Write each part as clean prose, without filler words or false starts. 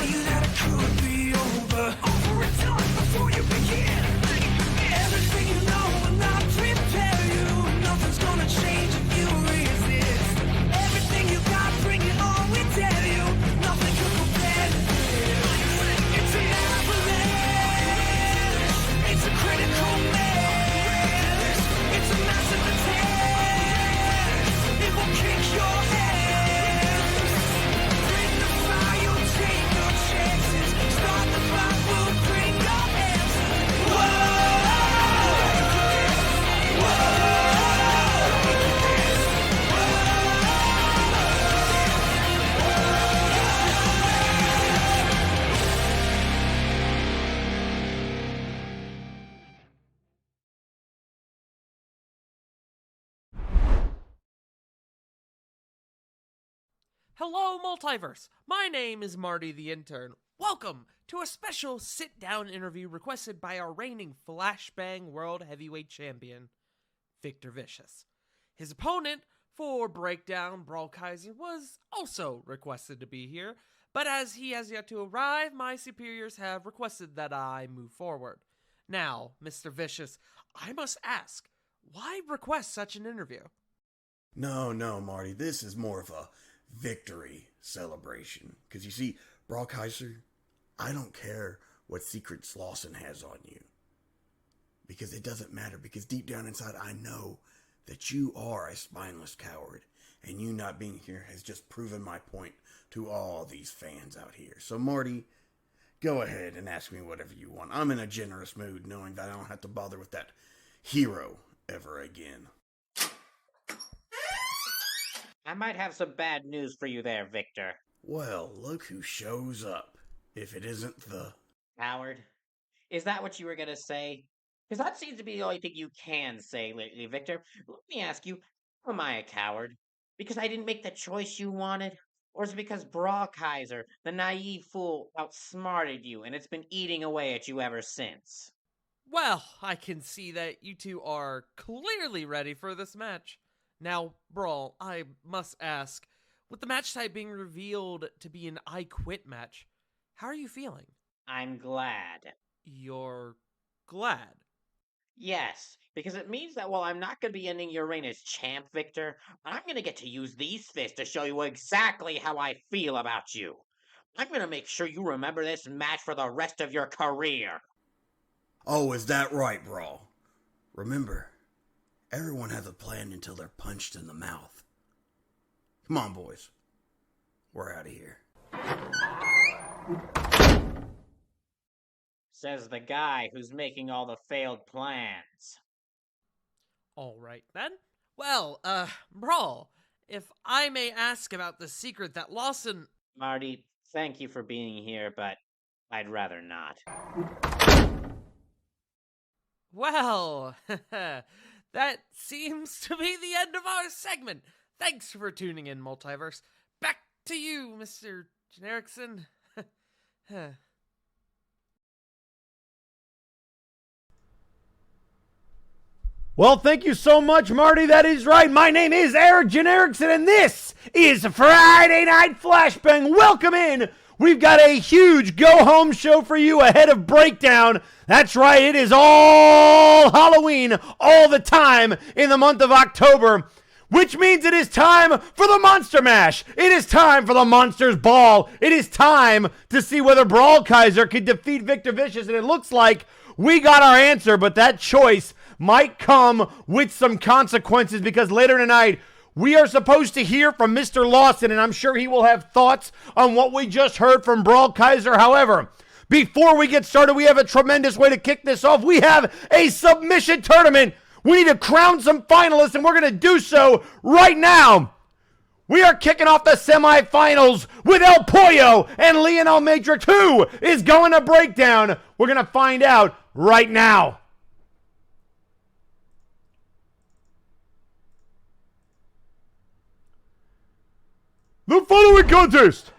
you that it could be over and done before you begin. Everything you know will not prepare you. Nothing's gonna change if you resist. Everything you got, bring it on, we tell you. Nothing can compare to this. It's an avalanche. It's a critical mass. It's a massive attack. It will kick your ass. Bring the fire, take no chances. Start the fight, we'll bring your answers. Whoa! Hello, Multiverse! My name is Marty the Intern. Welcome to a special sit-down interview requested by our reigning Flashbang World Heavyweight Champion, Victor Vicious. His opponent for Breakdown, Brawl Kaiser, was also requested to be here, but as he has yet to arrive, my superiors have requested that I move forward. Now, Mr. Vicious, I must ask, why request such an interview? No, Marty, this is more of a victory celebration. Because you see, Brawl Kaiser, I don't care what secrets Lawson has on you. Because it doesn't matter. Because deep down inside, I know that you are a spineless coward. And you not being here has just proven my point to all these fans out here. So, Marty, go ahead and ask me whatever you want. I'm in a generous mood knowing that I don't have to bother with that hero ever again. I might have some bad news for you there, Victor. Well, look who shows up. If it isn't the... Howard? Is that what you were gonna say? Because that seems to be the only thing you can say lately, Victor. Let me ask you, am I a coward? Because I didn't make the choice you wanted? Or is it because Brawl Kaiser, the naive fool, outsmarted you and it's been eating away at you ever since? Well, I can see that you two are clearly ready for this match. Now, Brawl, I must ask, with the match type being revealed to be an I Quit match, how are you feeling? I'm glad. You're glad? Yes, because it means that while I'm not going to be ending your reign as champ, Victor, I'm going to get to use these fists to show you exactly how I feel about you. I'm going to make sure you remember this match for the rest of your career. Oh, is that right, Brawl? Remember, everyone has a plan until they're punched in the mouth. Come on, boys. We're out of here. Says the guy who's making all the failed plans. Alright then. Well, Brawl, if I may ask about the secret that Lawson... Marty, thank you for being here, but I'd rather not. Well, that seems to be the end of our segment. Thanks for tuning in, Multiverse. Back to you, Mr. Generickson. Well, thank you so much, Marty. That is right. My name is Eric Generickson, and this is Friday Night Flashbang. Welcome in. We've got a huge go-home show for you ahead of Breakdown. That's right. It is all Halloween all the time in the month of October, which means it is time for the Monster Mash. It is time for the Monsters Ball. It is time to see whether Brawl Kaiser can defeat Victor Vicious, and it looks like we got our answer, but that choice might come with some consequences because later tonight, we are supposed to hear from Mr. Lawson, and I'm sure he will have thoughts on what we just heard from Brawl Kaiser. However, before we get started, we have a tremendous way to kick this off. We have a submission tournament. We need to crown some finalists, and we're going to do so right now. We are kicking off the semifinals with El Pollo and Lionel Matrix. Who is going to Breakdown? We're going to find out right now. The following contest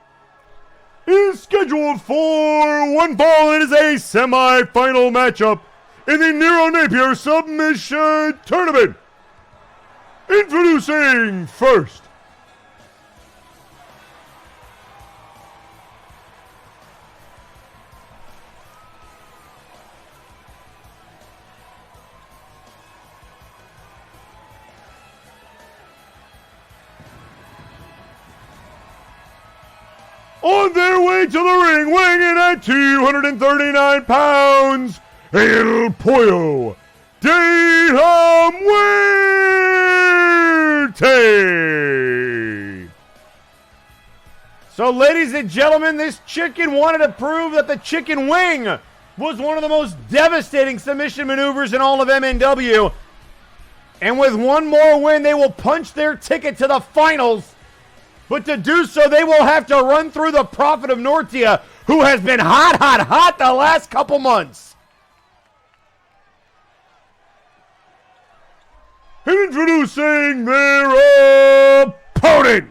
is scheduled for one fall. It is a semi-final matchup in the Nero Napier Submission Tournament. Introducing first, On their way to the ring, weighing in at 239 pounds, El Pollo de la Muerte. So, ladies and gentlemen, this chicken wanted to prove that the chicken wing was one of the most devastating submission maneuvers in all of MNW. And with one more win, they will punch their ticket to the finals. But to do so, they will have to run through the Prophet of Nortia, who has been hot the last couple months. Introducing their opponent.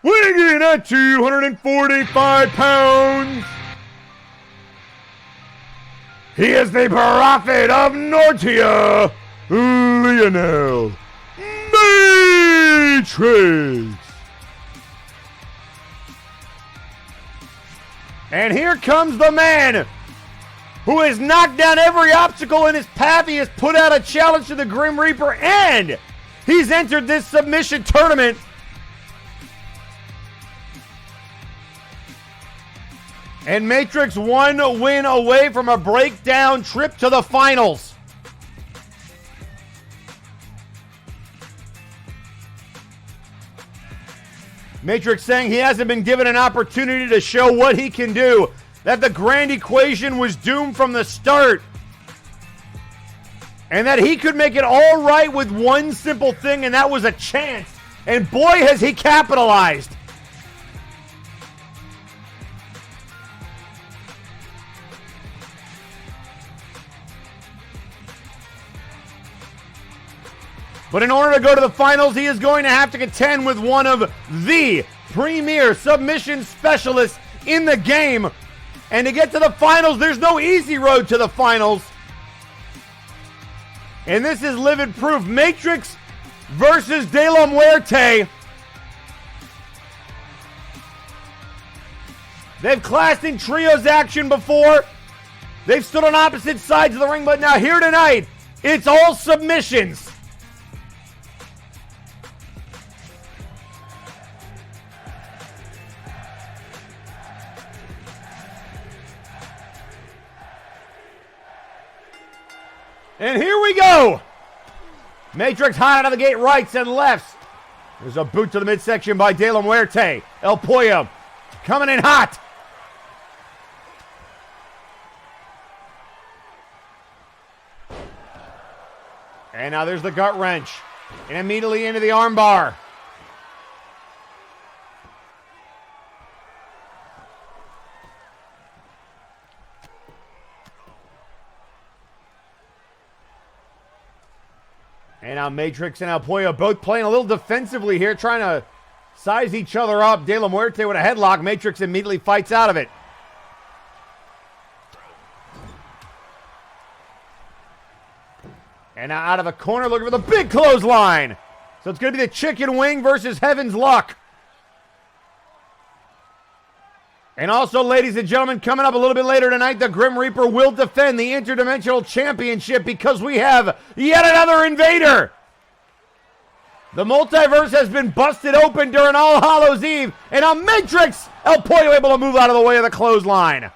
Weighing in at 245 pounds. He is the Prophet of Nortia, Lionel Matrix. And here comes the man who has knocked down every obstacle in his path. He has put out a challenge to the Grim Reaper, and he's entered this submission tournament. And Matrix one win away from a breakdown trip to the finals. Matrix saying he hasn't been given an opportunity to show what he can do, that the grand equation was doomed from the start, and that he could make it all right with one simple thing, and that was a chance. And boy, has he capitalized. But in order to go to the finals, he is going to have to contend with one of the premier submission specialists in the game. And to get to the finals, there's no easy road to the finals. And this is livid proof. Matrix versus De La Muerte. They've clashed in trios action before. They've stood on opposite sides of the ring, but now here tonight, it's all submissions. And here we go. Matrix hot out of the gate, rights and lefts. There's a boot to the midsection by De La Muerte. El Pollo coming in hot. And now there's the gut wrench. And immediately into the armbar. And now Matrix and El Pollo both playing a little defensively here, trying to size each other up. De La Muerte with a headlock. Matrix immediately fights out of it. And now out of the corner, looking for the big clothesline. So it's going to be the Chicken Wing versus Heaven's Luck. And also, ladies and gentlemen, coming up a little bit later tonight, the Grim Reaper will defend the Interdimensional Championship because we have yet another invader. The multiverse has been busted open during All Hallows Eve, and on Matrix, El Pollo able to move out of the way of the clothesline.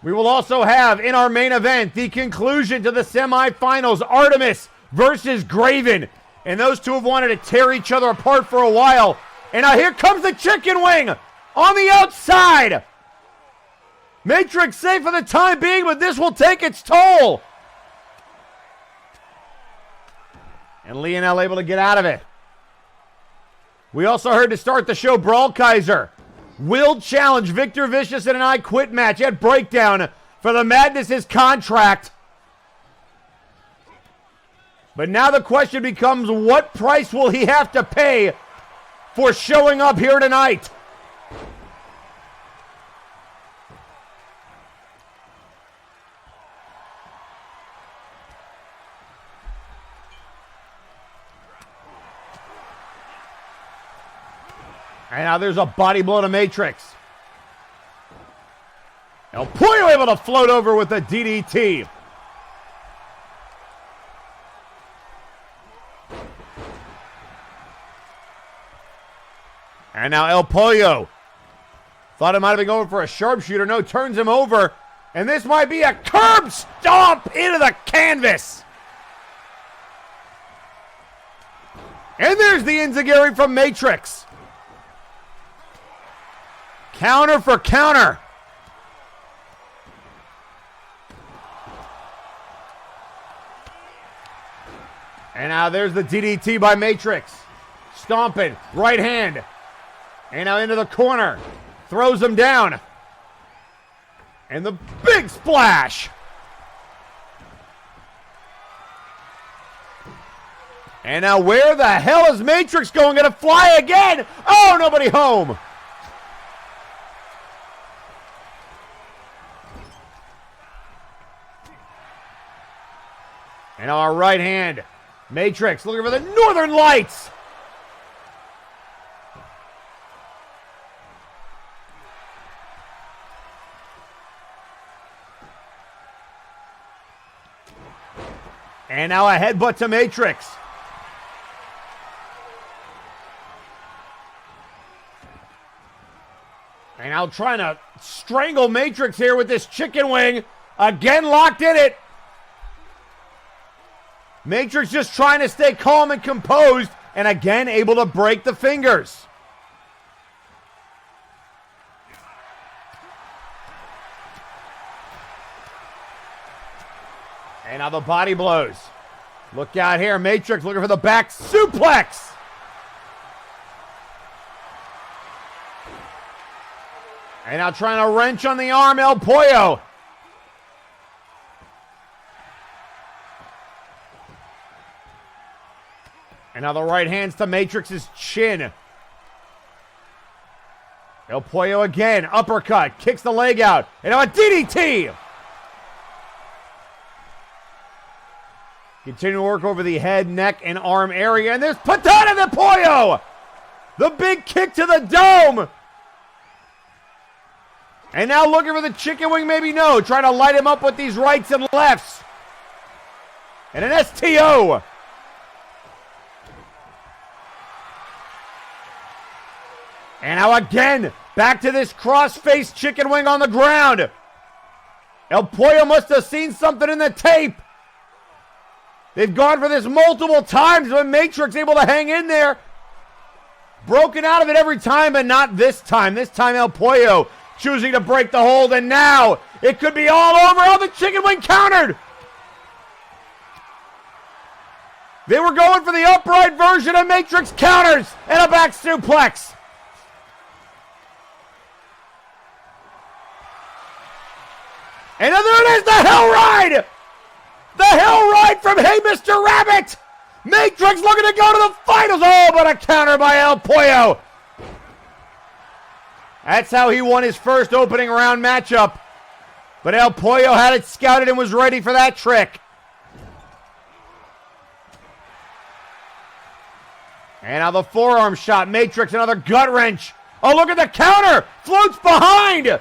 We will also have in our main event the conclusion to the semifinals, Artemis versus Graven. And those two have wanted to tear each other apart for a while. And now here comes the Chicken Wing on the outside. Matrix safe for the time being, but this will take its toll. And Lionel able to get out of it. We also heard to start the show, Brawl Kaiser will challenge Victor Vicious in an I Quit match at Breakdown for the Madness's contract. But now the question becomes, what price will he have to pay for showing up here tonight? And now there's a body blow to Matrix. El Pollo able to float over with a DDT. And now El Pollo thought it might have been going for a sharpshooter. No, turns him over. And this might be a curb stomp into the canvas. And there's the enziguri from Matrix. Counter for counter. And now there's the DDT by Matrix. Stomping, right hand. And now into the corner. Throws him down. And the big splash. And now where the hell is Matrix going? Gonna fly again. Oh, nobody home. And now our right hand. Matrix looking for the Northern Lights. And now a headbutt to Matrix. And now trying to strangle Matrix here with this chicken wing. Again locked in it. Matrix just trying to stay calm and composed. And again able to break the fingers. And now the body blows. Look out here. Matrix looking for the back suplex. And now trying to wrench on the arm, El Pollo. And now the right hands to Matrix's chin. El Pollo again. Uppercut. Kicks the leg out. And now a DDT. Continue to work over the head, neck, and arm area. And there's Patada de Pollo. The big kick to the dome. And now looking for the chicken wing, maybe no. Trying to light him up with these rights and lefts. And an STO. And now again, back to this cross-faced chicken wing on the ground. El Pollo must have seen something in the tape. They've gone for this multiple times, but Matrix able to hang in there. Broken out of it every time, but not this time. This time El Pollo choosing to break the hold, and now it could be all over. Oh, the chicken wing countered. They were going for the upright version of Matrix counters and a back suplex. And there it is, the Hell Ride! The Hell Ride from Hey Mr. Rabbit! Matrix looking to go to the finals. Oh, but a counter by El Pollo. That's how he won his first opening round matchup. But El Pollo had it scouted and was ready for that trick. And now the forearm shot. Matrix, another gut wrench. Oh, look at the counter. Floats behind. And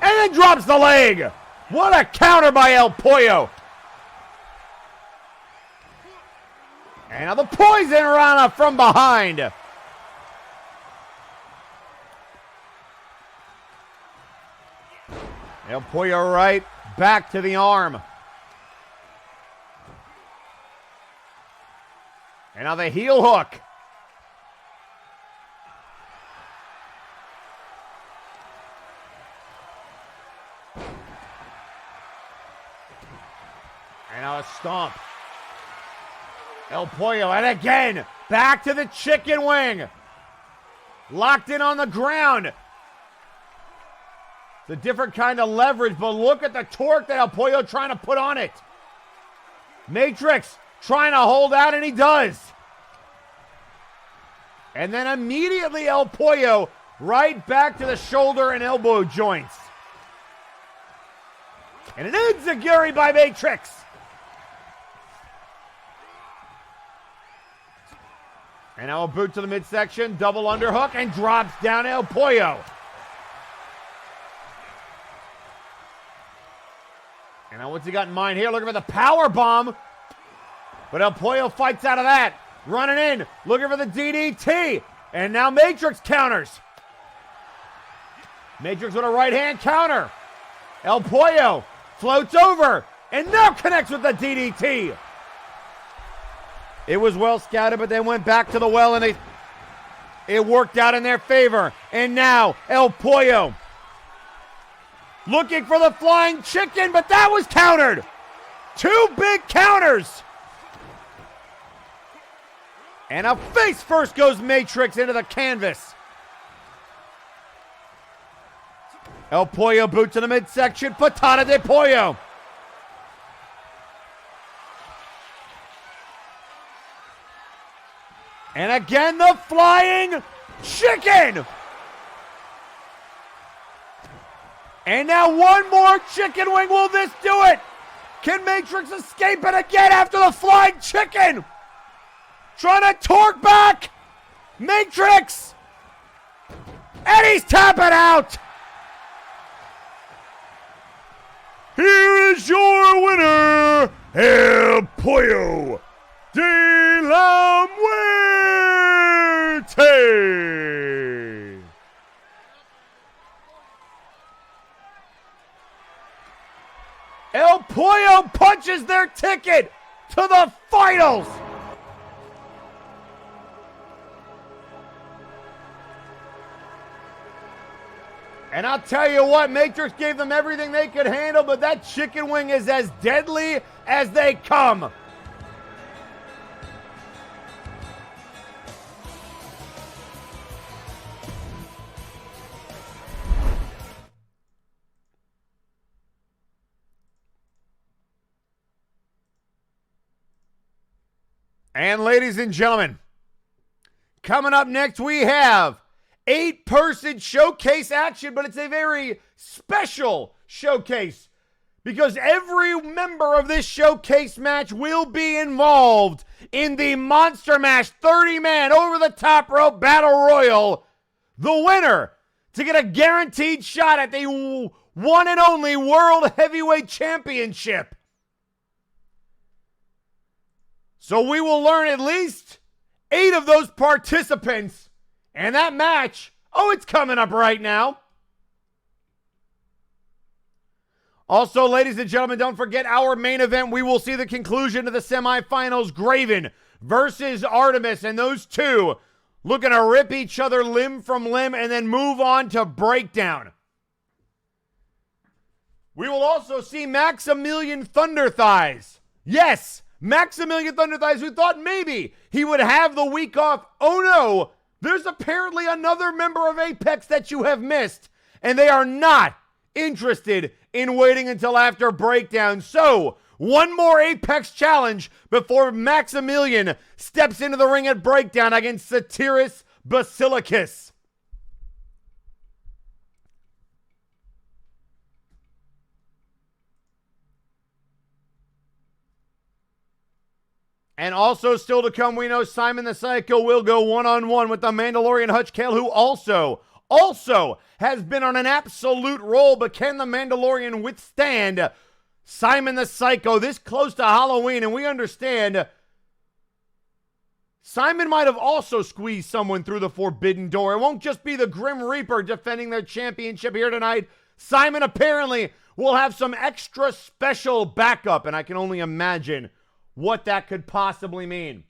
then drops the leg. What a counter by El Pollo. And now the poison rana from behind. El Pollo right, back to the arm. And now the heel hook. And now a stomp. El Pollo, and again, back to the chicken wing. Locked in on the ground. It's a different kind of leverage, but look at the torque that El Pollo trying to put on it. Matrix trying to hold out, and he does. And then immediately El Pollo right back to the shoulder and elbow joints. And an enziguri by Matrix. And now a boot to the midsection, double underhook, and drops down El Pollo. What's he got in mind here? Looking for the power bomb. But El Pollo fights out of that. Running in. Looking for the DDT. And now Matrix counters. Matrix with a right hand counter. El Pollo floats over. And now connects with the DDT. It was well scouted, but they went back to the well and it worked out in their favor. And now El Pollo looking for the flying chicken, but that was countered. 2 big counters. And a face first goes Matrix into the canvas. El Pollo boots in the midsection. Patada de Pollo. And again, the flying chicken. And now one more chicken wing. Will this do it? Can Matrix escape it again after the flying chicken? Trying to torque back. Matrix. And he's tapping out. Here is your winner, El Pollo de la Muerte. El Pollo punches their ticket to the finals. And I'll tell you what, Matrix gave them everything they could handle, but that chicken wing is as deadly as they come. And ladies and gentlemen, coming up next we have 8-person showcase action, but it's a very special showcase because every member of this showcase match will be involved in the Monster Mash 30-man over-the-top rope battle royal. The winner to get a guaranteed shot at the one and only World Heavyweight Championship. So we will learn at least 8 of those participants. And that match, it's coming up right now. Also, ladies and gentlemen, don't forget our main event. We will see the conclusion of the semifinals. Graven versus Artemis. And those two looking to rip each other limb from limb and then move on to Breakdown. We will also see Maximilian Thunder Thighs. Yes, Maximilian Thunder Thighs, who thought maybe he would have the week off. Oh no, there's apparently another member of Apex that you have missed, and they are not interested in waiting until after Breakdown. So, one more Apex challenge before Maximilian steps into the ring at Breakdown against Satiris Basilicus. And also still to come, we know Simon the Psycho will go one-on-one with the Mandalorian Hutch Kale, who also has been on an absolute roll. But can the Mandalorian withstand Simon the Psycho this close to Halloween? And we understand Simon might have also squeezed someone through the forbidden door. It won't just be the Grim Reaper defending their championship here tonight. Simon apparently will have some extra special backup, and I can only imagine what that could possibly mean.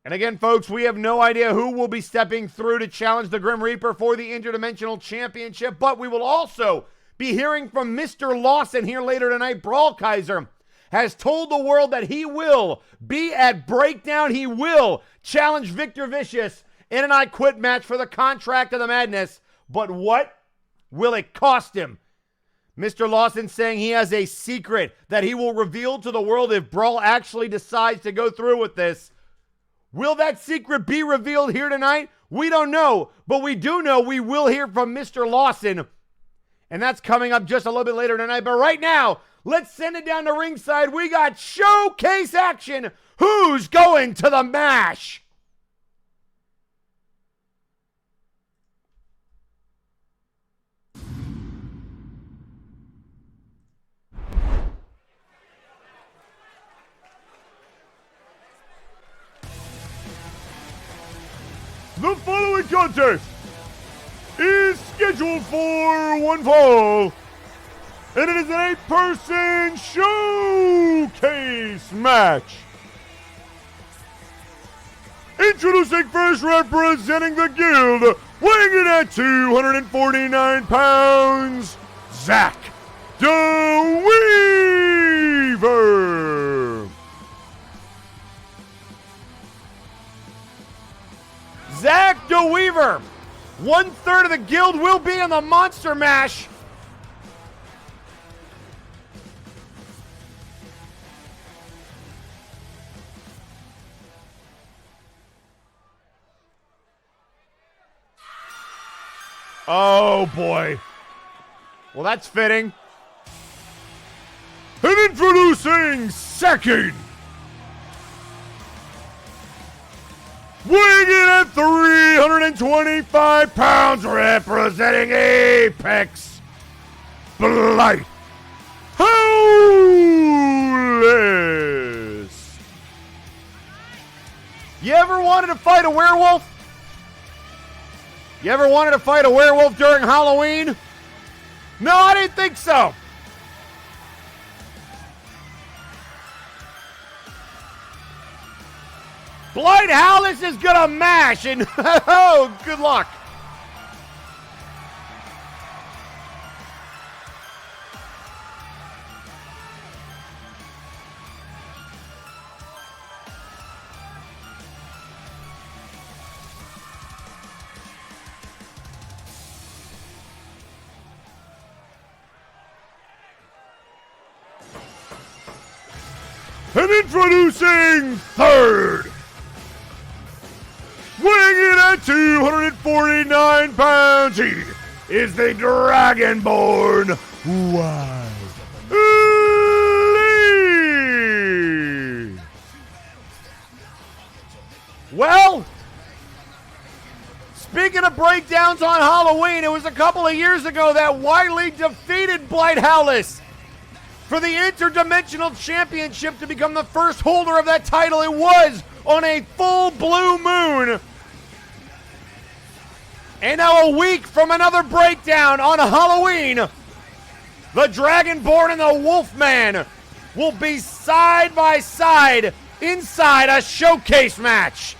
And again, folks, we have no idea who will be stepping through to challenge the Grim Reaper for the Interdimensional Championship, but we will also be hearing from Mr. Lawson here later tonight. Brawlkaiser has told the world that he will be at Breakdown. He will challenge Victor Vicious in an I Quit match for the Contract of the Madness. But what will it cost him? Mr. Lawson saying he has a secret that he will reveal to the world if Brawl actually decides to go through with this. Will that secret be revealed here tonight? We don't know, but we do know we will hear from Mr. Lawson. And that's coming up just a little bit later tonight. But right now, let's send it down to ringside. We got showcase action. Who's going to the MASH? contest is scheduled for one fall, and it is an 8-person showcase match. Introducing first, representing the guild, weighing in at 249 pounds, Zach DeWeaver. Zach DeWeaver, 1/3 of the guild, will be in the Monster Mash. Oh boy. Well, that's fitting. And introducing second, weighing in at 325 pounds, representing Apex, Blight Howless. You ever wanted to fight a werewolf? You ever wanted to fight a werewolf during Halloween? No, I didn't think so. Blight Howless is gonna mash, and oh, good luck. And introducing third, weighing in at 249 pounds, he is the Dragonborn Wiley. Well, speaking of breakdowns on Halloween, it was a couple of years ago that Wiley defeated Blight Howless for the Interdimensional Championship to become the first holder of that title. It was on a full blue moon. And now, a week from another breakdown on Halloween, the Dragonborn and the Wolfman will be side by side inside a showcase match.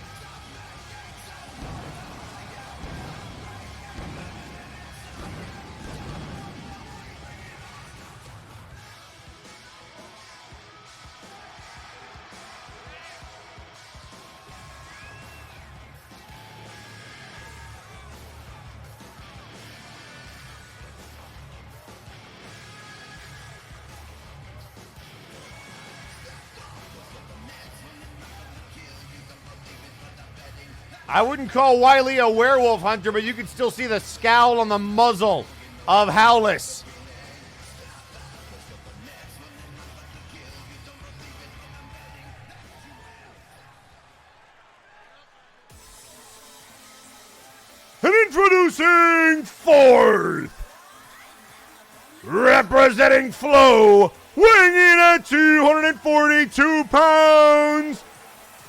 I wouldn't call Wiley a werewolf hunter, but you can still see the scowl on the muzzle of Howless. And introducing fourth, representing Flow, weighing in at 242 pounds,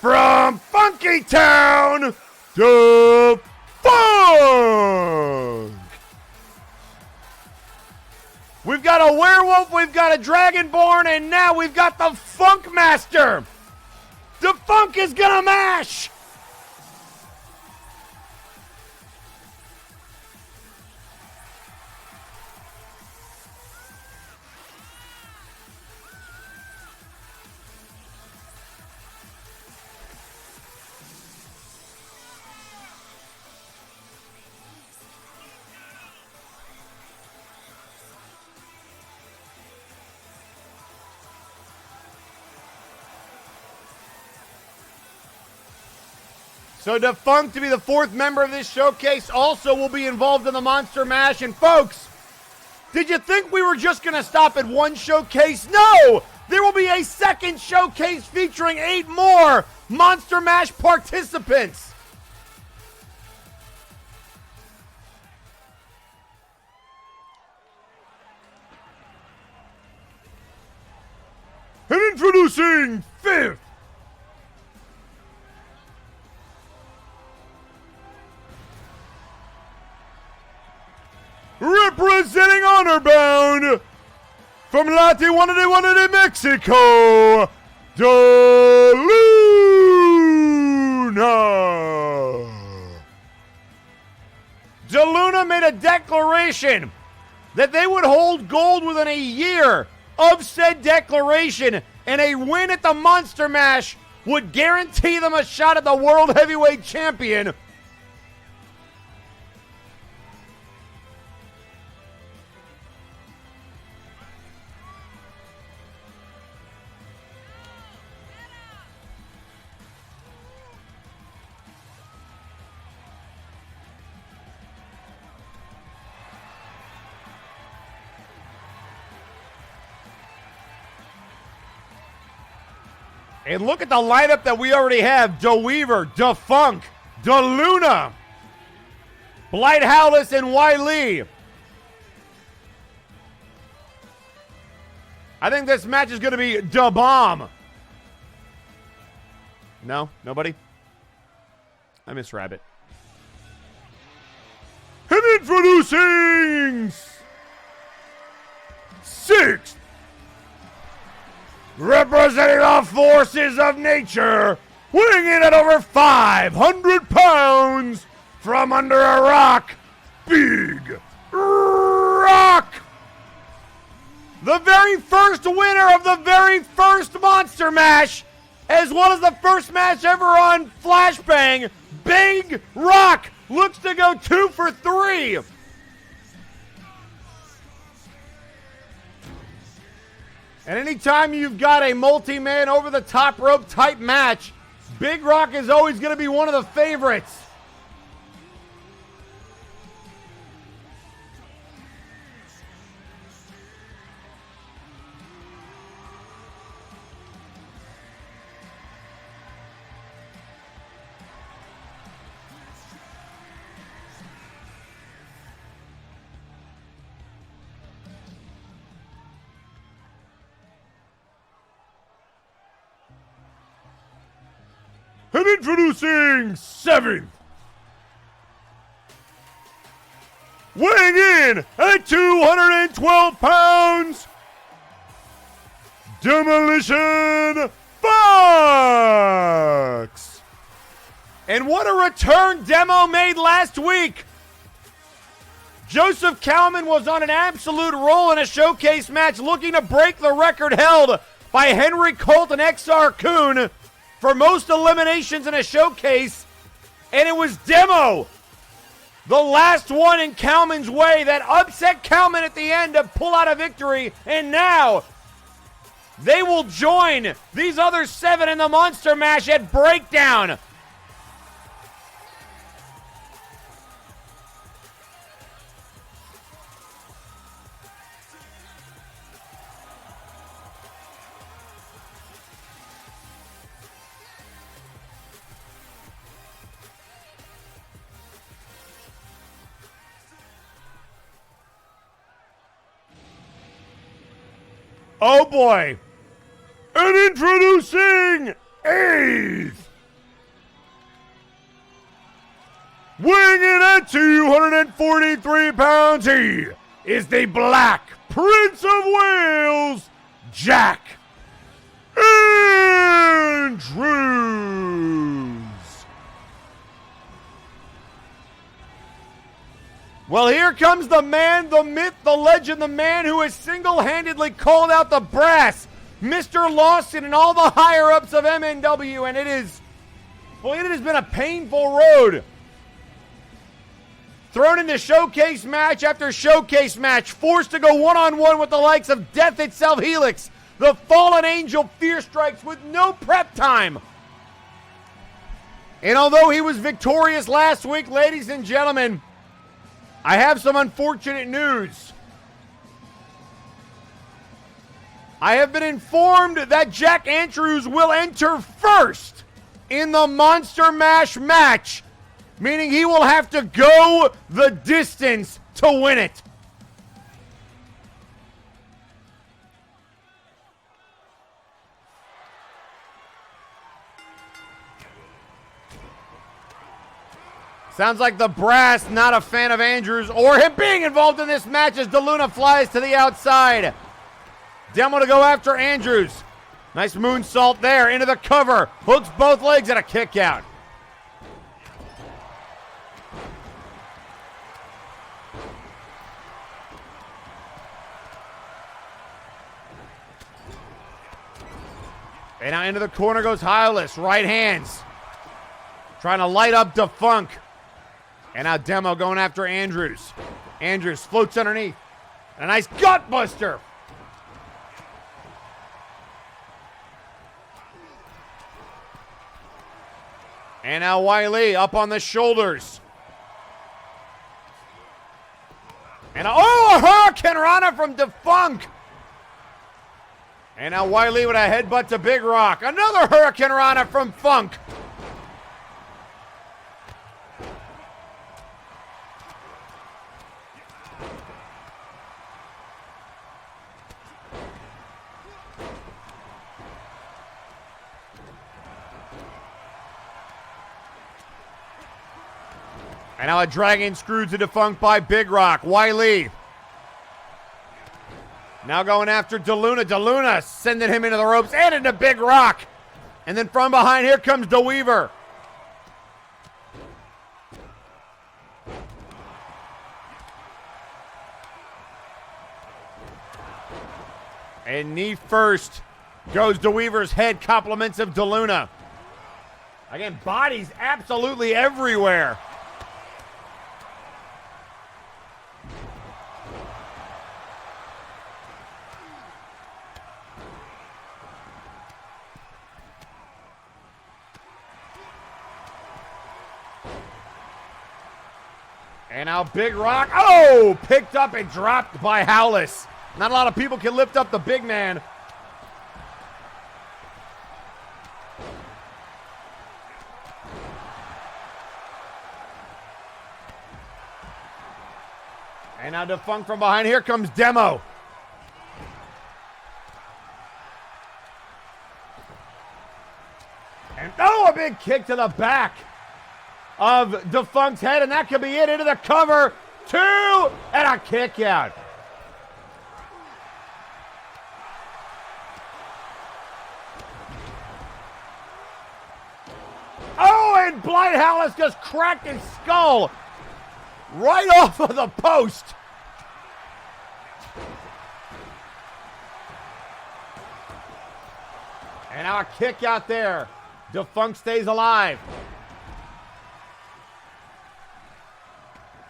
from Funky Town to Funk. We've got a werewolf, we've got a Dragonborn, and now we've got the Funk Master. The Funk is gonna mash. So Defunct, to be the fourth member of this showcase, also will be involved in the Monster Mash. And folks, did you think we were just going to stop at one showcase? No! There will be a second showcase featuring 8 more Monster Mash participants. And introducing fifth, representing Honor Bound from Latijuana, Mexico, De Luna. De Luna made a declaration that they would hold gold within a year of said declaration, and a win at the Monster Mash would guarantee them a shot at the World Heavyweight Champion. And look at the lineup that we already have. De Weaver, De Funk, De Luna, Blight Howlis, and Wiley. I think this match is going to be Da Bomb. No? Nobody? I miss Rabbit. And introducing sixth, representing the forces of nature, weighing in at over 500 pounds, from under a rock, Big Rock. The very first winner of the very first Monster Mash, as well as the first match ever on Flashbang, Big Rock looks to go 2 for 3. And anytime you've got a multi-man over-the-top rope type match, Big Rock is always going to be one of the favorites. And introducing seventh, weighing in at 212 pounds, Demolition Fox. And what a return Demo made last week. Joseph Kalman was on an absolute roll in a showcase match, looking to break the record held by Henry Colt and XR Kuhn for most eliminations in a showcase, and it was Demo, the last one in Kalman's way, that upset Kalman at the end to pull out a victory, and now they will join these other 7 in the Monster Mash at Breakdown. Oh boy. And introducing eighth, weighing in at 243 pounds, he is the Black Prince of Wales, Jack Andrews. Well, here comes the man, the myth, the legend, the man who has single-handedly called out the brass, Mr. Lawson, and all the higher-ups of MNW, and it has been a painful road. Thrown into showcase match after showcase match, forced to go one-on-one with the likes of Death itself, Helix, the Fallen Angel, Fear Strikes with no prep time. And although he was victorious last week, ladies and gentlemen, I have some unfortunate news. I have been informed that Jack Andrews will enter first in the Monster Mash match, meaning he will have to go the distance to win it. Sounds like the brass not a fan of Andrews or him being involved in this match as DeLuna flies to the outside. Demo to go after Andrews. Nice moonsault there into the cover. Hooks both legs and a kick out. And now into the corner goes Hylas. Right hands. Trying to light up Defunk. And now Demo going after Andrews. Andrews floats underneath. And a nice gut buster. And now Wiley up on the shoulders. And a Hurricane Rana from Defunk. And now Wiley with a headbutt to Big Rock. Another Hurricane Rana from Funk. And now a dragon screw to Defunk by Big Rock. Wiley. Now going after DeLuna. DeLuna sending him into the ropes and into Big Rock. And then from behind, here comes DeWeaver. And knee first goes DeWeaver's head, compliments of DeLuna. Again, bodies absolutely everywhere. And now Big Rock, picked up and dropped by Howlis. Not a lot of people can lift up the big man. And now Defunk from behind. Here comes Demo. And a big kick to the back of Defunct's head, and that could be it. Into the cover, 2, and a kick out. And Blight Hallis just cracked his skull right off of the post. And now a kick out there. Defunct stays alive.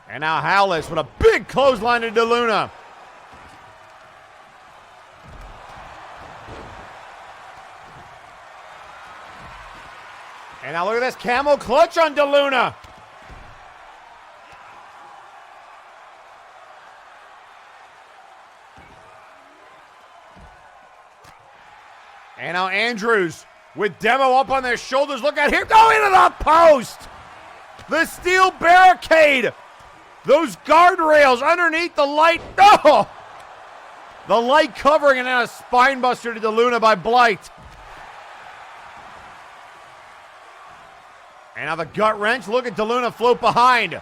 And now Howlis with a big clothesline to DeLuna. And now look at this camel clutch on DeLuna. And now Andrews with Demo up on their shoulders. Look at him go into the post. The steel barricade. Those guardrails underneath the light. Oh! The light covering, and now a spine buster to DeLuna by Blight. And now the gut wrench. Look at DeLuna float behind.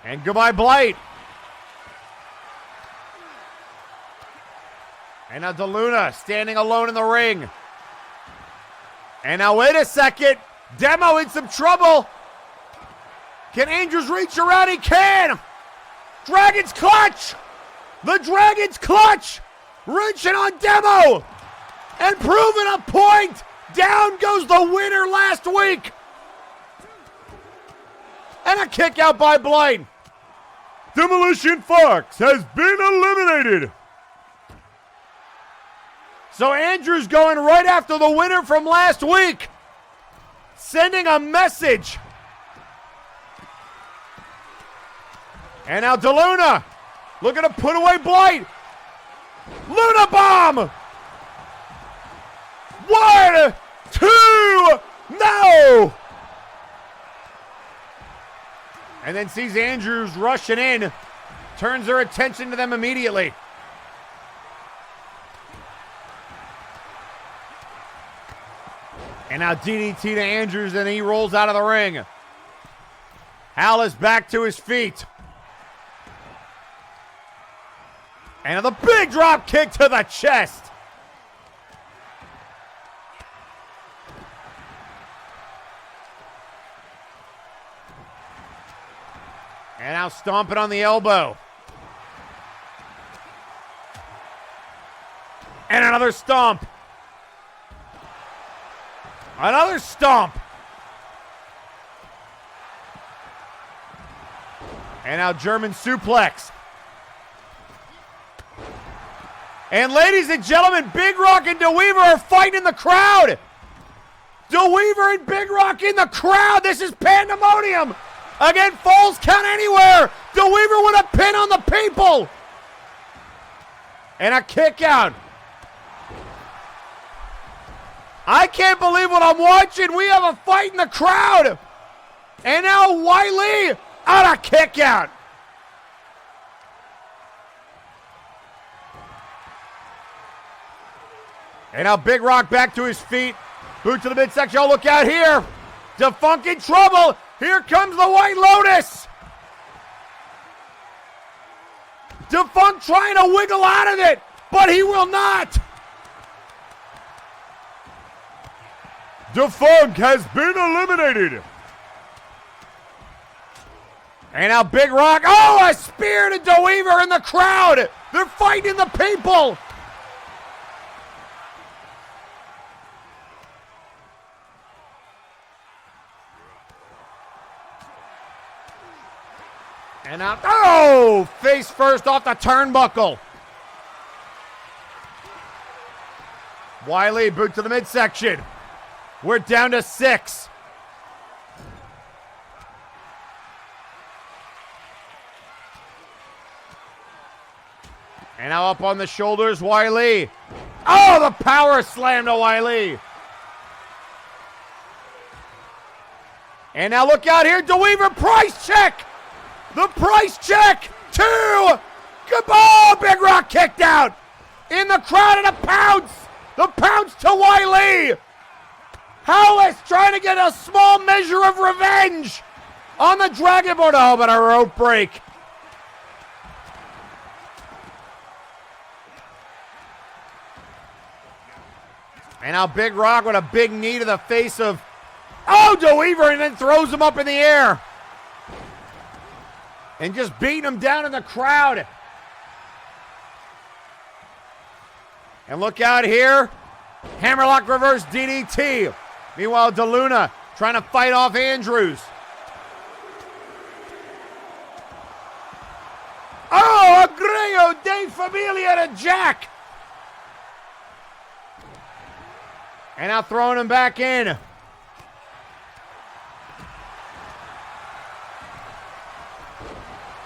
And goodbye, Blight. And now DeLuna standing alone in the ring. And now wait a second. Demo in some trouble. Can Andrews reach around? He can. Dragon's clutch. The Dragon's clutch. Wrenching on Demo. And proving a point. Down goes the winner last week. And a kick out by Blight. Demolition Fox has been eliminated. So Andrews going right after the winner from last week. Sending a message. And now DeLuna looking to put away Blight. Luna Bomb. 1, 2, no! And then sees Andrews rushing in. Turns their attention to them immediately. And And now DDT to Andrews, and he rolls out of the ring. Hal is back to his feet. And the big drop kick to the chest. And now stomping on the elbow. And another stomp. Another stomp. And now German suplex. And ladies and gentlemen, Big Rock and DeWeaver are fighting in the crowd. DeWeaver and Big Rock in the crowd. This is pandemonium. Again, Falls Count Anywhere. DeWeaver with a pin on the people. And a kick out. I can't believe what I'm watching. We have a fight in the crowd. And now Wiley on a kick out. And now Big Rock back to his feet. Boot to the midsection. Oh, look out here. Defunct in trouble. Here comes the White Lotus. Defunct trying to wiggle out of it, but he will not. Defunct has been eliminated. And now Big Rock. Oh, a spear to DeWeaver in the crowd. They're fighting the people. And now, oh, face first off the turnbuckle. Wiley, boot to the midsection. We're down to 6. And now up on the shoulders, Wiley. Oh, the power slam to Wiley. And now look out here, DeWeaver, price check. The price check. 2. Oh, Big Rock kicked out. In the crowd and a pounce. The pounce to Wiley. Hollis trying to get a small measure of revenge on the Dragon Board. Oh, but a rope break. And now Big Rock with a big knee to the face of, oh, DeWeaver, and then throws him up in the air. And just beating him down in the crowd. And look out here. Hammerlock reverse DDT. Meanwhile, DeLuna trying to fight off Andrews. Oh, Agrego de Familia to Jack. And now throwing him back in.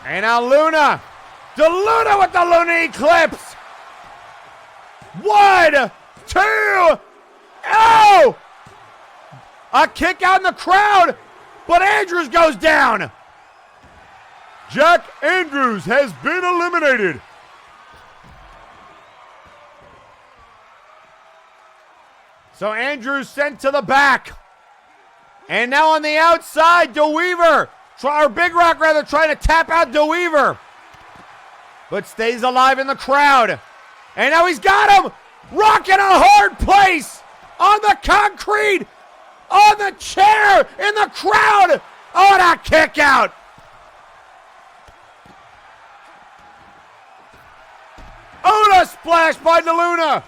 And now Luna. DeLuna with the Luna Eclipse. 1, 2. Oh! A kick out in the crowd, but Andrews goes down. Jack Andrews has been eliminated. So Andrews sent to the back. And now on the outside, DeWeaver, or Big Rock rather, trying to tap out DeWeaver. But stays alive in the crowd. And now he's got him. Rocking a hard place on the concrete, on the chair, in the crowd. Oh, and a kick out. Oh, and a splash by DeLuna.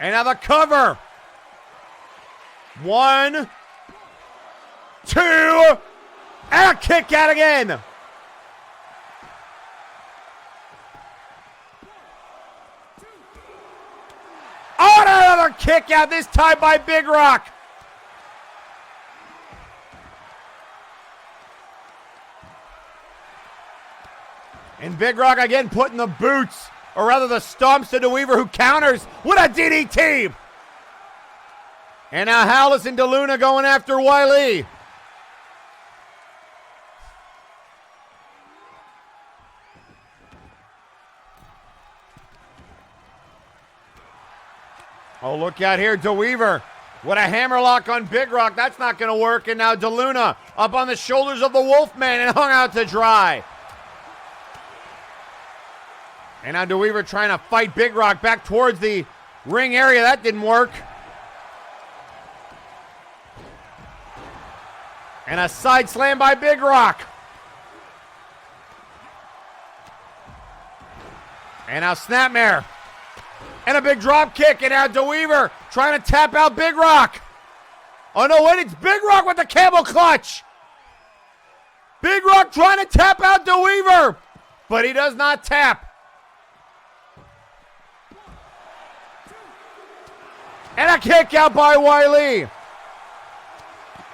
And now the cover. 1, 2, and a kick out again. Oh, another kick out, this time by Big Rock. And Big Rock again putting the boots, or rather the stomps to DeWeaver, who counters with a DDT. And now Hollis and DeLuna going after Wiley. Oh, look out here, DeWeaver. What a hammerlock on Big Rock. That's not going to work. And now DeLuna up on the shoulders of the Wolfman and hung out to dry. And now DeWeaver trying to fight Big Rock back towards the ring area. That didn't work. And a side slam by Big Rock. And now Snapmare. And a big drop kick. And now DeWeaver trying to tap out Big Rock. Oh no, wait, it's Big Rock with the camel clutch. Big Rock trying to tap out DeWeaver. But he does not tap. And a kick out by Wiley.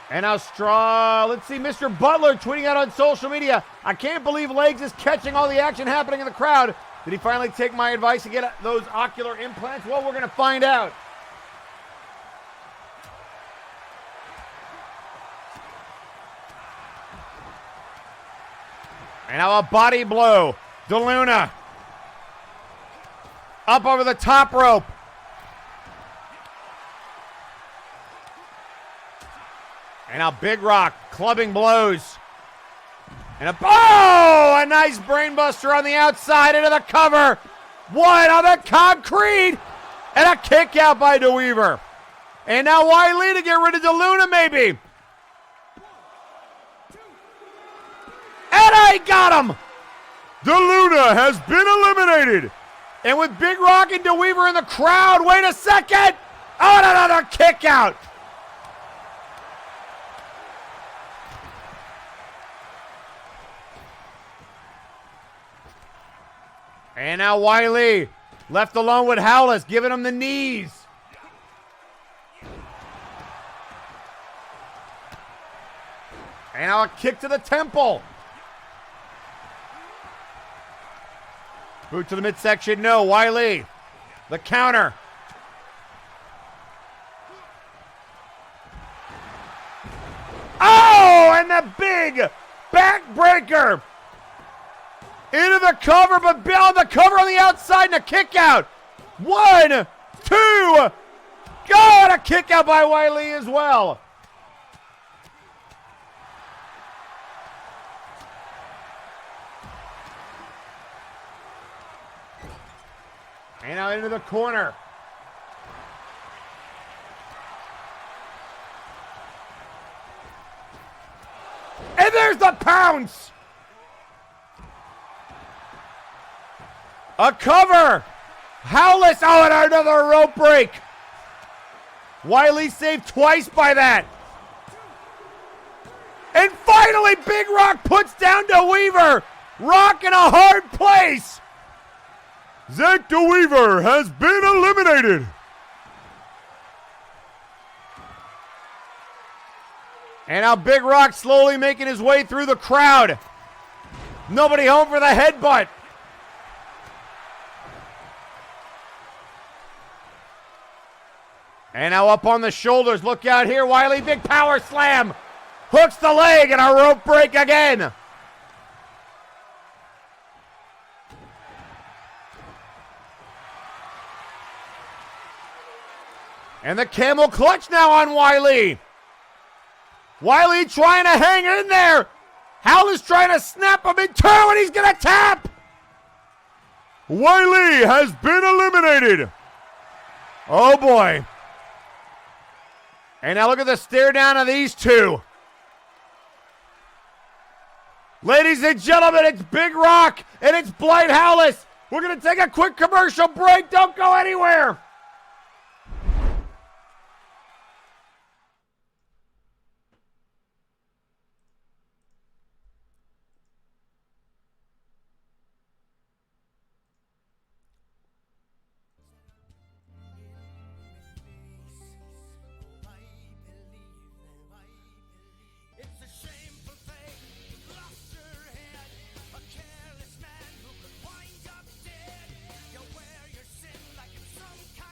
And now let's see, Mr. Butler tweeting out on social media, I can't believe Legs is catching all the action happening in the crowd. Did he finally take my advice to get those ocular implants? Well, we're going to find out. And now a body blow. DeLuna. Up over the top rope. And now Big Rock clubbing blows. And a nice brainbuster on the outside into the cover. One on the concrete. And a kick out by DeWeaver. And now Wiley to get rid of DeLuna maybe. And I got him. DeLuna has been eliminated. And with Big Rock and DeWeaver in the crowd, wait a second. Oh, and another kick out. And now Wiley left alone with Howless, giving him the knees. And now a kick to the temple. Boot to the midsection, no. Wiley, the counter. Oh, and the big backbreaker. Into the cover, but Bill the cover on the outside and a kick out. 1, 2, go, and a kick out by Wiley as well. And now into the corner. And there's the pounce. A cover. Howless. Oh, and another rope break. Wiley saved twice by that. And finally, Big Rock puts down DeWeaver. Rock in a hard place. Zach DeWeaver has been eliminated. And now Big Rock slowly making his way through the crowd. Nobody home for the headbutt. And now up on the shoulders. Look out here, Wiley. Big power slam. Hooks the leg and a rope break again. And the camel clutch now on Wiley. Wiley trying to hang in there. Howl's trying to snap him in two, and he's going to tap. Wiley has been eliminated. Oh, boy. And now look at the stare down of these two. Ladies and gentlemen, it's Big Rock and it's Blight Howless. We're going to take a quick commercial break. Don't go anywhere. It's a shameful thing, lost your head. A careless man who could wind up dead. You wear your sin like it's some kind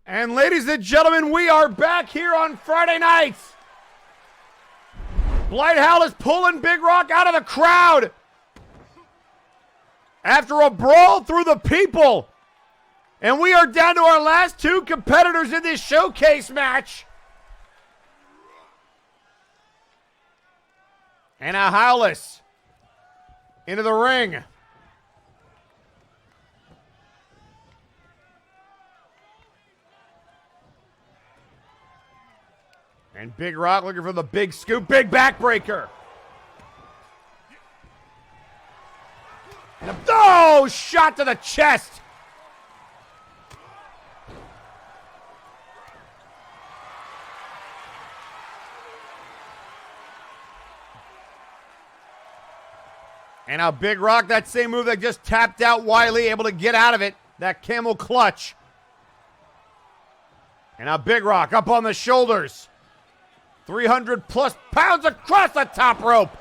And ladies and gentlemen, we are back here on Friday nights. Blighthowl is pulling Big Rock out of the crowd after a brawl through the people. And we are down to our last two competitors in this showcase match. And now Howless into the ring. And Big Rock looking for the big scoop, big backbreaker. And shot to the chest. And now Big Rock, that same move that just tapped out Wiley, able to get out of it. That camel clutch. And now Big Rock up on the shoulders. 300 plus pounds across the top rope.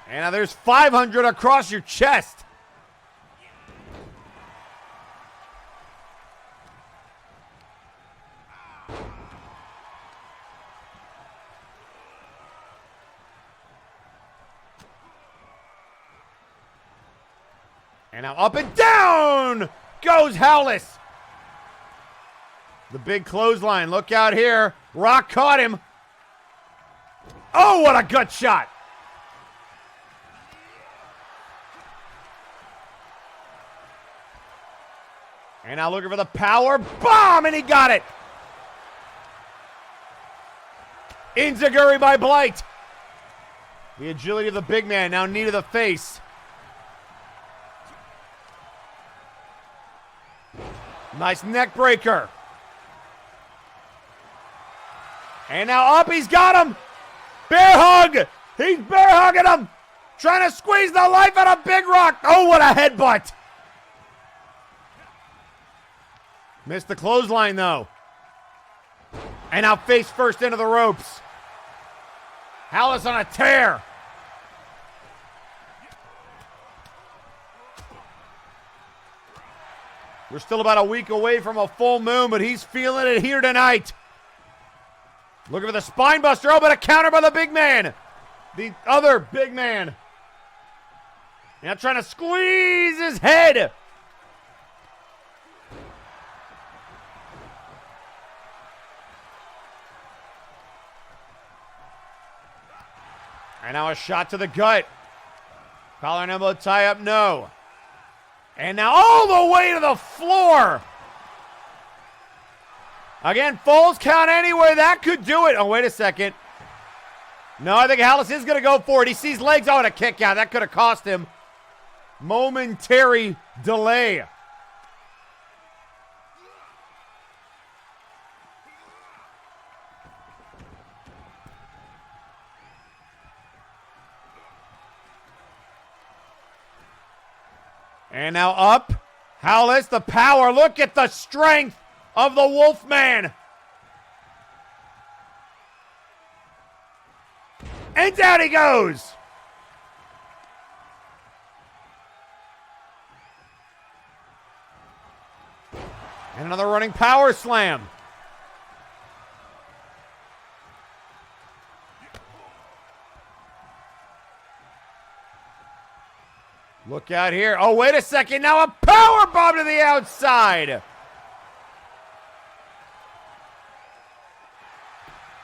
And now there's 500 across your chest. And now up and down goes Howless. The big clothesline. Look out here. Rock caught him. Oh, what a gut shot. And now looking for the power bomb, and he got it. Enziguri by Blight. The agility of the big man, now knee to the face. Nice neck breaker. And now up, he's got him. Bear hug. He's bear hugging him. Trying to squeeze the life out of Big Rock. Oh, what a headbutt. Missed the clothesline, though. And now face first into the ropes. Howless on a tear. We're still about a week away from a full moon, but he's feeling it here tonight. Looking for the spine buster. Oh, but a counter by the big man. The other big man. Now trying to squeeze his head. And now a shot to the gut. Collar and elbow tie up, no. And now all the way to the floor. Again, falls count anywhere. That could do it. Oh, wait a second. No, I think Howless is going to go for it. He sees legs. Oh, and a kick out. That could have cost him. Momentary delay. And now up. Howless, the power. Look at the strength of the Wolfman. And down he goes. And another running power slam. Look out here. Oh, wait a second. Now a power bomb to the outside.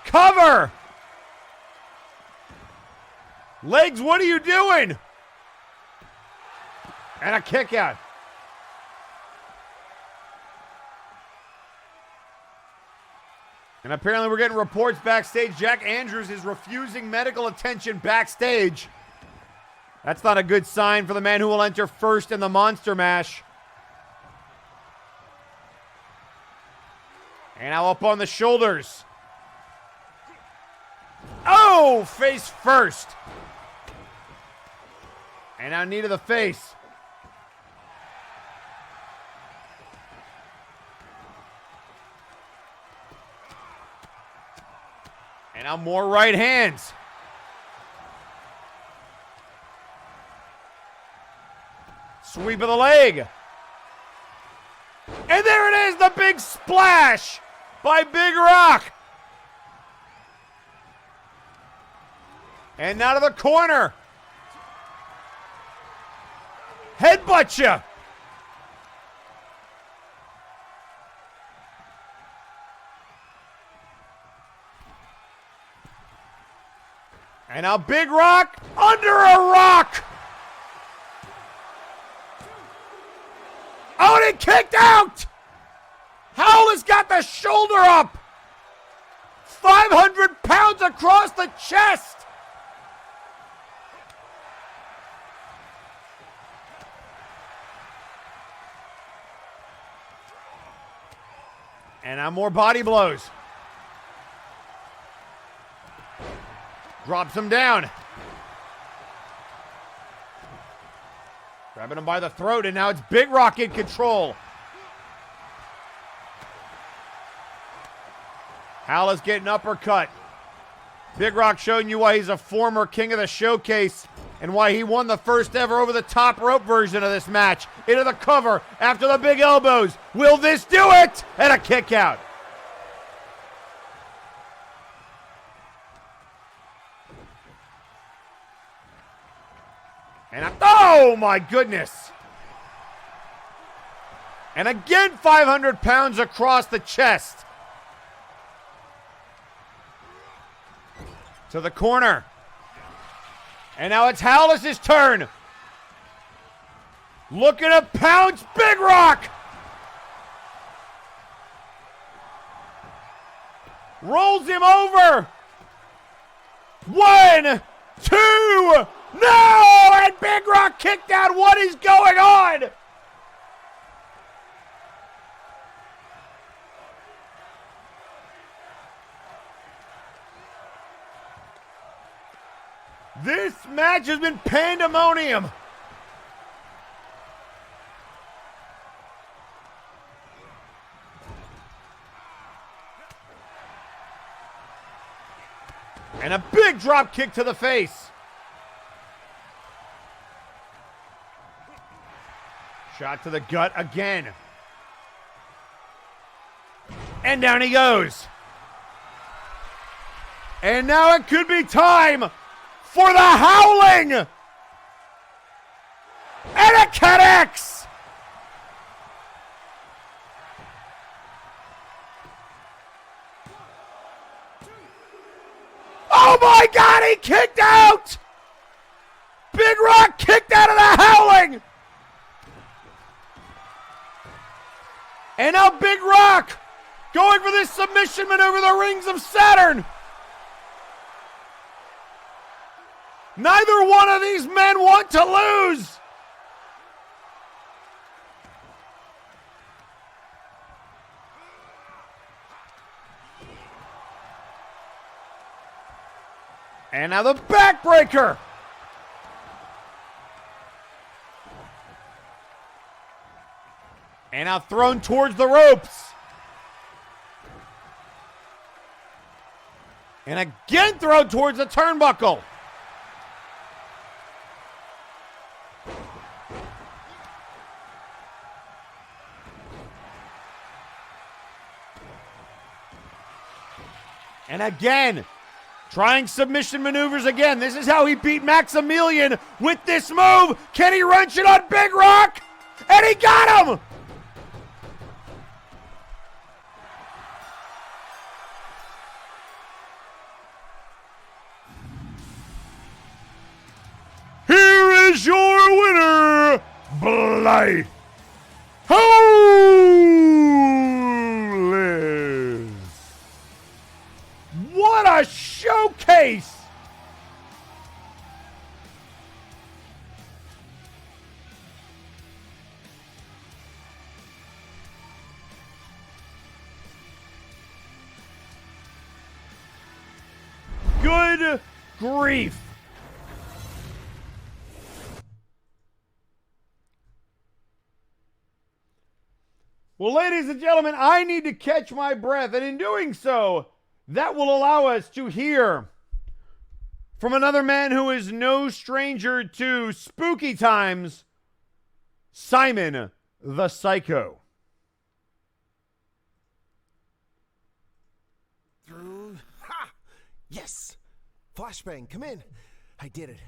Cover. Legs, what are you doing? And a kick out. And apparently we're getting reports backstage. Jack Andrews is refusing medical attention backstage. That's not a good sign for the man who will enter first in the Monster Mash. And now up on the shoulders. Oh, face first. And now knee to the face. And now more right hands. Sweep of the leg. And there it is, the big splash by Big Rock. And now to the corner. Headbutt ya. And now Big Rock under a rock. Oh, and he kicked out. Howell has got the shoulder up. 500 pounds across the chest. And now more body blows. Drops him down. Grabbing him by the throat, and now it's Big Rock in control. Hal is getting uppercut. Big Rock showing you why he's a former king of the showcase and why he won the first ever over the top rope version of this match. Into the cover after the big elbows. Will this do it? And a kick out. And oh my goodness. And again 500 pounds across the chest. To the corner. And now it's Hallis's turn. Looking to pounce Big Rock. Rolls him over. 1, 2, no! And Big Rock kicked out. What is going on? This match has been pandemonium. And a big drop kick to the face. Shot to the gut again. And down he goes. And now it could be time for the howling. And it connects. Oh my God, he kicked out. Big Rock kicked out of the howling. And now Big Rock going for this submission maneuver, the Rings of Saturn. Neither one of these men want to lose. And now the backbreaker. And now thrown towards the ropes. And again thrown towards the turnbuckle. And again, trying submission maneuvers again. This is how he beat Maximilian with this move. Can he wrench it on Big Rock? And he got him! Here is your winner, Blythe Howlis. What a showcase! Good grief. Well, ladies and gentlemen, I need to catch my breath, and in doing so, that will allow us to hear from another man who is no stranger to spooky times, Simon the Psycho. Through. Ha! Yes! Flashbang, come in. I did it.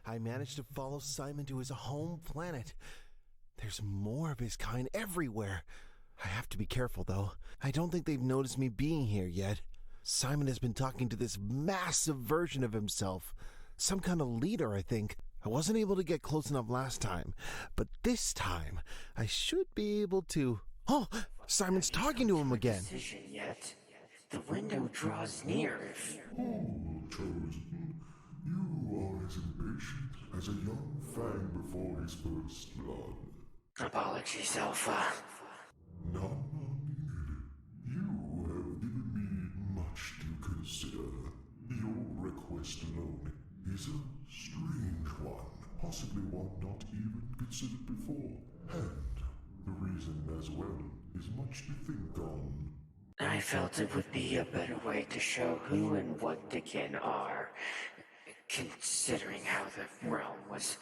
I managed to follow Simon to his home planet. There's more of his kind everywhere. I have to be careful, though. I don't think they've noticed me being here yet. Simon has been talking to this massive version of himself. Some kind of leader, I think. I wasn't able to get close enough last time, but this time I should be able to. Oh, Simon's talking to him again. Decision yet. The window draws near. Oh, Chosen, you are as impatient as a young fang before his first blood. Apologies, Alpha. None are needed. You have given me much to consider. Your request alone is a strange one, possibly one not even considered before. And the reason as well is much to think on. I felt it would be a better way to show who and what the kin are, considering how the realm was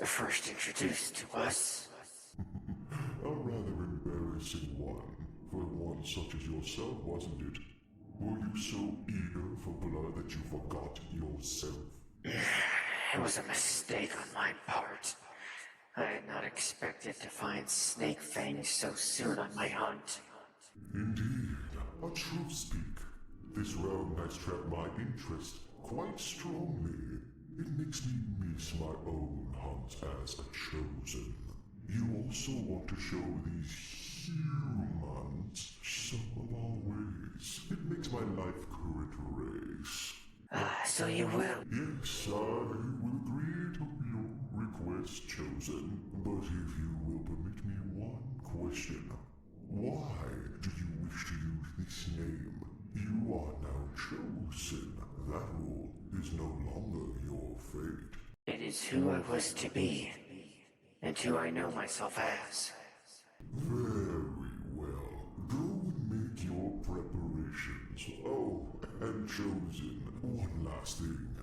first introduced to us. A rather embarrassing one, for one such as yourself, wasn't it? Were you so eager for blood that you forgot yourself? It was a mistake on my part. I had not expected to find snake fangs so soon on my hunt. Indeed, a truth speak. This realm has trapped my interest quite strongly. It makes me miss my own hunt as a chosen. You also want to show these humans some of our ways. It makes my life current race. So you will. Yes, I will agree to your request, Chosen. But if you will permit me one question. Why do you wish to use this name? You are now chosen. That rule is no longer your fate. It is who I was to be, and who I know myself as. Very well. Go and make your preparations. Oh, and Chosen, one last thing.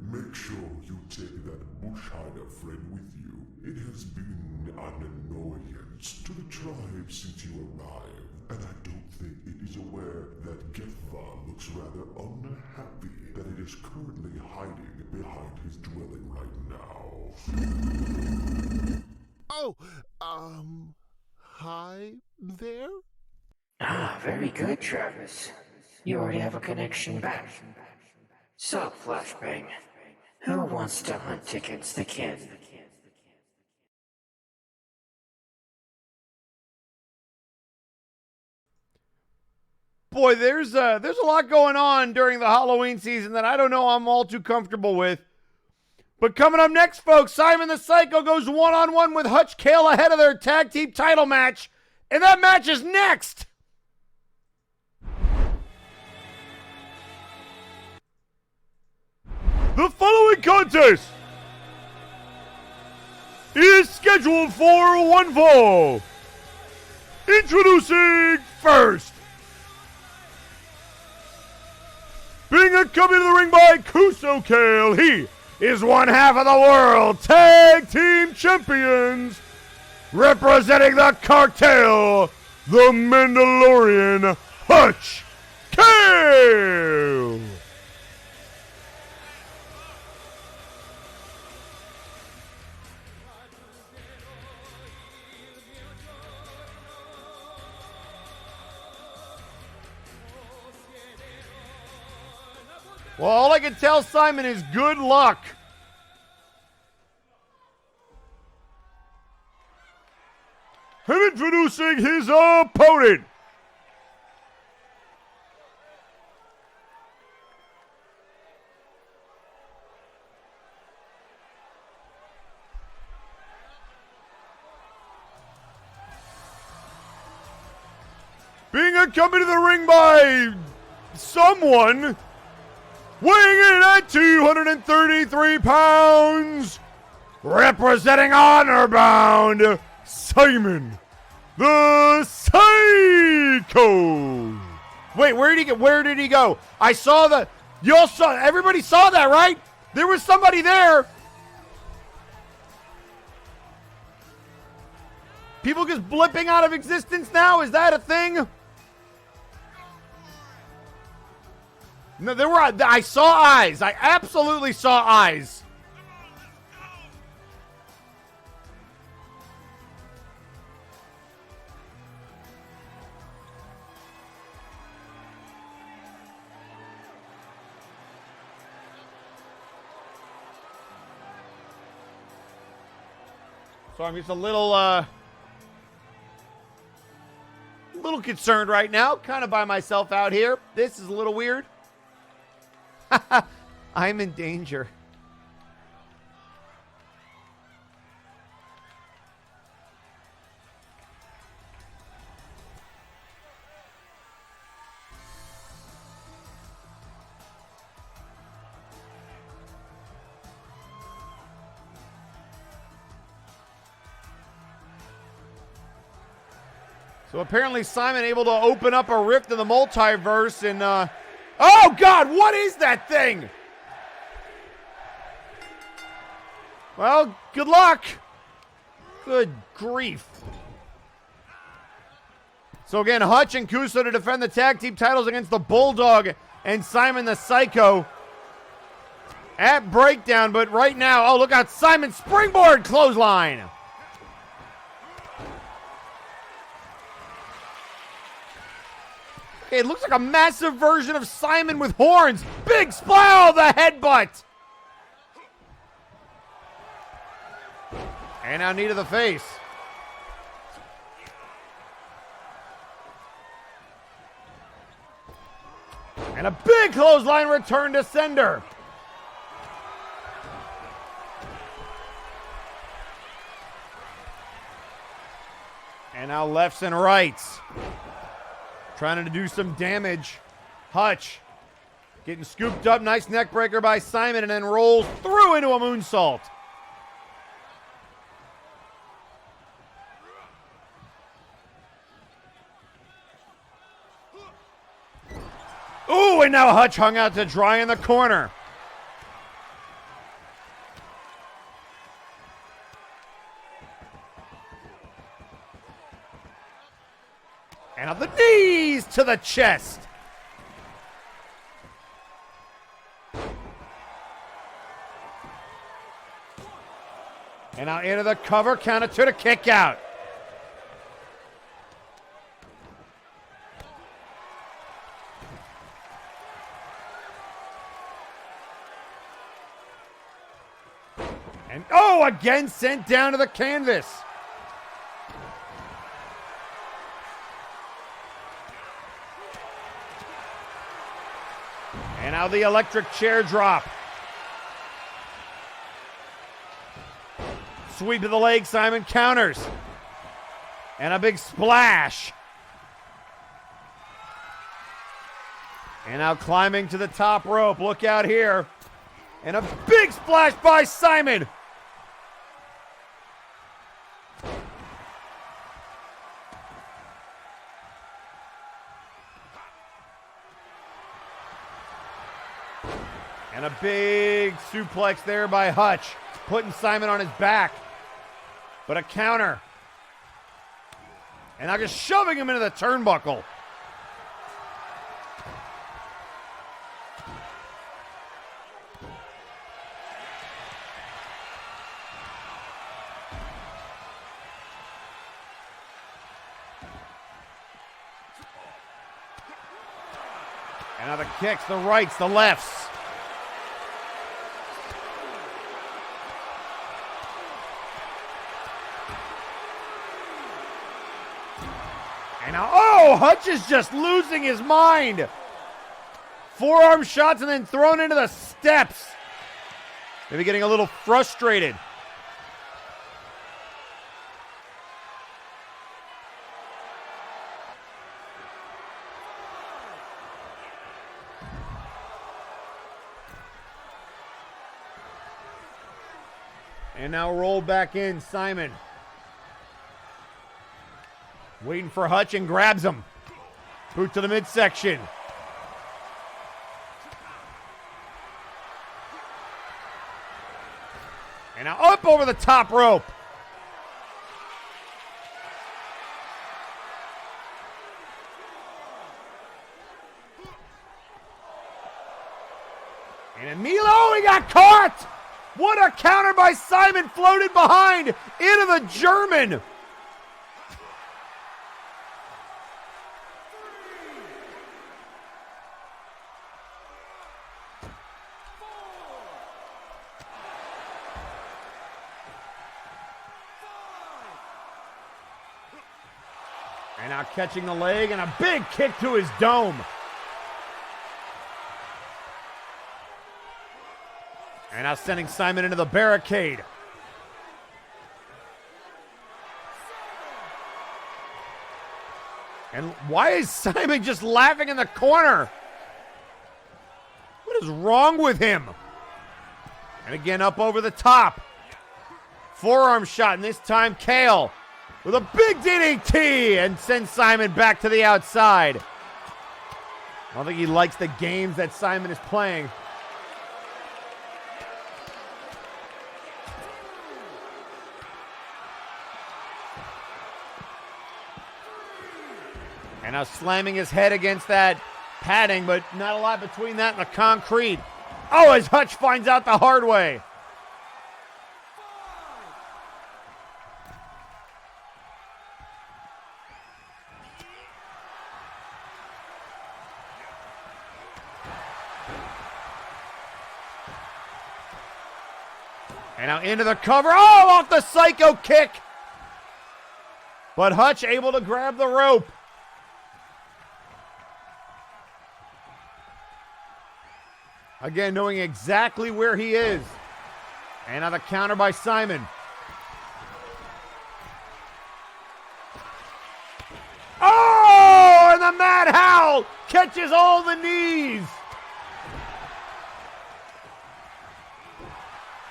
Make sure you take that bushhider friend with you. It has been an annoyance to the tribe since you arrived, and I don't think it is aware that Getha looks rather unhappy that it is currently hiding behind his dwelling right now. Oh, hi there? Very good, Travis. You already have a connection back. So, Flashbang, who wants to hunt against the kin? Boy, there's a lot going on during the Halloween season that I don't know I'm all too comfortable with. But coming up next, folks, Simon the Psycho goes one-on-one with Hutch Kale ahead of their tag team title match. And that match is next. The following contest is scheduled for one fall. Introducing first, being accompanied to the ring by Kuso Kale, he is one half of the World Tag Team Champions, representing the cartel, the Mandalorian Hutch Kale. Well, all I can tell Simon is good luck. And introducing his opponent. Being accompanied to the ring by someone weighing in at 233 pounds, representing Honorbound, Simon the Psycho. Wait, where did he go? I saw the, everybody saw that, right? There was somebody there. People just blipping out of existence now? Is that a thing? No, there were. I saw eyes. I absolutely saw eyes. So I'm just a little concerned right now. Kind of by myself out here. This is a little weird. I'm in danger. So apparently Simon able to open up a rift in the multiverse and, oh God, what is that thing? Well, good luck. Good grief. So again, Hutch and Kuso to defend the tag team titles against the Bulldog and Simon the Psycho at breakdown, but right now, oh, look out, Simon springboard clothesline. Okay, it looks like a massive version of Simon with horns. Big splash, the headbutt. And now knee to the face. And a big clothesline return to sender. And now lefts and rights. Trying to do some damage. Hutch getting scooped up. Nice neck breaker by Simon and then rolls through into a moonsault. Ooh, and now Hutch hung out to dry in the corner. And on the knees to the chest. And now into the cover, counter to the kick out. And oh, again sent down to the canvas. And now the electric chair drop. Sweep of the leg, Simon counters. And a big splash. And now climbing to the top rope. Look out here. And a big splash by Simon. And a big suplex there by Hutch, putting Simon on his back. But a counter. And now just shoving him into the turnbuckle. And now the kicks, the rights, the lefts. And now, oh, Hutch is just losing his mind. Forearm shots and then thrown into the steps. Maybe getting a little frustrated. And now roll back in, Simon. Waiting for Hutch and grabs him. Boot to the midsection. And now up over the top rope. And Emilio, oh, he got caught! What a counter by Simon, floated behind into the German. And now catching the leg and a big kick to his dome. And now sending Simon into the barricade. And why is Simon just laughing in the corner? What is wrong with him? And again up over the top. Forearm shot, and this time Kale with a big DDT and sends Simon back to the outside. I don't think he likes the games that Simon is playing. And now slamming his head against that padding, but not a lot between that and the concrete. Oh, as Hutch finds out the hard way. And now into the cover. Oh, off the psycho kick. But Hutch able to grab the rope. Again, knowing exactly where he is. And now the counter by Simon. Oh, and the Mad Howl catches all the knees.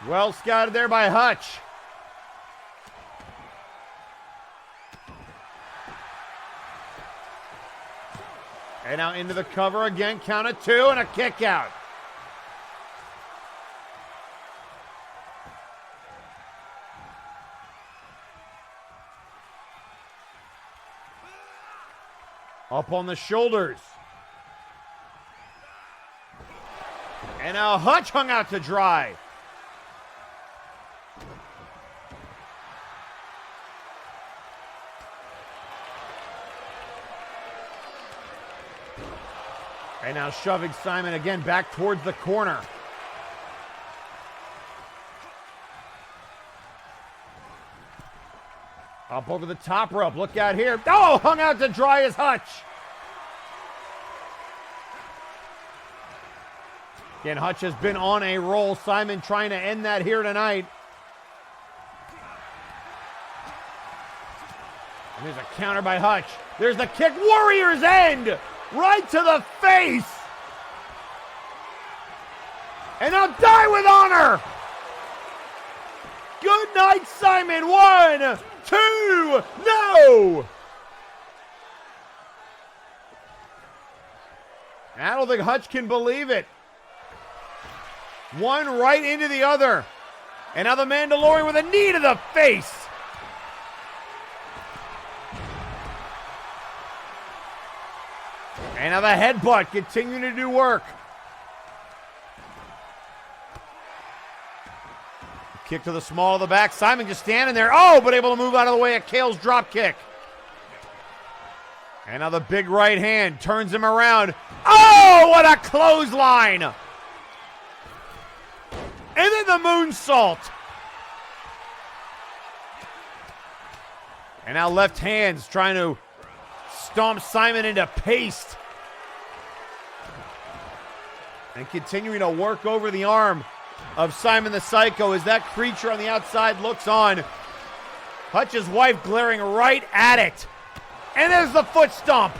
Well scouted there by Hutch. And now into the cover again, count of two and a kick out. Up on the shoulders. And now Hutch hung out to dry. And now shoving Simon again back towards the corner. Up over the top rope. Look out here. Oh, hung out to dry as Hutch. Again, Hutch has been on a roll. Simon trying to end that here tonight. And there's a counter by Hutch. There's the kick. Warrior's End. Right to the face. And I'll die with honor. Good night, Simon. 1, 2, no. I don't think Hutch can believe it. One right into the other. And now the Mandalorian with a knee to the face. And now the headbutt continuing to do work. Kick to the small of the back. Simon just standing there. Oh, but able to move out of the way of Kale's drop kick. And now the big right hand turns him around. Oh, what a clothesline. And then the moonsault. And now left hands trying to stomp Simon into paste. And continuing to work over the arm of Simon the Psycho as that creature on the outside looks on. Hutch's wife glaring right at it. And there's the foot stomp.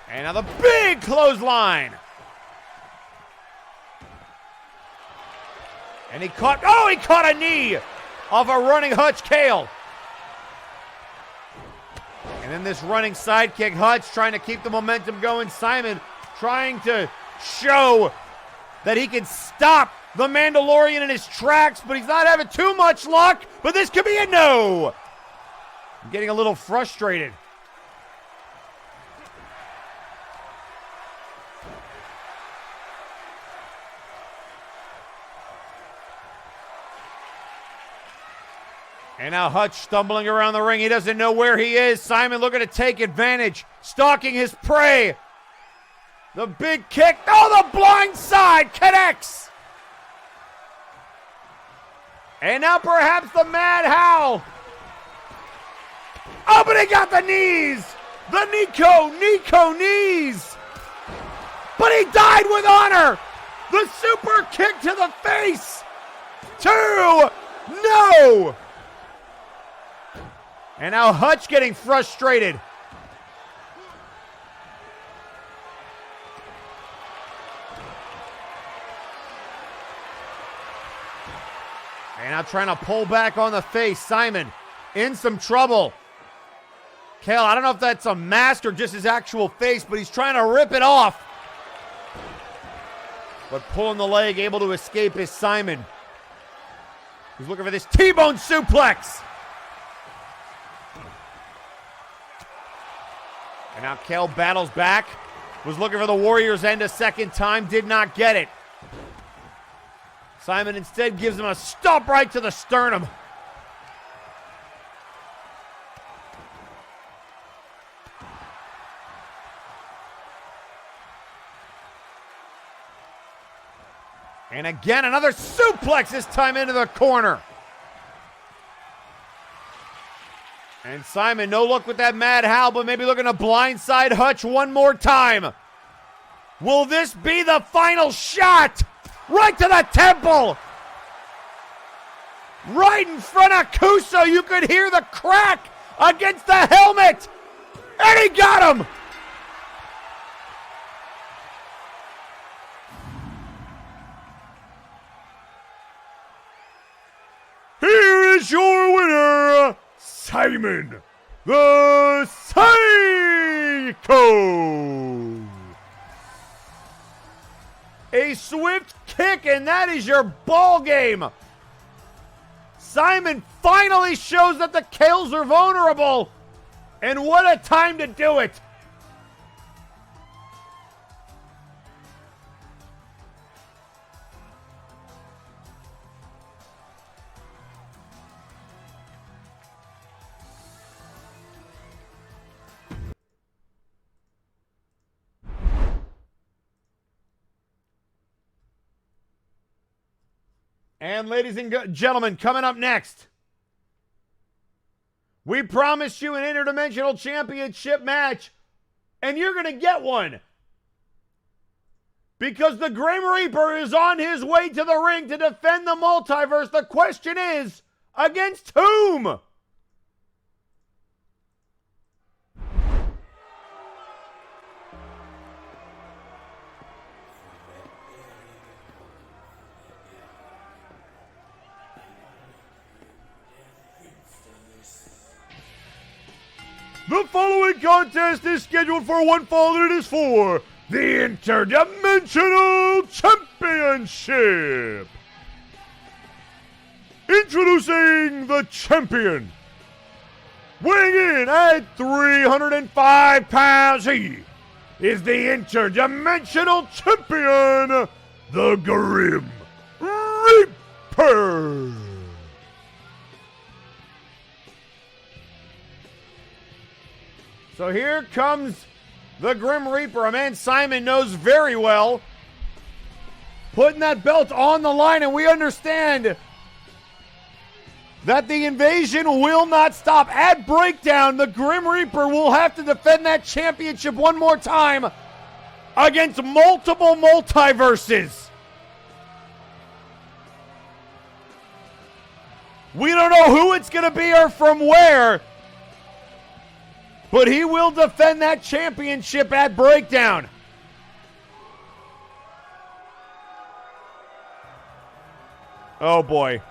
And now the big clothesline. And he caught a knee off a running Hutch Kale. And then this running sidekick, Hutch trying to keep the momentum going. Simon trying to show that he can stop the Mandalorian in his tracks, but he's not having too much luck. But this could be a no. I'm getting a little frustrated. And now Hutch stumbling around the ring. He doesn't know where he is. Simon looking to take advantage. Stalking his prey. The big kick. Oh, the blind side connects. And now perhaps the Mad Howl. Oh, but he got the knees. The Nico knees. But he died with honor. The super kick to the face. 2. No. And now Hutch getting frustrated. And now trying to pull back on the face. Simon in some trouble. Kale, I don't know if that's a mask or just his actual face, but he's trying to rip it off. But pulling the leg, able to escape is Simon. He's looking for this T-bone suplex. And now Kale battles back. Was looking for the Warrior's End a second time. Did not get it. Simon instead gives him a stomp right to the sternum. And again, another suplex, this time into the corner. And Simon, no luck with that Mad Howl, but maybe looking to blindside Hutch one more time. Will this be the final shot? Right to the temple. Right in front of Kuso. You could hear the crack against the helmet. And he got him. Here is your winner, Simon the Psycho. A swift kick, and that is your ball game. Simon finally shows that the Kales are vulnerable, and what a time to do it. And ladies and gentlemen, coming up next, we promised you an interdimensional championship match, and you're going to get one. Because the Grim Reaper is on his way to the ring to defend the multiverse. The question is, against whom? The following contest is scheduled for one fall, and it is for the Interdimensional Championship. Introducing the champion. Weighing in at 305 pounds, he is the Interdimensional Champion, the Grim Reaper. So here comes the Grim Reaper, a man Simon knows very well. Putting that belt on the line, and we understand that the invasion will not stop. At Breakdown, the Grim Reaper will have to defend that championship one more time against multiple multiverses. We don't know who it's going to be or from where, but he will defend that championship at Breakdown. Oh boy.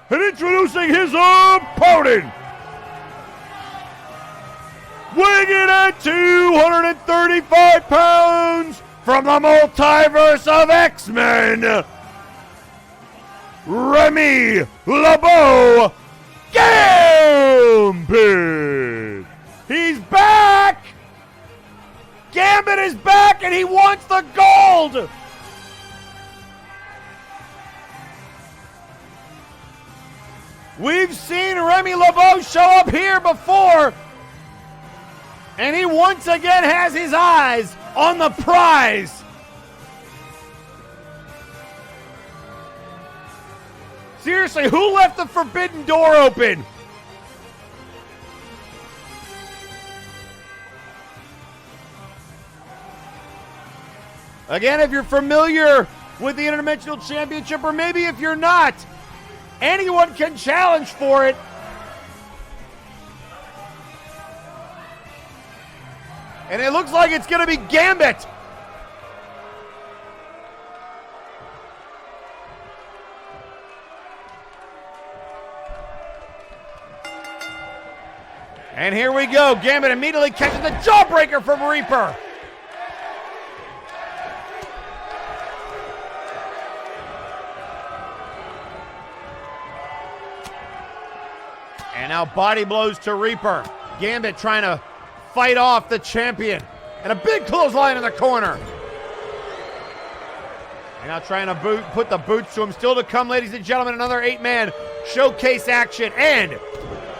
And introducing his opponent, weighing in at 235 pounds, from the multiverse of X-Men, Remy LeBeau Gambit! He's back! Gambit is back and he wants the gold! We've seen Remy LeBeau show up here before, and he once again has his eyes on the prize. Seriously, who left the forbidden door open? Again, if you're familiar with the Interdimensional Championship, or maybe if you're not, anyone can challenge for it. And it looks like it's going to be Gambit. And here we go. Gambit immediately catches the jawbreaker from Reaper. And now body blows to Reaper. Gambit trying to fight off the champion. And a big clothesline in the corner. And now trying to put the boots to him. Still to come, ladies and gentlemen, another 8-man showcase action. And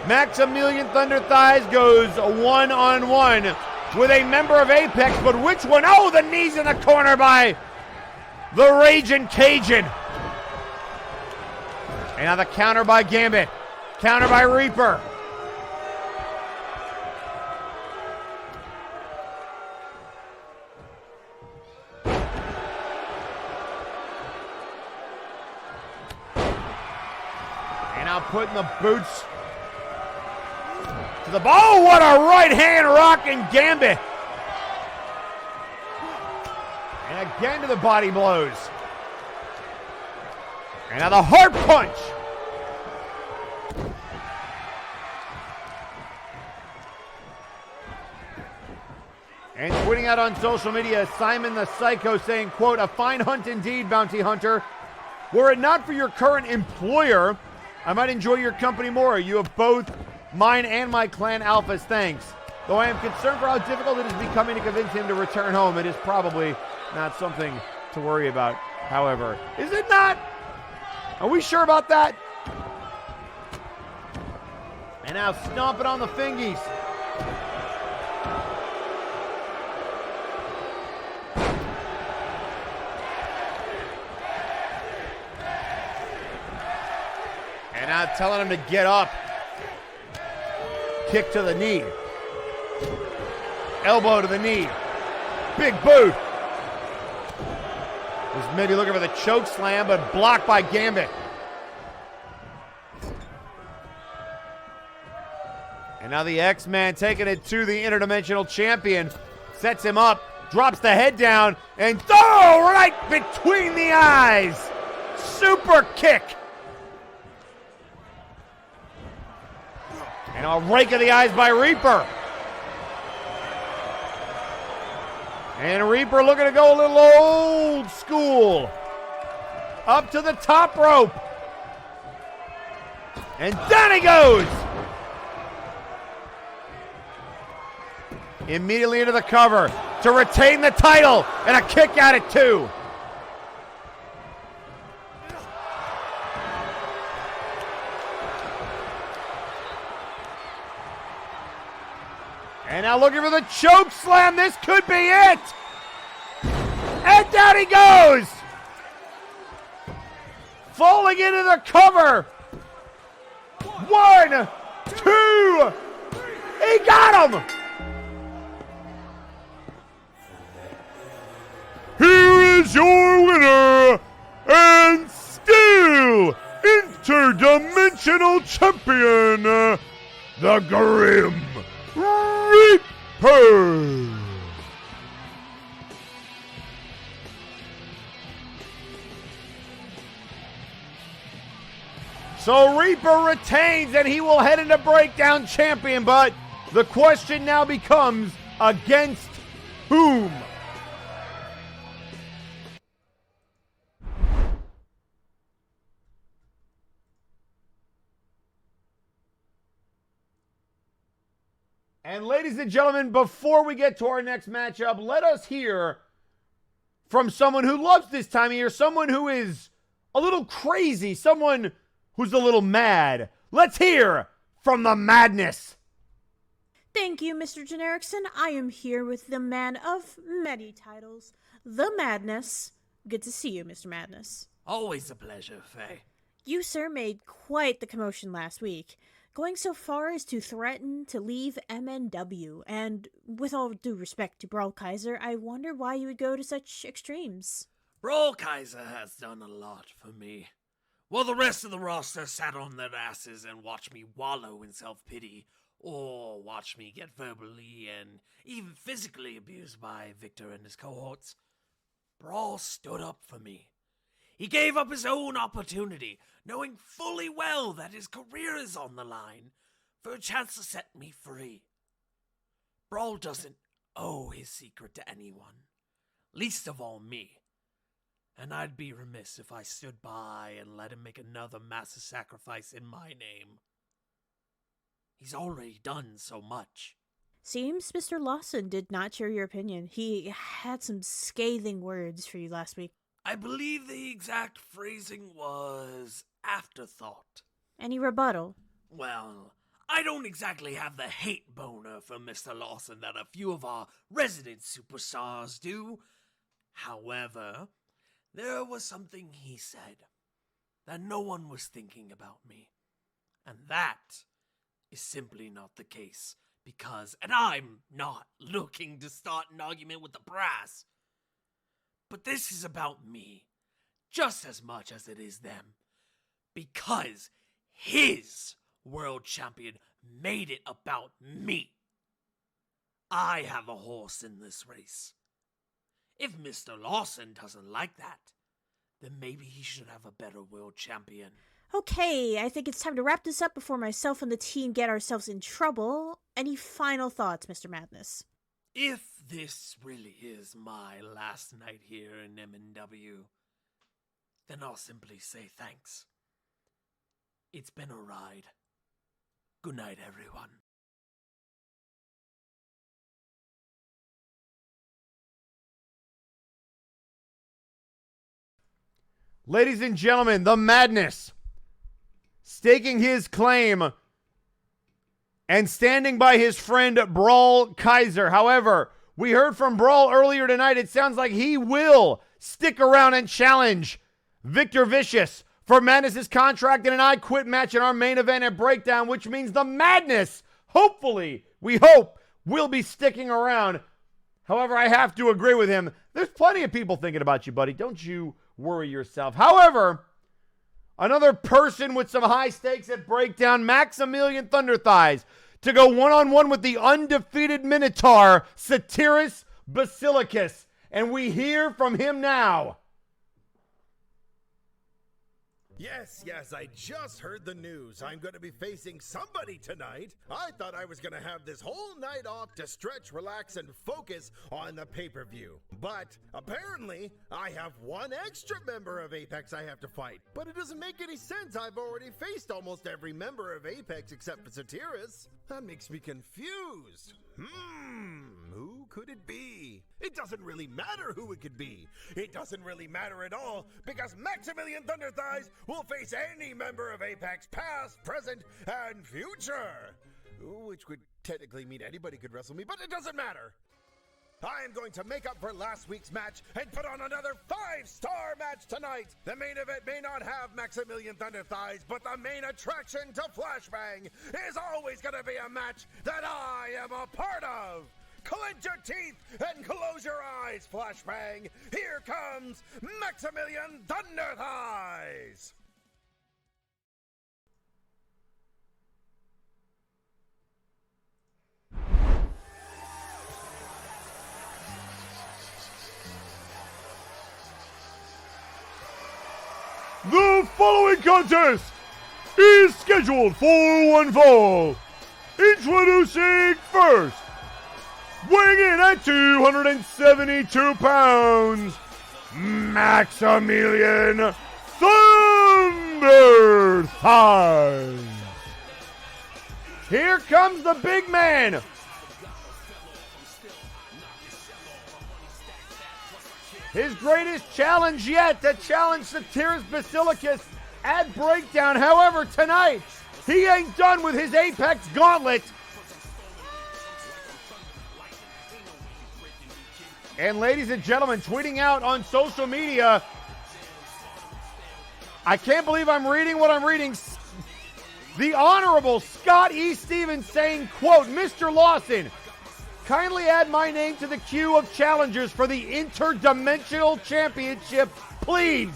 Maximilian Thunder Thighs goes one-on-one with a member of Apex. But which one? Oh, the knees in the corner by the Raging Cajun. And now the counter by Gambit. Counter by Reaper. And now putting the boots to the ball. Oh, what a right hand rocking Gambit. And again to the body blows. And now the heart punch. And tweeting out on social media, Simon the Psycho saying, quote, "A fine hunt indeed, Bounty Hunter. Were it not for your current employer, I might enjoy your company more. You have both mine and my clan Alphas, thanks. Though I am concerned for how difficult it is becoming to convince him to return home, it is probably not something to worry about, however." Is it not? Are we sure about that? And now stomping on the fingies. And now telling him to get up. Kick to the knee. Elbow to the knee. Big boot. Was maybe looking for the choke slam, but blocked by Gambit. And now the X-Man taking it to the Interdimensional Champion. Sets him up. Drops the head down. And right between the eyes. Super kick. And a rake of the eyes by Reaper. And Reaper looking to go a little old school. Up to the top rope. And down he goes. Immediately into the cover to retain the title. And a kick out at 2. And now looking for the choke slam. This could be it. And down he goes. Falling into the cover. 1, 2. He got him. Here is your winner and still interdimensional champion, the Grim Reaper. So Reaper retains and he will head into Breakdown champion, but the question now becomes against whom? And ladies and gentlemen, before we get to our next matchup, let us hear from someone who loves this time of year, someone who is a little crazy, someone who's a little mad. Let's hear from the madness. Thank you, Mr. Generickson. I am here with the man of many titles, the Madness. Good to see you, Mr. Madness. Always a pleasure, Faye. You, sir, made quite the commotion last week, going so far as to threaten to leave MNW, and with all due respect to Brawl Kaiser, I wonder why you would go to such extremes. Brawl Kaiser has done a lot for me. While the rest of the roster sat on their asses and watched me wallow in self-pity, or watch me get verbally and even physically abused by Victor and his cohorts, Brawl stood up for me. He gave up his own opportunity, knowing fully well that his career is on the line, for a chance to set me free. Brawl doesn't owe his secret to anyone, least of all me, and I'd be remiss if I stood by and let him make another massive sacrifice in my name. He's already done so much. Seems Mr. Lawson did not share your opinion. He had some scathing words for you last week. I believe the exact phrasing was afterthought. Any rebuttal? Well, I don't exactly have the hate boner for Mr. Lawson that a few of our resident superstars do. However, there was something he said that no one was thinking about me. And that is simply not the case because, and I'm not looking to start an argument with the brass, but this is about me just as much as it is them, because his world champion made it about me. I have a horse in this race. If Mr. Lawson doesn't like that, then maybe he should have a better world champion. Okay, I think it's time to wrap this up before myself and the team get ourselves in trouble. Any final thoughts, Mr. Madness? If this really is my last night here in MNW, then I'll simply say thanks. It's been a ride. Good night, everyone. Ladies and gentlemen, the Madness staking his claim and standing by his friend Brawl Kaiser. However, we heard from Brawl earlier tonight. It sounds like he will stick around and challenge Victor Vicious for Madness's contract in an I Quit match in our main event at Breakdown, which means the Madness, hopefully, we hope, will be sticking around. However, I have to agree with him. There's plenty of people thinking about you, buddy. Don't you worry yourself. However, another person with some high stakes at Breakdown, Maximilian Thunderthighs, to go one-on-one with the undefeated Minotaur, Satyrus Basilicus. And we hear from him now. Yes, I just heard the news. I'm going to be facing somebody tonight. I thought I was going to have this whole night off to stretch, relax, and focus on the pay-per-view. But apparently, I have one extra member of Apex I have to fight. But it doesn't make any sense. I've already faced almost every member of Apex except for Satyrus. That makes me confused. Who could it be? It doesn't really matter who it could be. It doesn't really matter at all because Maximilian Thunderthighs will face any member of Apex, past, present, and future. Which would technically mean anybody could wrestle me, but it doesn't matter. I am going to make up for last week's match and put on another 5-star match tonight. The main event may not have Maximilian Thunderthighs, but the main attraction to Flashbang is always going to be a match that I am a part of. Clench your teeth and close your eyes, Flashbang. Here comes Maximilian Thunderthighs. The following contest is scheduled for one fall. Introducing first, weighing in at 272 pounds, Maximilian Thunderthighs. Here comes the big man His greatest challenge yet to challenge Satyrus Basilicus at Breakdown. However, tonight, he ain't done with his Apex Gauntlet. And ladies and gentlemen, tweeting out on social media, I can't believe I'm reading what I'm reading. The Honorable Scott E. Stevens saying, quote, Mr. Lawson, kindly add my name to the queue of challengers for the Interdimensional Championship, please.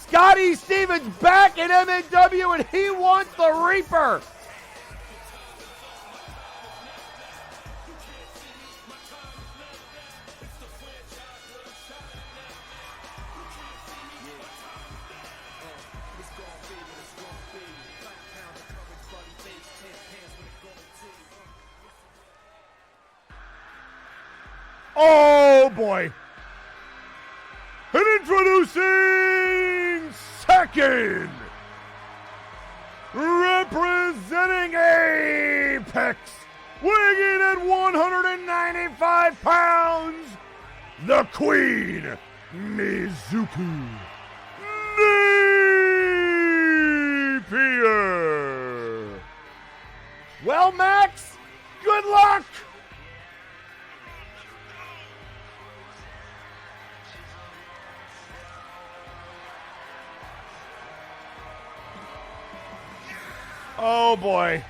Scotty Stevens back in MNW, and he wants the Reaper. Oh boy. And introducing second, representing Apex, weighing in at 195 pounds, the Queen, Mizuki Napier. Well, Max, good luck. Oh boy.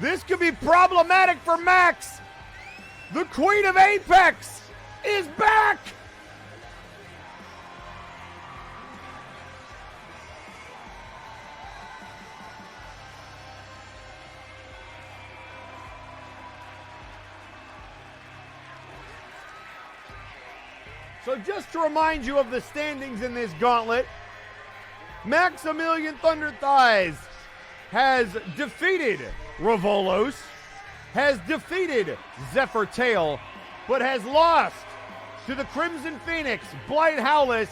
This could be problematic for Max. The Queen of Apex is back. So just to remind you of the standings in this gauntlet, Maximilian Thunder Thighs has defeated Revolos, has defeated Zephyr Tail, but has lost to the Crimson Phoenix, Blight Howless,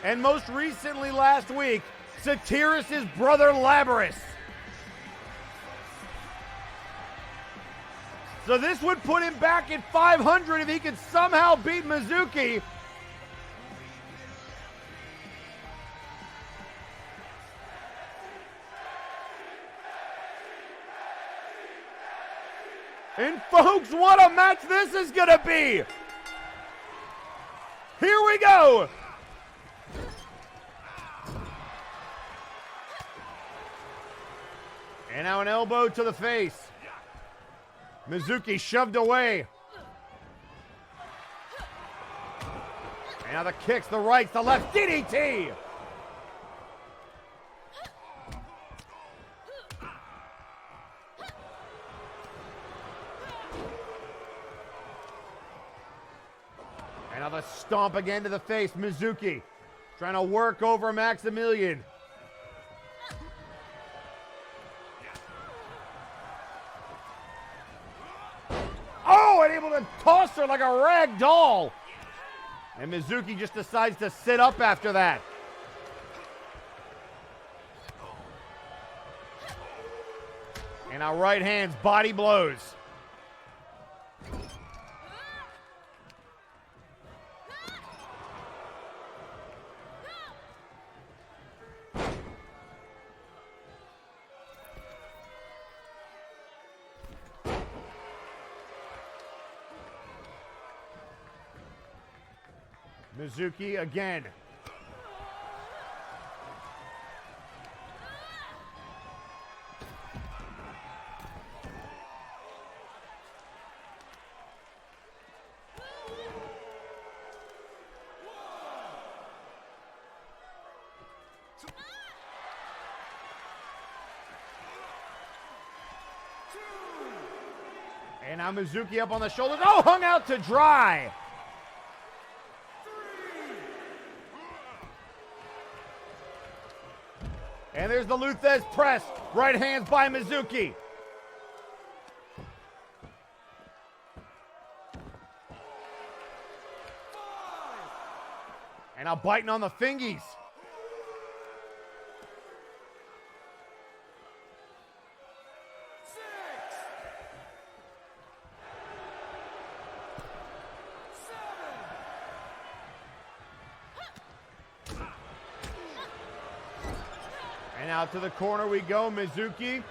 and most recently last week, Satyrus' brother Labrys. So this would put him back at 500 if he could somehow beat Mizuki. And folks, what a match this is going to be! Here we go! And now an elbow to the face. Mizuki shoved away. And now the kicks, the rights, the left, DDT! Another stomp again to the face. Mizuki trying to work over Maximilian. Oh, and able to toss her like a rag doll. And Mizuki just decides to sit up after that. And now right hands, body blows. Mizuki again. And now Mizuki up on the shoulders. Oh, hung out to dry. And there's the Luthez press. Right hands by Mizuki. And now biting on the fingies. out to the corner we go. Mizuki.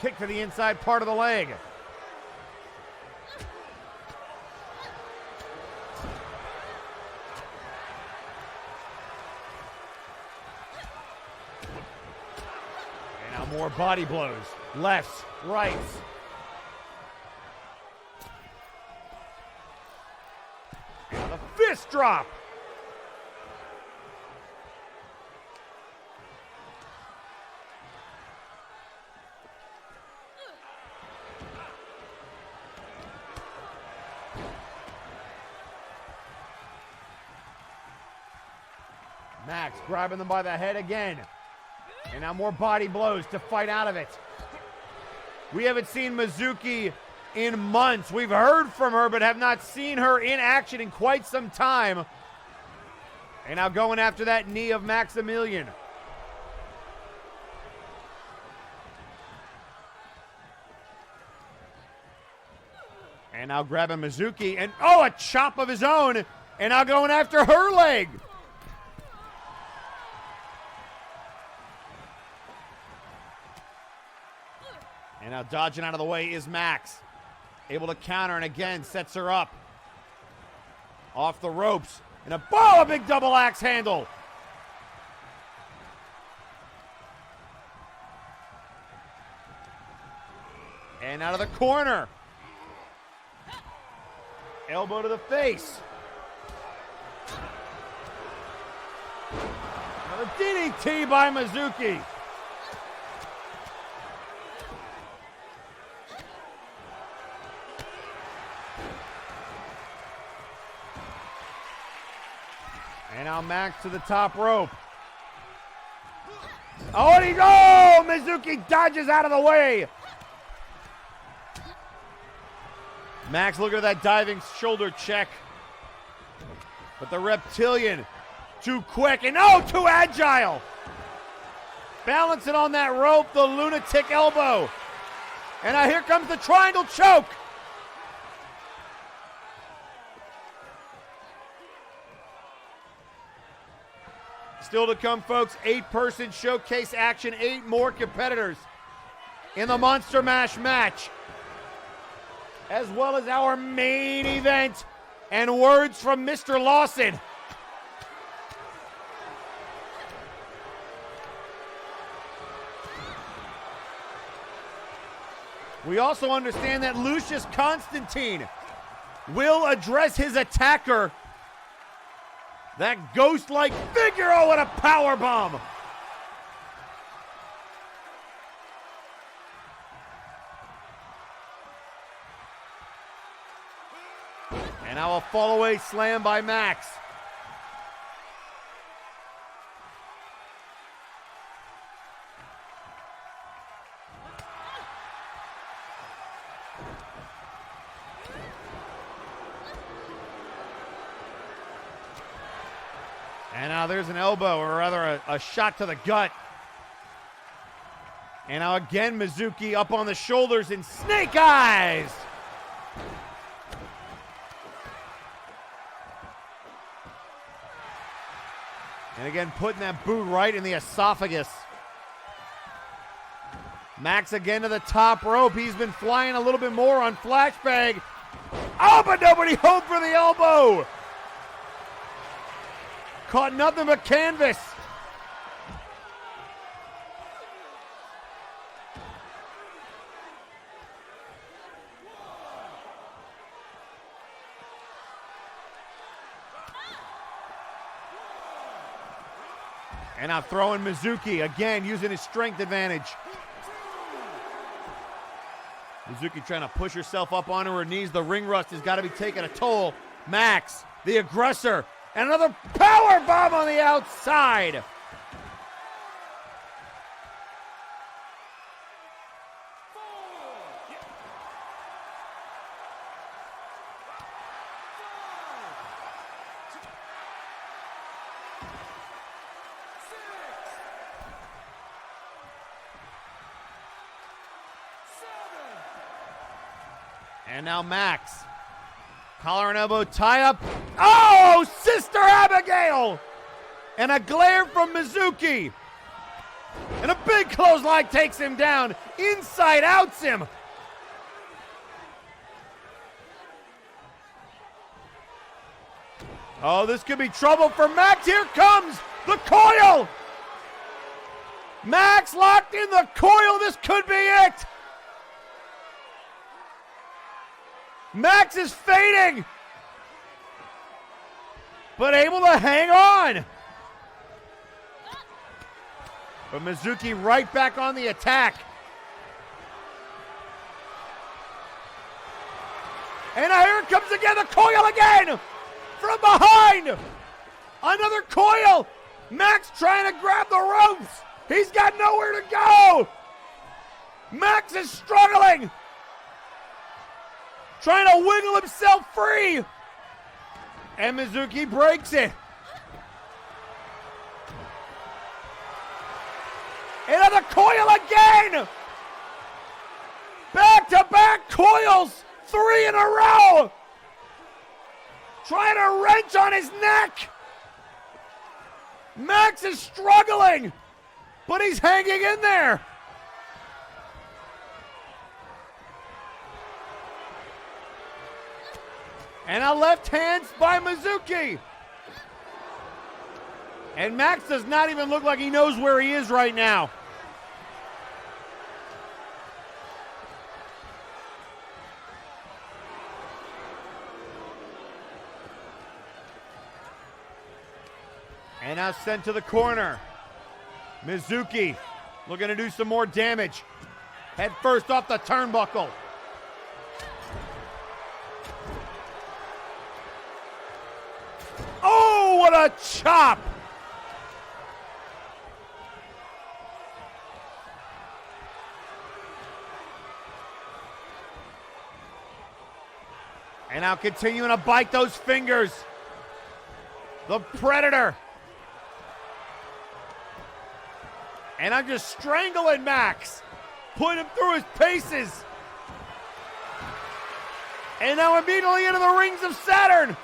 Kick to the inside part of the leg. And now more body blows. Lefts, rights. And the fist drop. Max grabbing them by the head again. And now more body blows to fight out of it. We haven't seen Mizuki in months. We've heard from her, but have not seen her in action in quite some time. And now going after that knee of Maximilian. And now grabbing Mizuki, and oh, a chop of his own. And now going after her leg. And now dodging out of the way is Max. Able to counter and again sets her up. Off the ropes. And a big double axe handle. And out of the corner. Elbow to the face. Another DDT by Mizuki. And now Max to the top rope. Oh, and Mizuki dodges out of the way. Max looking at that diving shoulder check. But the reptilian, too quick and too agile. Balancing on that rope, the lunatic elbow. And now here comes the triangle choke. Still to come, folks, 8-person showcase action, 8 more competitors in the Monster Mash match, as well as our main event and words from Mr. Lawson. We also understand that Lucius Constantine will address his attacker. That ghost-like figure, what a power bomb! And now a fall-away slam by Max. And now there's an elbow, or rather a shot to the gut. And now again Mizuki up on the shoulders and snake eyes! And again putting that boot right in the esophagus. Max again to the top rope. He's been flying a little bit more on Flashbang. Oh, but nobody hoped for the elbow! Caught nothing but canvas. And now throwing Mizuki again, using his strength advantage. Mizuki trying to push herself up onto her knees. The ring rust has got to be taking a toll. Max, the aggressor. And another power bomb on the outside. And now Max. Collar and elbow tie up. Oh, Sister Abigail! And a glare from Mizuki. And a big clothesline takes him down. Inside outs him. Oh, this could be trouble for Max. Here comes the coil. Max locked in the coil. This could be it. Max is fading, but able to hang on. But Mizuki right back on the attack. And here it comes again, the coil again! From behind! Another coil! Max trying to grab the ropes! He's got nowhere to go! Max is struggling! Trying to wiggle himself free! And Mizuki breaks it. Another coil again! Back-to-back coils! 3 in a row! Trying to wrench on his neck! Max is struggling, but he's hanging in there. And a left hand by Mizuki. And Max does not even look like he knows where he is right now. And now sent to the corner. Mizuki looking to do some more damage. Head first off the turnbuckle. Oh, what a chop! And now continuing to bite those fingers. The Predator. And I'm just strangling Max. Putting him through his paces. And now immediately into the rings of Saturn.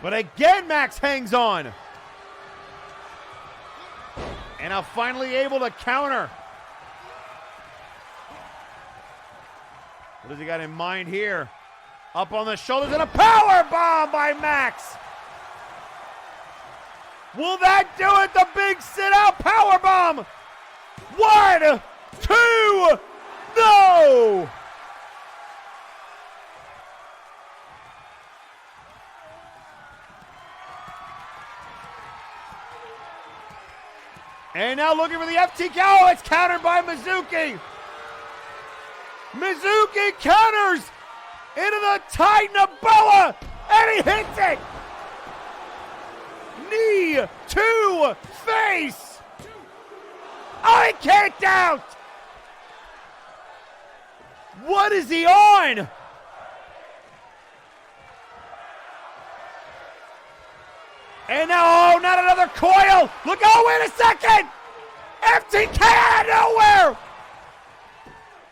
But again, Max hangs on. And now finally able to counter. What does he got in mind here? Up on the shoulders and a power bomb by Max. Will that do it? The big sit-out power bomb. 1, 2, no! And now looking for the FTK. Oh, it's countered by Mizuki. Mizuki counters into the Titan-a-Boa, and he hits it. Knee to face. Oh, he kicked out. What is he on? And now, oh, not another coil. Look, oh, wait a second. FTK out of nowhere.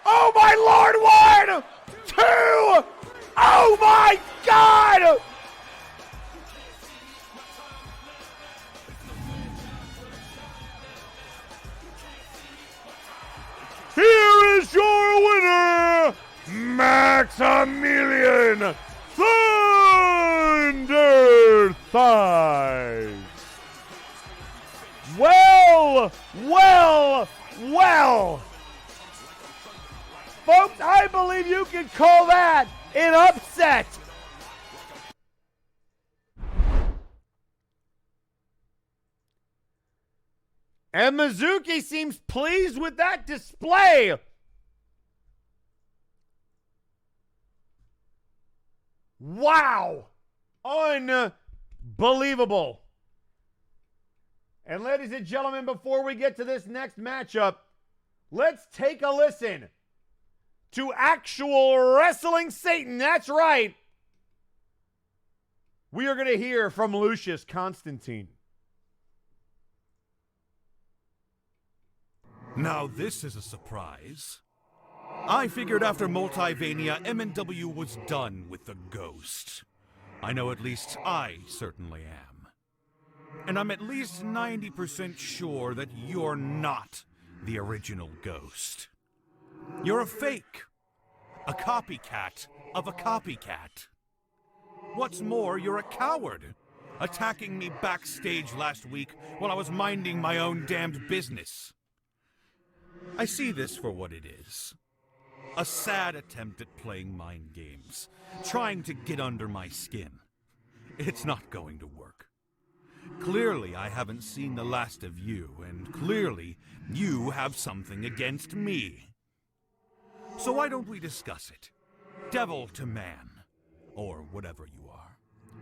Oh, my Lord, 1, 2. Oh, my God. Here is your winner, Maximilian Thunder Thighs. Well, well, well. Folks, I believe you can call that an upset. And Mizuki seems pleased with that display. Wow. Unbelievable. And ladies and gentlemen, before we get to this next matchup, let's take a listen to actual Wrestling Satan. That's right. We are going to hear from Lucius Constantine. Now this is a surprise. I figured after Multivania, MNW was done with the ghost. I know at least I certainly am. And I'm at least 90% sure that you're not the original Ghost. You're a fake. A copycat of a copycat. What's more, you're a coward, attacking me backstage last week while I was minding my own damned business. I see this for what it is. A sad attempt at playing mind games, trying to get under my skin. It's not going to work. Clearly, I haven't seen the last of you, and clearly, you have something against me. So why don't we discuss it? Devil to man, or whatever you are.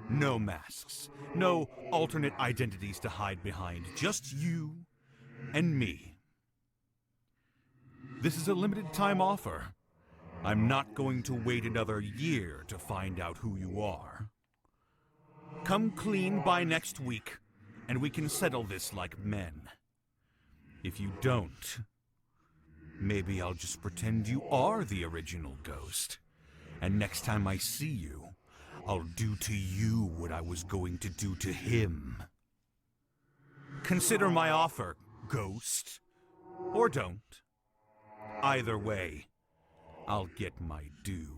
No masks, no alternate identities to hide behind, just you and me. This is a limited time offer. I'm not going to wait another year to find out who you are. Come clean by next week, and we can settle this like men. If you don't, maybe I'll just pretend you are the original Ghost, and next time I see you, I'll do to you what I was going to do to him. Consider my offer, Ghost. Or don't. Either way, I'll get my due.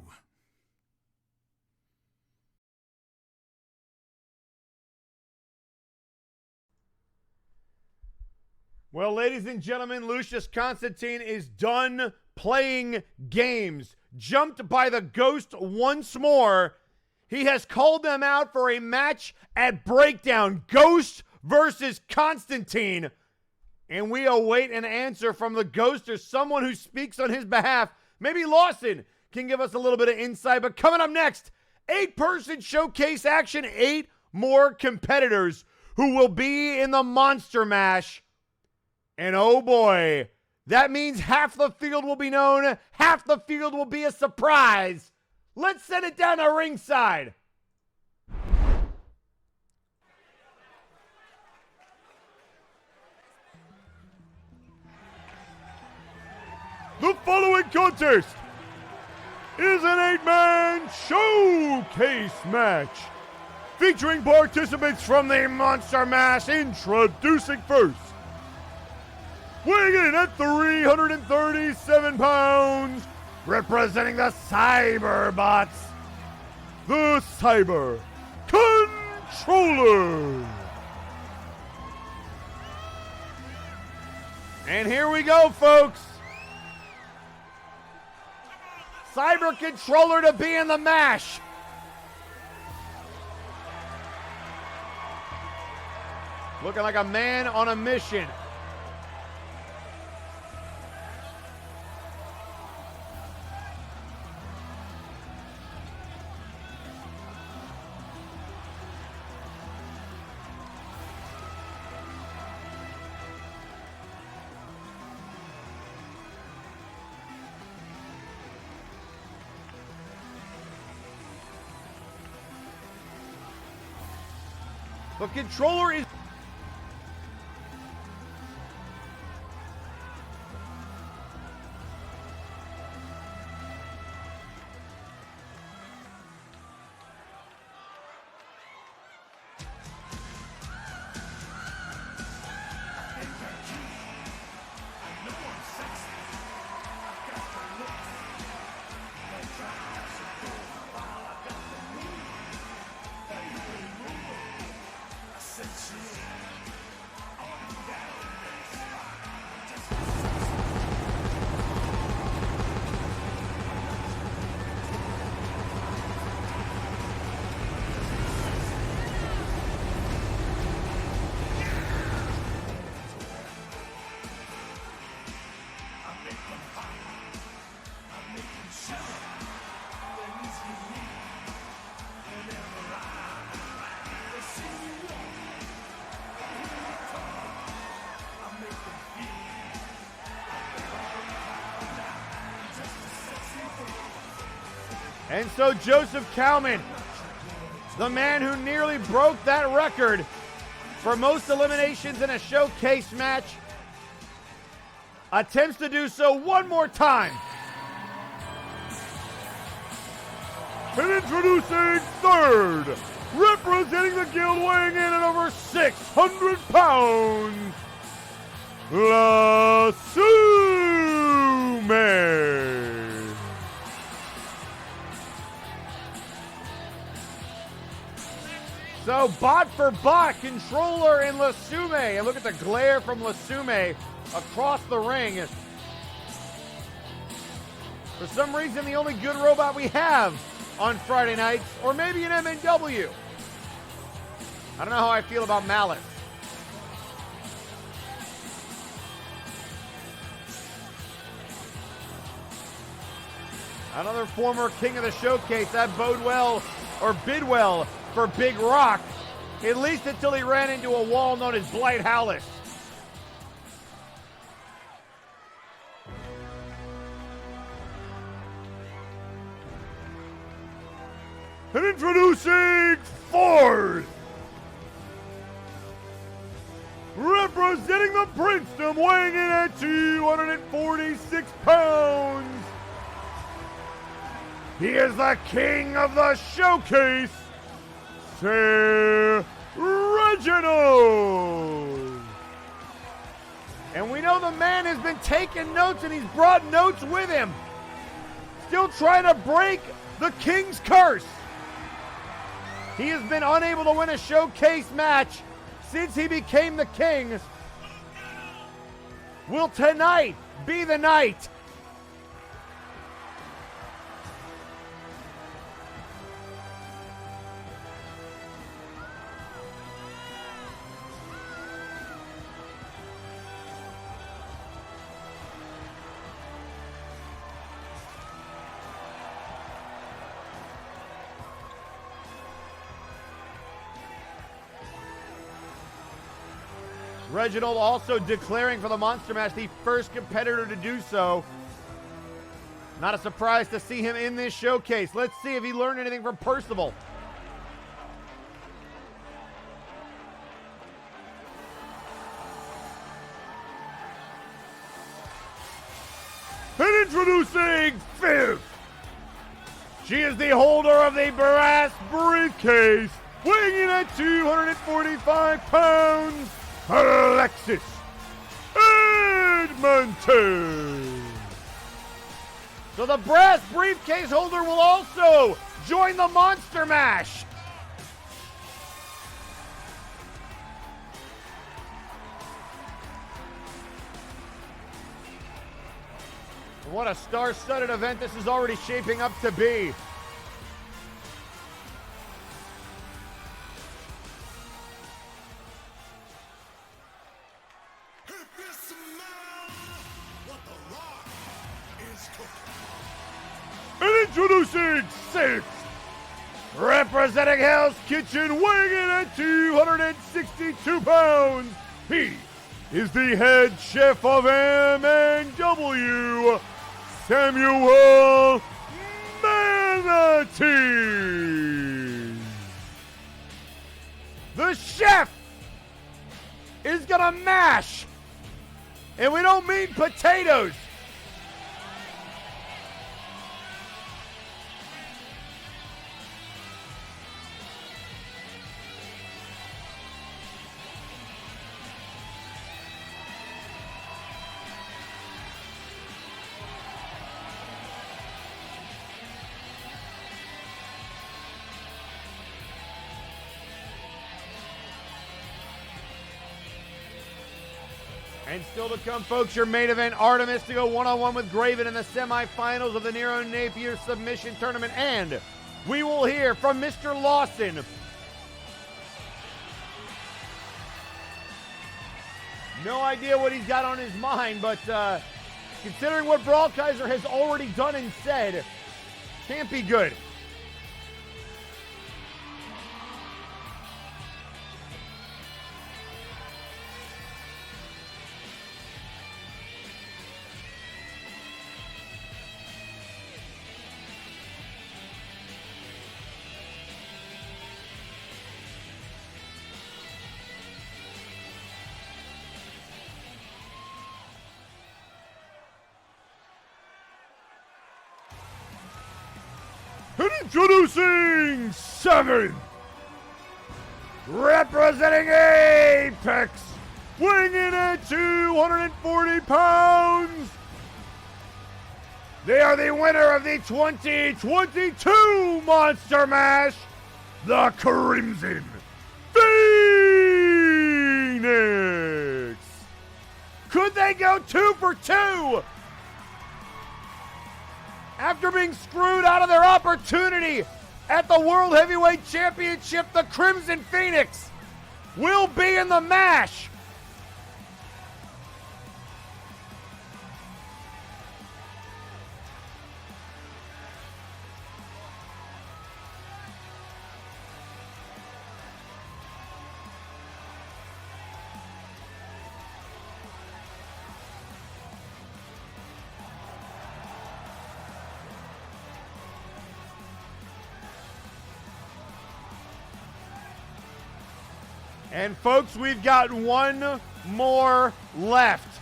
Well, ladies and gentlemen, Lucius Constantine is done playing games. Jumped by the Ghost once more. He has called them out for a match at Breakdown. Ghost versus Constantine. And we await an answer from the Ghost or someone who speaks on his behalf. Maybe Lawson can give us a little bit of insight. But coming up next, 8-person showcase action. 8 more competitors who will be in the Monster Mash. And oh boy, that means half the field will be known, half the field will be a surprise. Let's send it down to ringside. The following contest is an 8-man showcase match featuring participants from the Monster Mash. Introducing first, weighing in at 337 pounds, representing the Cyberbots, the Cyber Controller. And here we go, folks. Cyber Controller to be in the mash. Looking like a man on a mission. The controller is... And so Joseph Cowman, the man who nearly broke that record for most eliminations in a showcase match, attempts to do so one more time. And introducing third, representing the guild, weighing in at over 600 pounds, La Sume. So bot for bot, controller and La Sume. And look at the glare from La Sume across the ring. For some reason, the only good robot we have on Friday nights, or maybe an MNW. I don't know how I feel about Malice. Another former king of the showcase. That bode well, or bid well, for Big Rock. At least until he ran into a wall known as Blight Howlis. And introducing fourth, representing the Princedom, weighing in at 246 pounds, he is the king of the showcase, Sir Reginald. And we know the man has been taking notes, and he's brought notes with him. Still trying to break the king's curse. He has been unable to win a showcase match since he became the king. Will tonight be the night? Reginald also declaring for the Monster Match, the first competitor to do so. Not a surprise to see him in this showcase. Let's see if he learned anything from Percival. And introducing fifth, she is the holder of the brass briefcase, weighing in at 245 pounds, Alexis Edmonton. So the brass briefcase holder will also join the Monster Mash. What a star-studded event this is already shaping up to be. And introducing sixth, representing Hell's Kitchen, weighing in at 262 pounds, he is the head chef of MNW, Samuel Manatee. The chef is gonna mash, and we don't mean potatoes. And still to come, folks, your main event, Artemis to go one-on-one with Graven in the semifinals of the Nero Napier Submission Tournament. And we will hear from Mr. Lawson. No idea what he's got on his mind, but considering what Brawlkaiser has already done and said, can't be good. And Introducing 7th, representing Apex, weighing in at 240 pounds. They are the winner of the 2022 Monster Mash, the Crimson Phoenix. Could they go 2 for 2? After being screwed out of their opportunity at the World Heavyweight Championship, the Crimson Phoenix will be in the Mash. And folks, we've got one more left.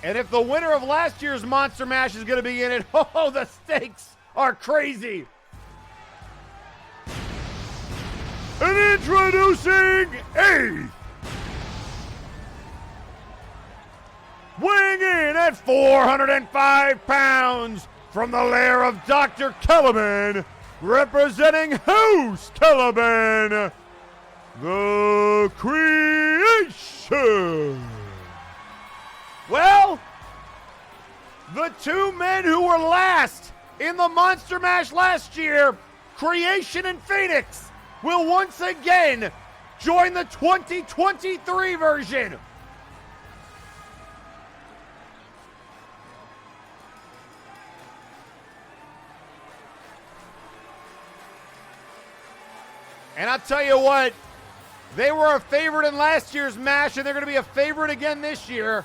And if the winner of last year's Monster Mash is going to be in it, oh, the stakes are crazy. And introducing 8th, weighing in at 405 pounds from the lair of Dr. Caliban, representing House Caliban, the Creation. Well, the two men who were last in the Monster Mash last year, Creation and Phoenix, will once again join the 2023 version. And I'll tell you what, they were a favorite in last year's Mash, and they're going to be a favorite again this year.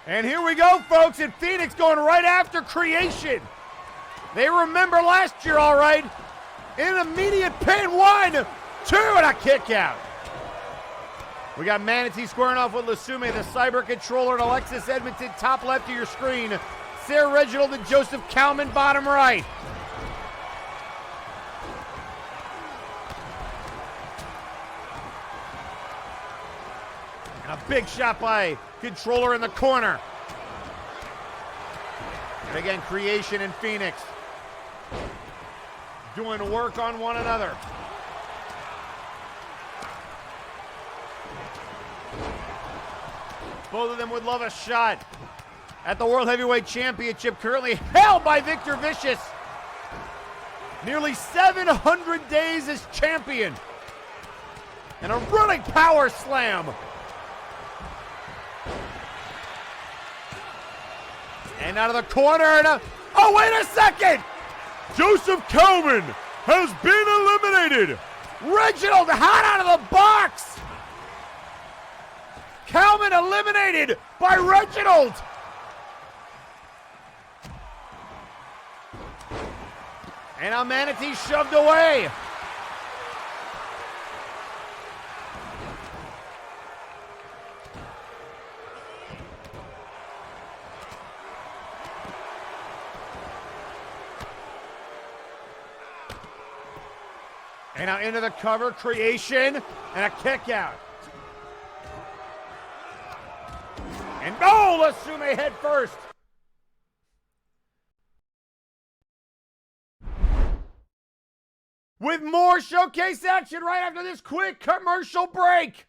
And here we go, folks, and Phoenix going right after Creation. They remember last year, all right. In immediate pin, 1, 2, and a kick out. We got Manatee squaring off with Lasume, the Cyber Controller, and Alexis Edmonton, top left of your screen. Sarah Reginald and Joseph Kalman, bottom right. And a big shot by Controller in the corner. And again, Creation and Phoenix doing work on one another. Both of them would love a shot at the World Heavyweight Championship, currently held by Victor Vicious. Nearly 700 days as champion. And a running power slam. And out of the corner, and oh, wait a second! Joseph Kalman has been eliminated. Reginald hot out of the box. Kalman eliminated by Reginald. And now Manatee shoved away. And now into the cover, Creation, and a kick out. And oh, Lasume head first. With more showcase action right after this quick commercial break.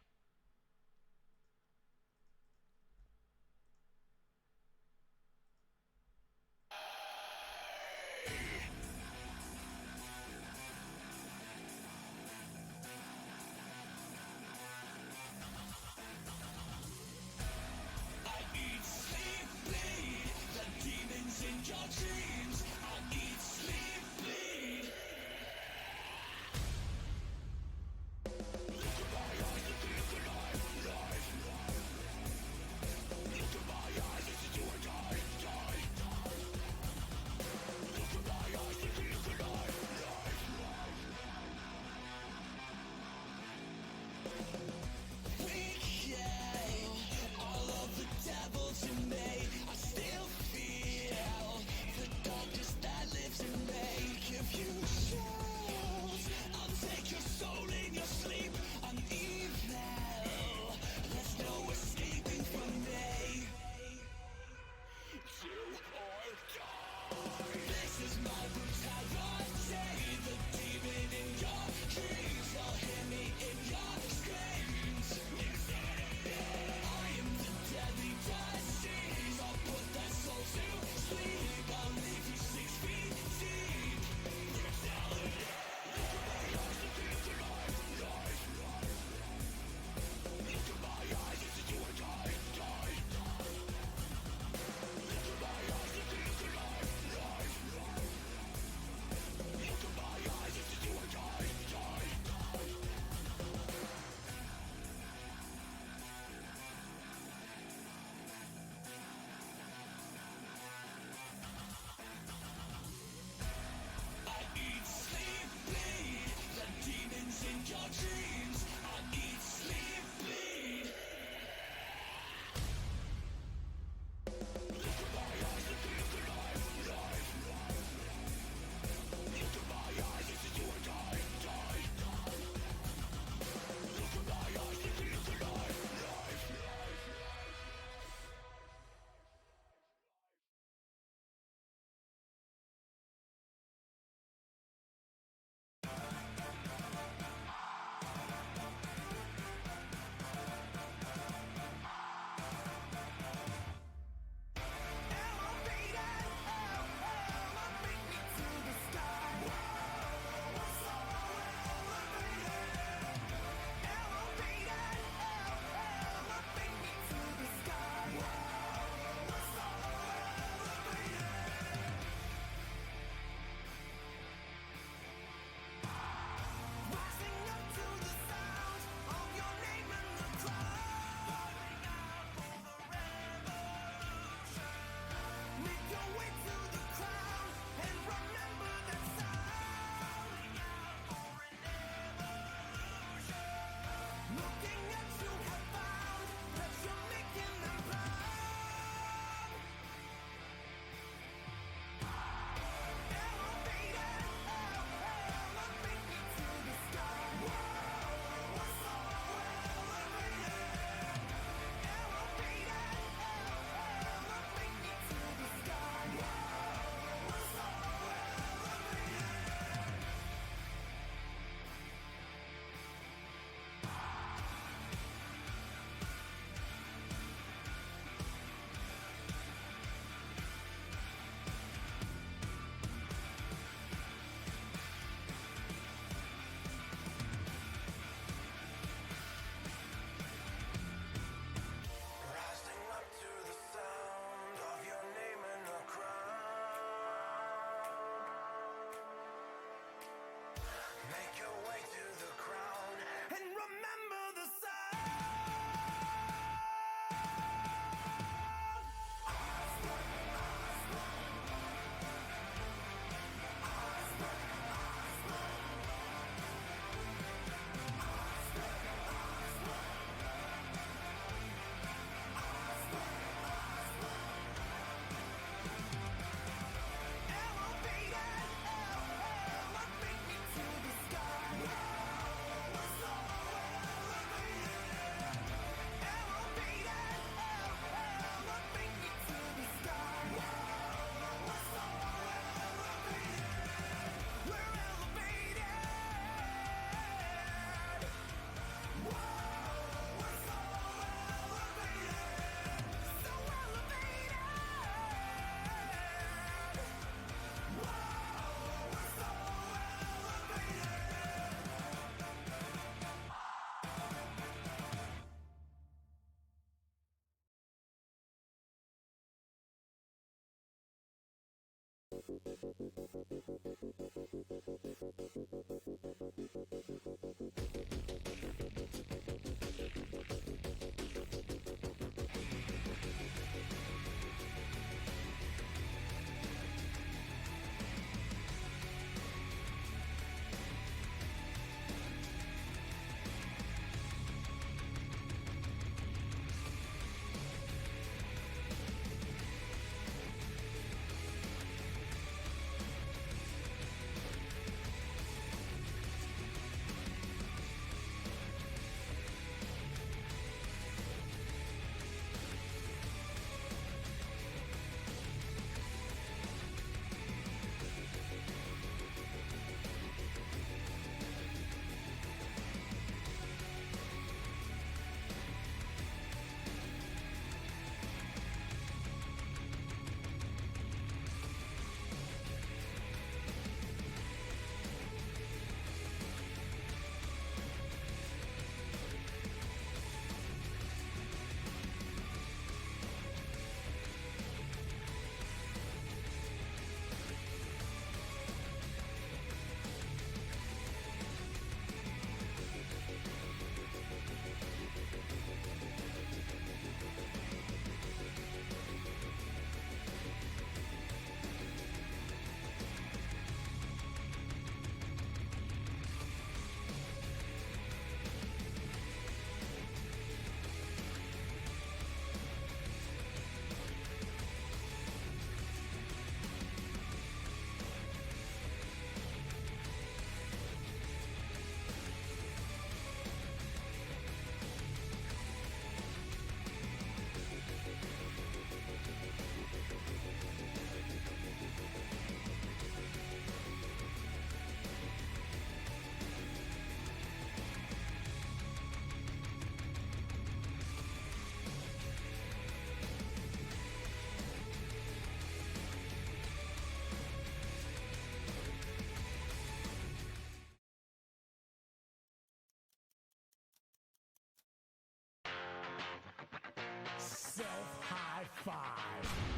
yourself high five.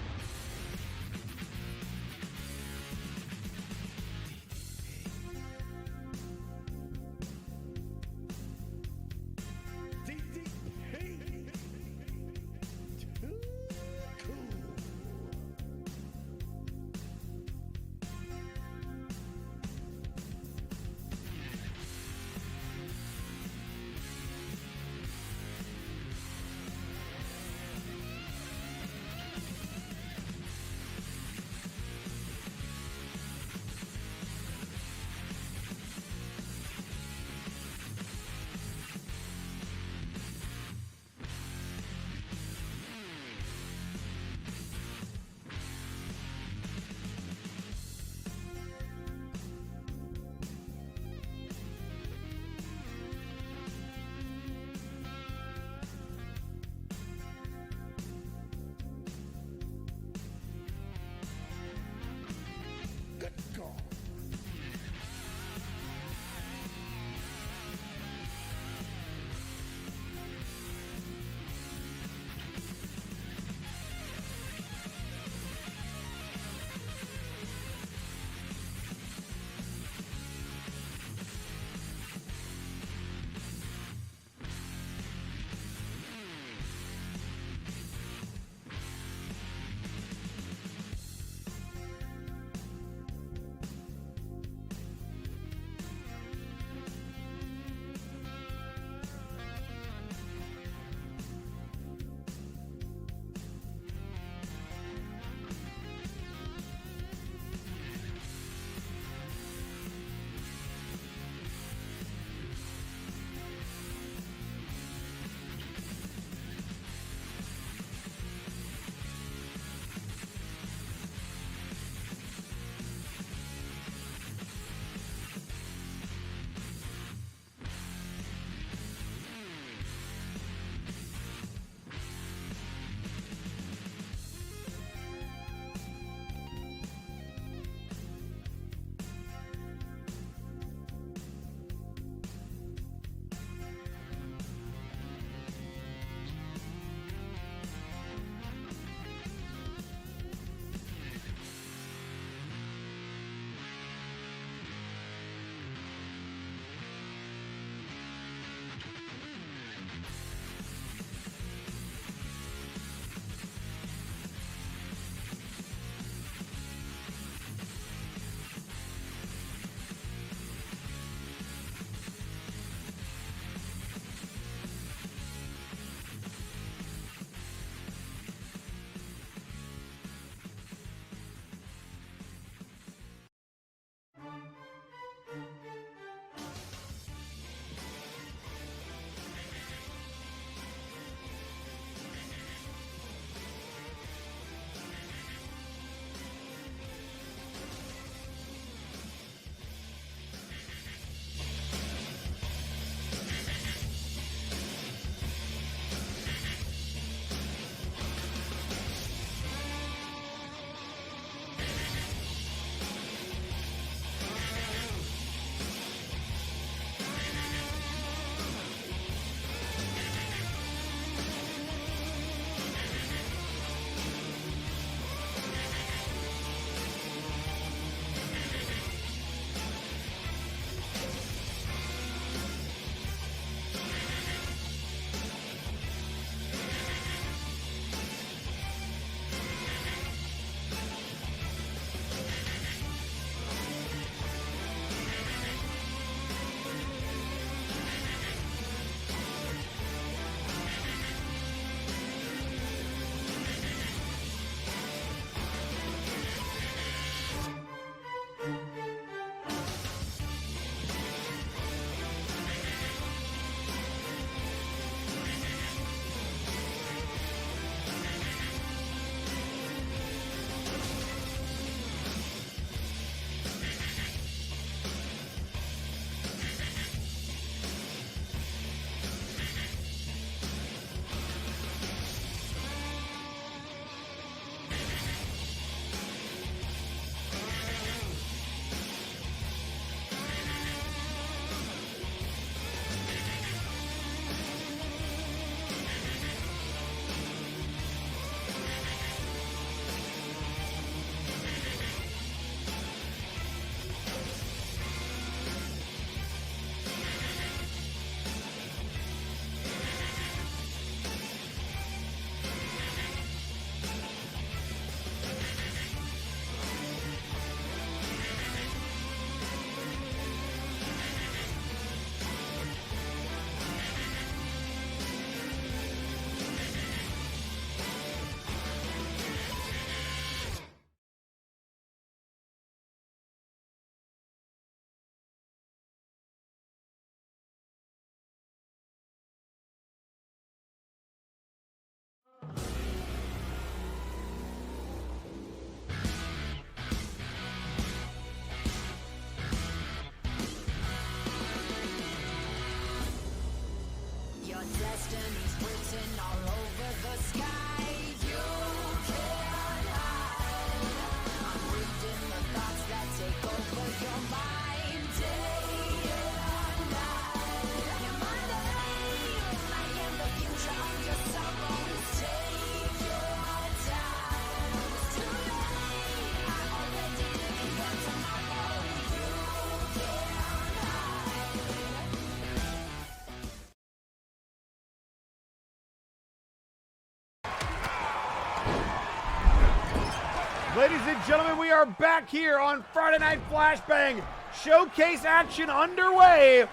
Ladies and gentlemen, we are back here on Friday Night Flashbang. Showcase action underway.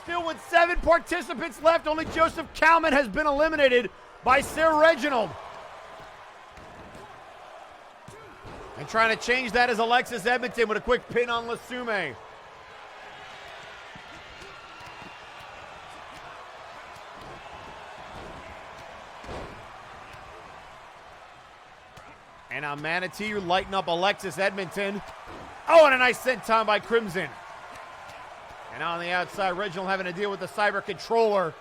Still with 7 participants left. Only Joseph Kalman has been eliminated by Sir Reginald. And trying to change that is Alexis Edmonton with a quick pin on Lasume. And now Manatee lighting up Alexis Edmonton. Oh, and a nice senton by Crimson. And on the outside, Reginald having to deal with the Cyber Controller.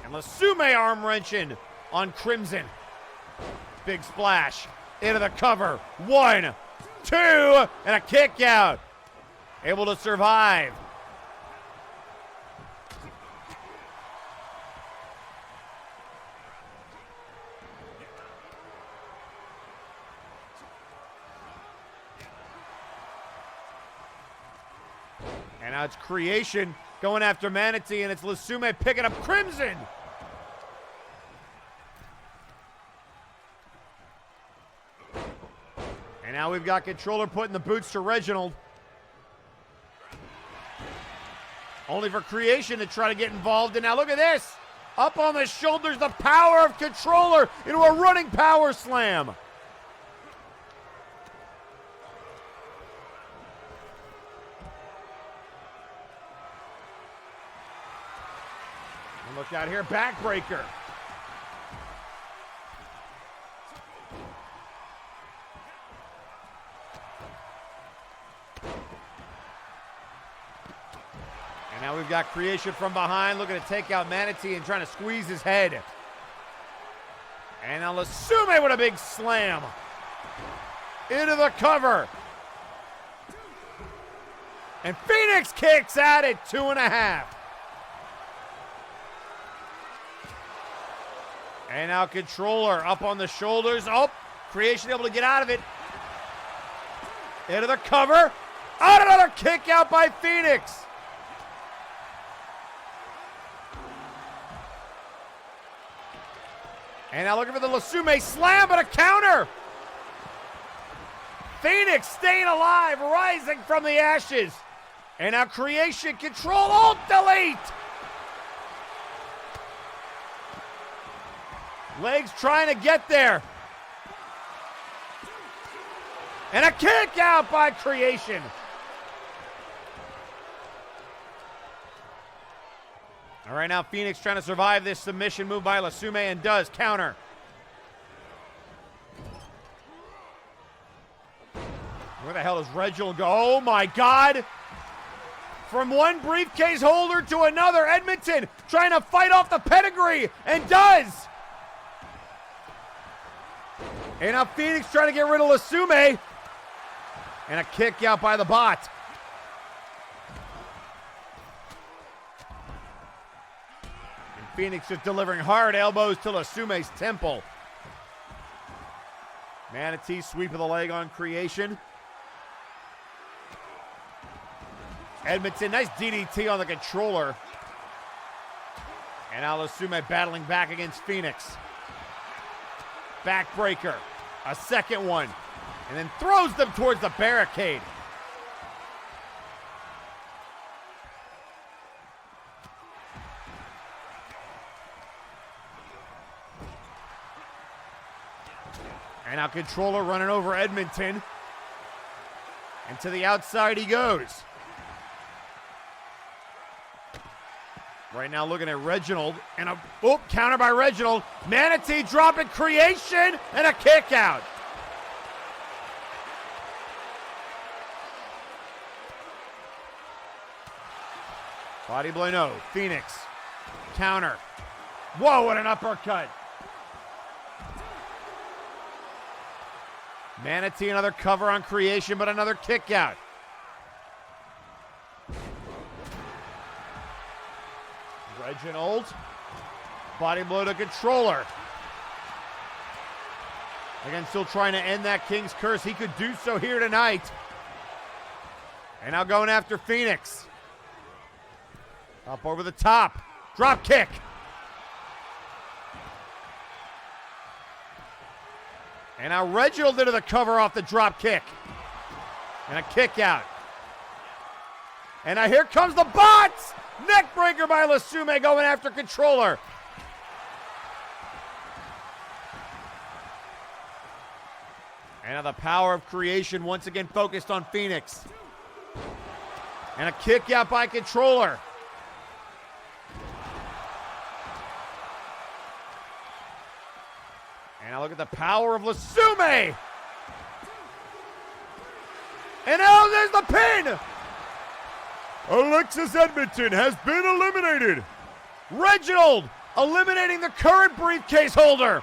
And Lasume arm wrenching on Crimson. Big splash into the cover. 1, 2, and a kick out. Able to survive. And now it's Creation going after Manatee, and it's Lasume picking up Crimson. And now we've got Controller putting the boots to Reginald. Only for Creation to try to get involved, and now look at this. Up on the shoulders, the power of Controller into a running power slam. And look out here, backbreaker. And now we've got Creation from behind, looking to take out Manatee and trying to squeeze his head. And now Lasume with a big slam. Into the cover. And Phoenix kicks out at 2.5. And now Controller up on the shoulders. Oh, Creation able to get out of it. Into the cover. Oh, another kick out by Phoenix. And now looking for the Lasume slam, but a counter. Phoenix staying alive, rising from the ashes. And now Creation, Control, Alt, Delete. Legs trying to get there. And a kick out by Creation. All right, now Phoenix trying to survive this submission move by Lasume and does counter. Where the hell does Reginald go? Oh my God. From one briefcase holder to another, Edmonton trying to fight off the pedigree and does. And now Phoenix trying to get rid of Lasume. And a kick out by the bot. And Phoenix just delivering hard elbows to Lasume's temple. Manatee sweep of the leg on Creation. Edmonton, nice DDT on the Controller. And now Lasume battling back against Phoenix. Backbreaker, a second one, and then throws them towards the barricade. And now Controller running over Edmonton. And to the outside he goes. Right now looking at Reginald, and a counter by Reginald. Manatee dropping Creation, and a kick out. Body blow, no. Phoenix. Counter. Whoa, what an uppercut. Manatee, another cover on creation, but another kick out. Reginald. Body blow to controller. Again, still trying to end that King's Curse. He could do so here tonight. And now going after Phoenix. Up over the top. Drop kick. And now Reginald into the cover off the drop kick. And a kick out. And now here comes the bots! Neckbreaker by Lasume going after controller. And now the power of creation once again focused on Phoenix. And a kick out by controller. And now look at the power of Lasume. And now there's the pin. Alexis Edmonton has been eliminated. Reginald eliminating the current briefcase holder.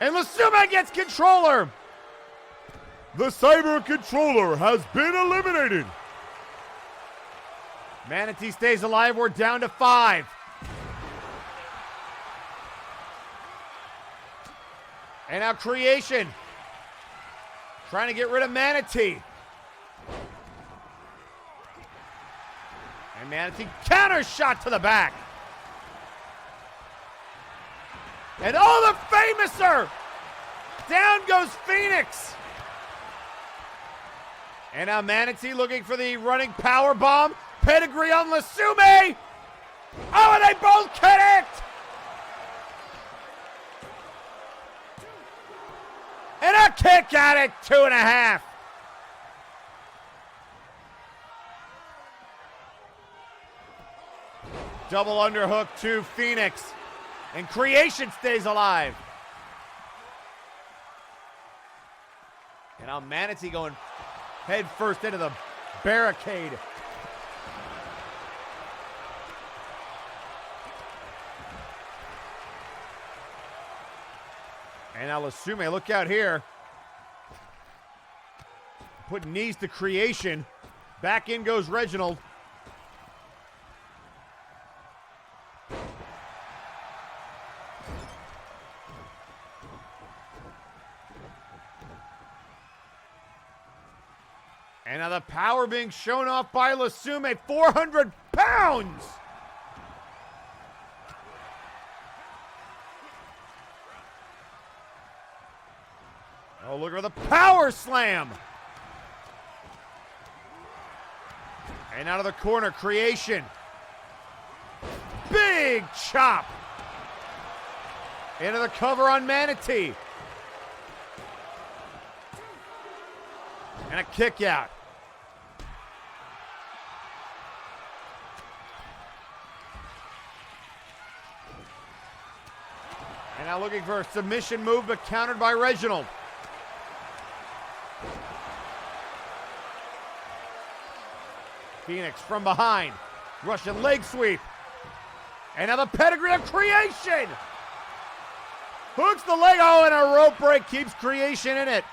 And Lasume gets controller. The Cyber Controller has been eliminated. Manatee stays alive. We're down to 5. And now Creation trying to get rid of Manatee. And Manatee counter shot to the back. And oh, the Famouser! Down goes Phoenix. And now Manatee looking for the running power bomb. Pedigree on Lasume. Oh, and they both connect. And a kick at it, 2.5. Double underhook to Phoenix. And Creation stays alive. And now Manatee going head first into the barricade. And now Lasume, look out here. Put knees to Creation. Back in goes Reginald. And now the power being shown off by Lasume, 400 pounds! Oh, look at the power slam! And out of the corner, Creation. Big chop! Into the cover on Manatee. And a kick out. And now looking for a submission move, but countered by Reginald. Phoenix from behind. Russian leg sweep. And now the pedigree of Creation. Hooks the leg. Oh, and a rope break keeps Creation in it.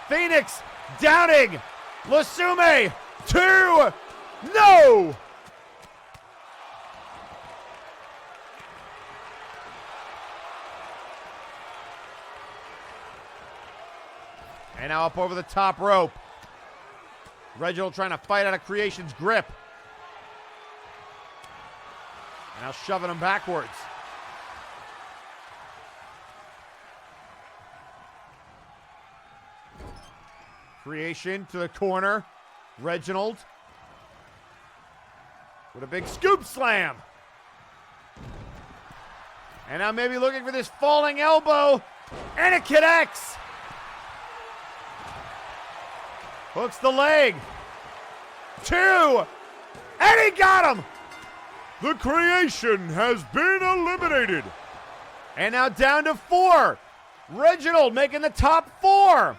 Phoenix downing. Lasume. 2. No. And now up over the top rope. Reginald trying to fight out of Creation's grip. Now shoving him backwards. Creation to the corner. Reginald with a big scoop slam. And now maybe looking for this falling elbow. And it connects. Hooks the leg. 2. And he got him. The Creation has been eliminated. And now down to 4. Reginald making the top 4.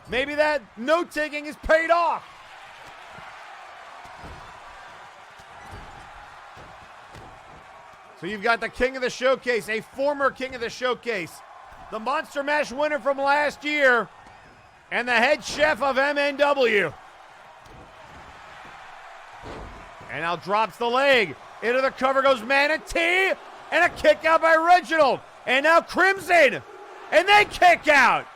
Maybe that note-taking is paid off. So you've got the king of the showcase, a former king of the showcase, the Monster Mash winner from last year, and the head chef of MNW. And now drops the leg. Into the cover goes Manatee, and a kick out by Reginald. And now Crimson, and they kick out.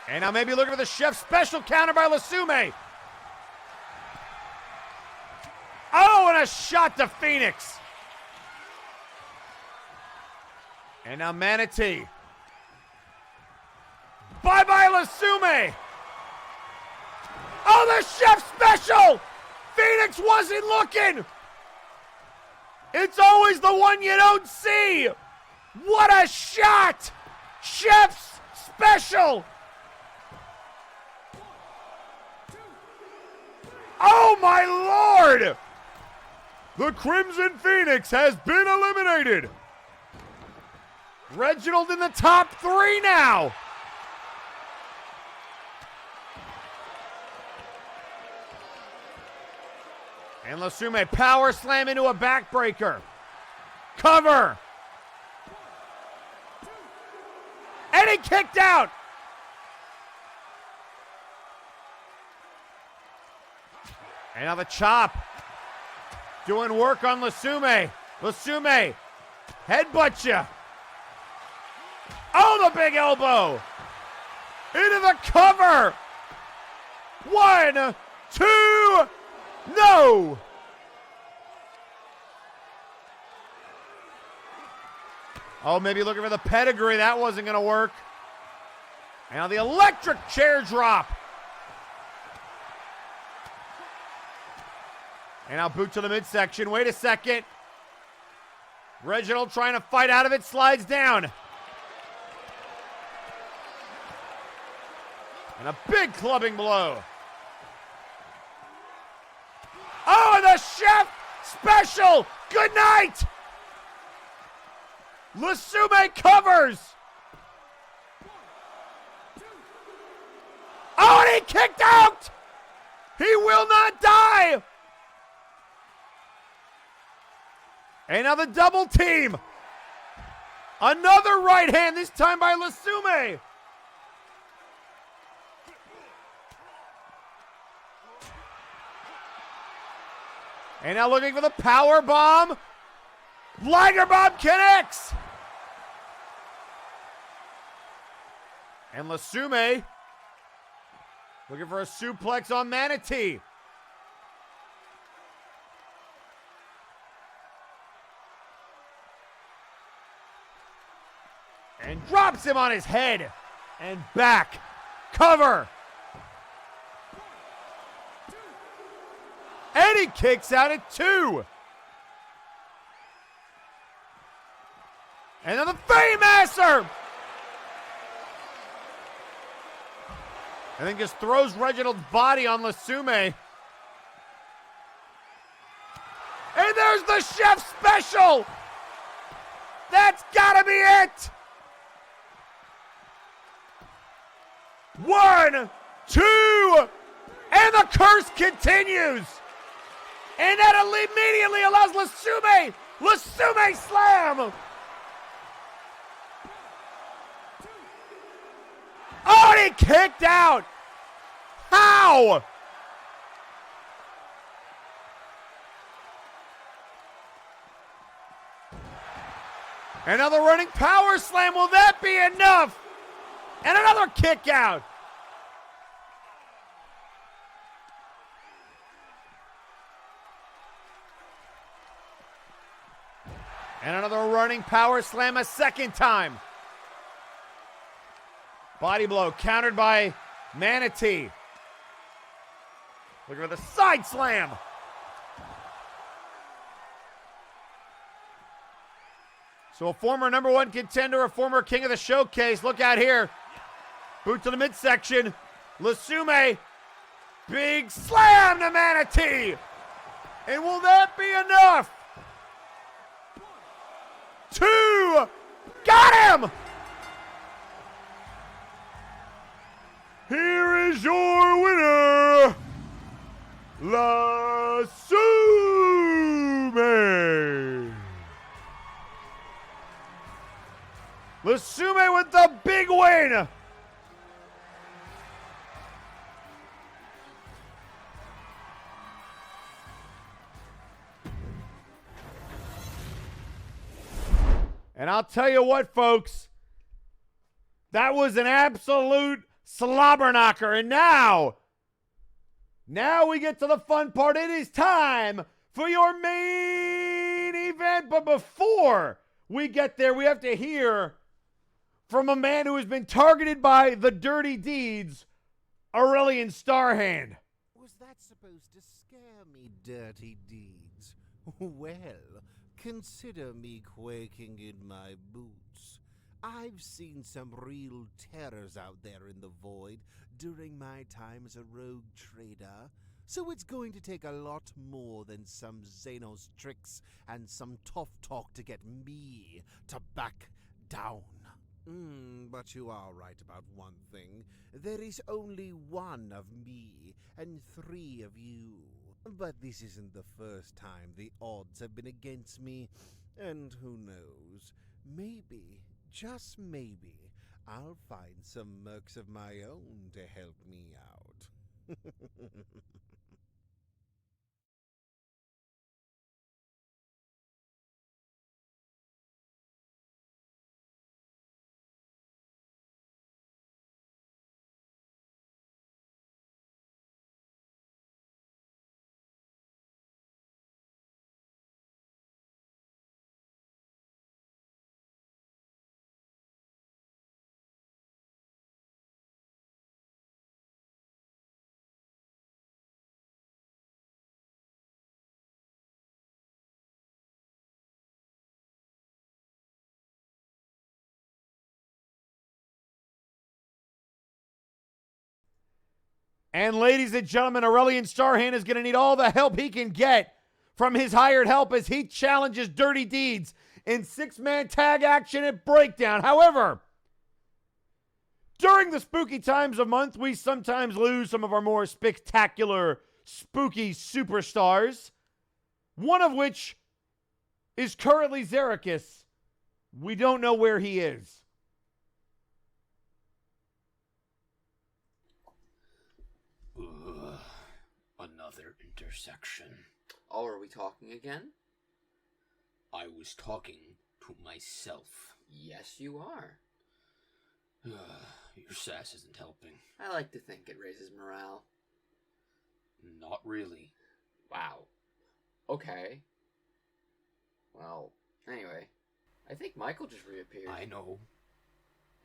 And now maybe looking for the chef special counter by Lasume. Oh, and a shot to Phoenix. And now Manatee. Bye-bye Lasume. Oh, the chef special. Phoenix wasn't looking. It's always the one you don't see. What a shot. Chef's special. Oh, my Lord! The Crimson Phoenix has been eliminated. Reginald in the top 3 now. And Lasume power slam into a backbreaker. Cover. And he kicked out. And now the chop. Doing work on Lasume. Lasume. Headbutt ya. Oh, the big elbow. Into the cover. 1, 2. No. Oh, maybe looking for the pedigree. That wasn't going to work. And now the electric chair drop. And now boot to the midsection. Wait a second. Reginald trying to fight out of it. Slides down. And a big clubbing blow. Oh, and the chef special. Good night. Lasume covers. Oh, and he kicked out. He will not die. And now the double team. Another right hand, this time by Lasume. And now looking for the power bomb. Liger bomb connects. And Lasume looking for a suplex on Manatee. And drops him on his head. And back. Cover. And he kicks out at 2. And then the Faymaster. And then just throws Reginald's body on Lasume. And there's the chef special. That's gotta be it. 1, 2, and the curse continues. And that immediately allows Lasume slam. Oh, and he kicked out. How? Another running power slam. Will that be enough? And another kick out. And another running power slam a second time. Body blow countered by Manatee. Looking for the side slam. So a former #1 contender, a former king of the showcase. Look out here. Boot to the midsection. Lasume. Big slam to Manatee. And will that be enough? 2. Got him! Here is your winner, Lasume. Lasume with the big win. And I'll tell you what, folks, that was an absolute slobber knocker. And now we get to the fun part. It is time for your main event. But before we get there, we have to hear from a man who has been targeted by the dirty deeds, Aurelian Starhand. Was that supposed to scare me, dirty deeds? Well, consider me quaking in my boots. I've seen some real terrors out there in the void during my time as a rogue trader, so it's going to take a lot more than some Xenos tricks and some tough talk to get me to back down. But you are right about one thing. There is only one of me and 3 of you. But this isn't the first time the odds have been against me, and who knows, maybe, just maybe, I'll find some mercs of my own to help me out. And ladies and gentlemen, Aurelian Starhand is going to need all the help he can get from his hired help as he challenges Dirty Deeds in 6-man tag action at Breakdown. However, during the spooky times of month, we sometimes lose some of our more spectacular, spooky superstars, one of which is currently Xericus. We don't know where he is. Another intersection. Oh, are we talking again? I was talking to myself. Yes, you are. Your sass isn't helping. I like to think it raises morale. Not really. Wow. Okay. Well, anyway, I think Michael just reappeared. I know.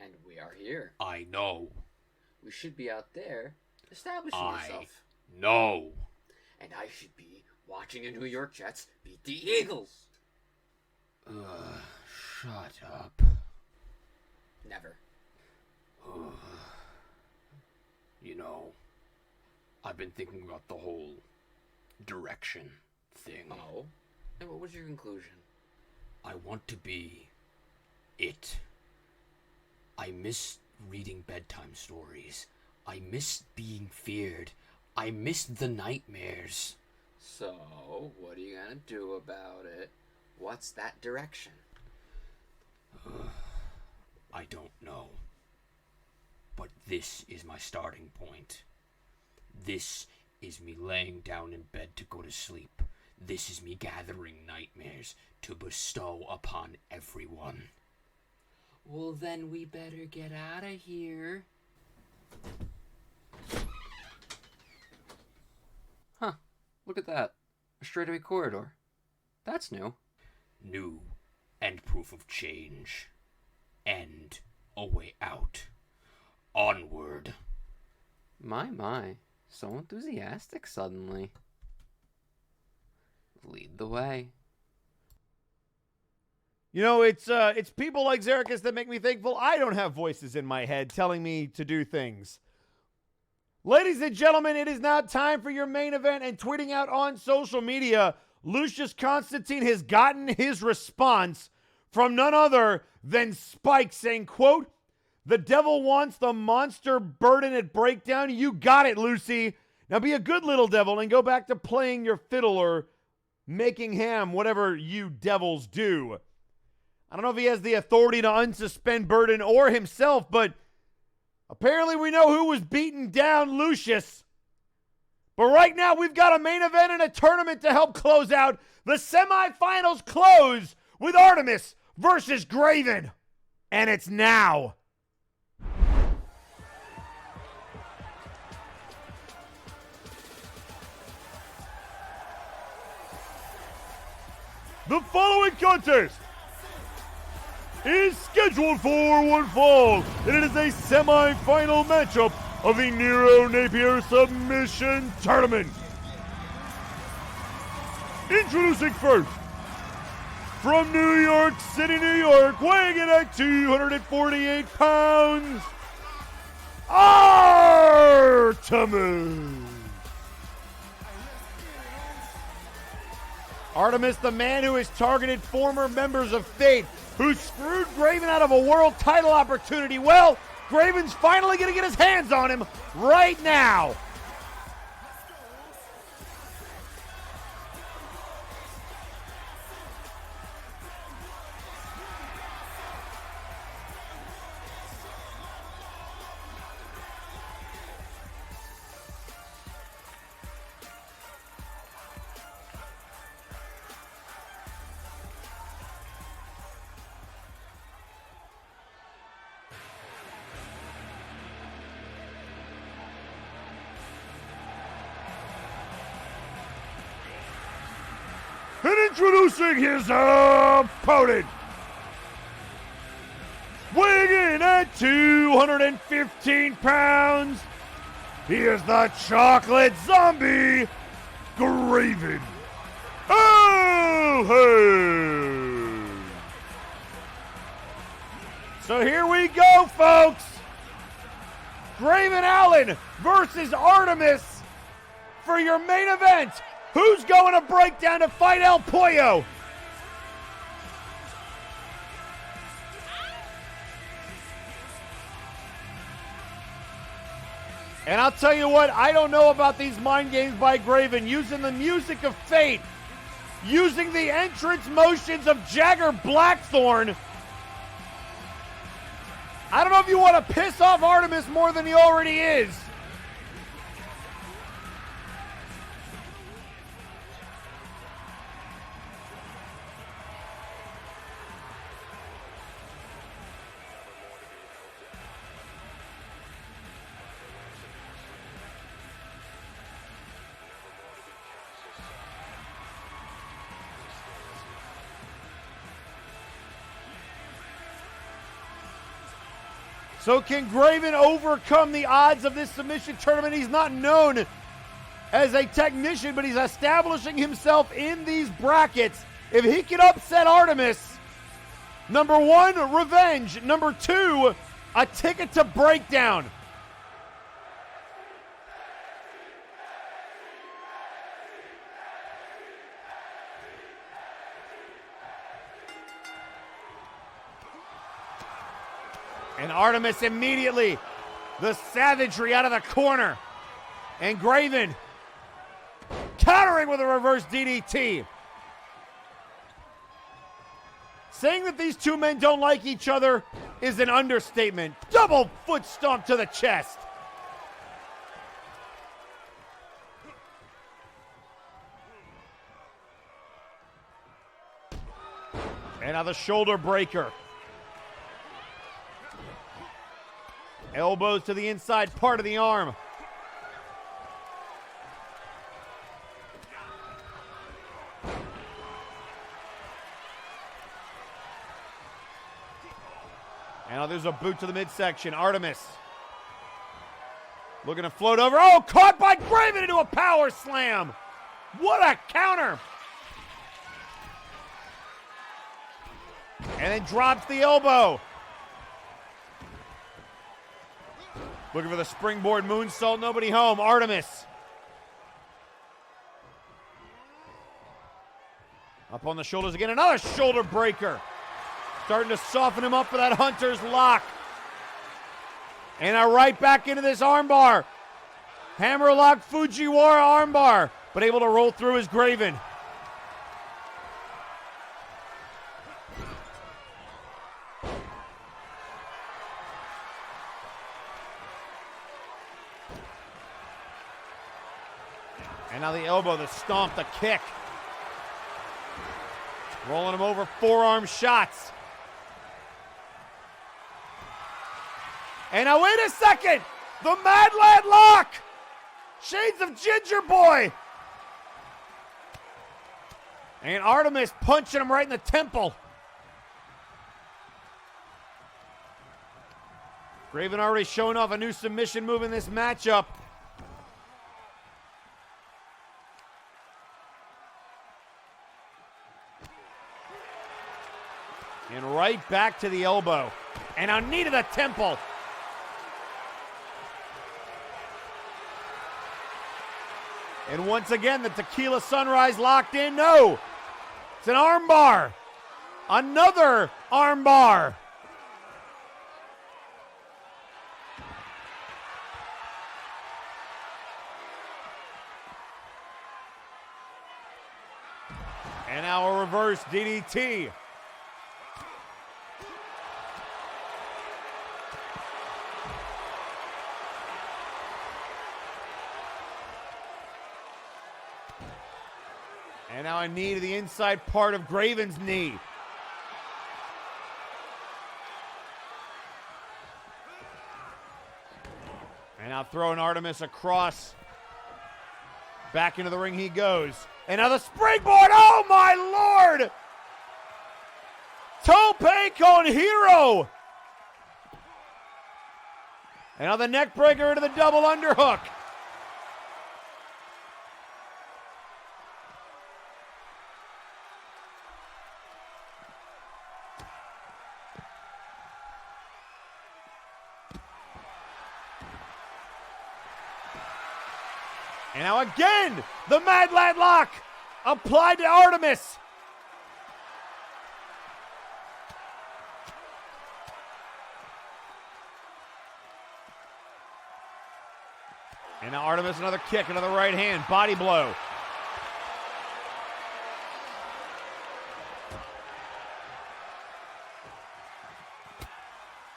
And we are here. I know. We should be out there establishing yourself. No. And I should be watching the New York Jets beat the Eagles. Shut up. Never. You know, I've been thinking about the whole direction thing. Oh? And what was your conclusion? I want to be it. I miss reading bedtime stories. I miss being feared. I miss the nightmares. So, what are you gonna do about it? What's that direction? I don't know. But this is my starting point. This is me laying down in bed to go to sleep. This is me gathering nightmares to bestow upon everyone. Well, then we better get out of here. Huh. Look at that. A straightaway corridor. That's new. New and proof of change. And a way out. Onward. My. So enthusiastic suddenly. Lead the way. You know, it's people like Xericus that make me thankful I don't have voices in my head telling me to do things. Ladies and gentlemen, it is now time for your main event, and tweeting out on social media, Lucius Constantine has gotten his response from none other than Spike saying, quote, "The devil wants the monster burden at breakdown. You got it, Lucy. Now be a good little devil and go back to playing your fiddle or making ham, whatever you devils do." I don't know if he has the authority to unsuspend Burden or himself, but apparently we know who was beating down Lucius. But right now we've got a main event and a tournament to help close out. The semifinals close with Artemis versus Graven. And it's now. The following contest is scheduled for one fall, and it is a semi-final matchup of the Nero Napier Submission Tournament. Introducing first, from New York City, New York, weighing in at 248 pounds, Artemis. Artemis, the man who has targeted former members of Fate, who screwed Graven out of a world title opportunity. Well, Graven's finally going to get his hands on him right now. And introducing his opponent, weighing in at 215 pounds, he is the chocolate zombie, Graven. Oh, hey! So here we go, folks. Graven Allen versus Artemis for your main event. Who's going to break down to fight El Pollo? And I'll tell you what, I don't know about these mind games by Graven, using the music of Fate, using the entrance motions of Jagger Blackthorn. I don't know if you want to piss off Artemis more than he already is. So can Graven overcome the odds of this submission tournament? He's not known as a technician, but he's establishing himself in these brackets. If he can upset Artemis, number one, revenge. Number two, a ticket to breakdown. And Artemis immediately, the savagery out of the corner. And Graven countering with a reverse DDT. Saying that these two men don't like each other is an understatement. Double foot stomp to the chest. And now the shoulder breaker. Elbows to the inside part of the arm. And now there's a boot to the midsection. Artemis looking to float over. Oh, caught by Graven into a power slam. What a counter. And then drops the elbow. Looking for the springboard moonsault, nobody home. Artemis. Up on the shoulders again, another shoulder breaker. Starting to soften him up for that Hunter's lock. And now right back into this armbar. Hammerlock Fujiwara armbar, but able to roll through his Graven. And now the elbow, the stomp, the kick. Rolling him over, forearm shots. And now wait a second, the Mad Lad lock. Shades of Ginger Boy. And Artemis punching him right in the temple. Graven already showing off a new submission move in this matchup. And right back to the elbow. And now knee to the temple. And once again, the Tequila Sunrise locked in. No, it's an armbar. Another armbar. And now a reverse DDT. And now a knee to the inside part of Graven's knee. And now throwing Artemis across. Back into the ring he goes. And now the springboard. Oh my lord! Tope con Hero. And now the neck breaker into the double underhook. And now again, the Mad Lad lock applied to Artemis. And now Artemis, another kick, another right hand, body blow.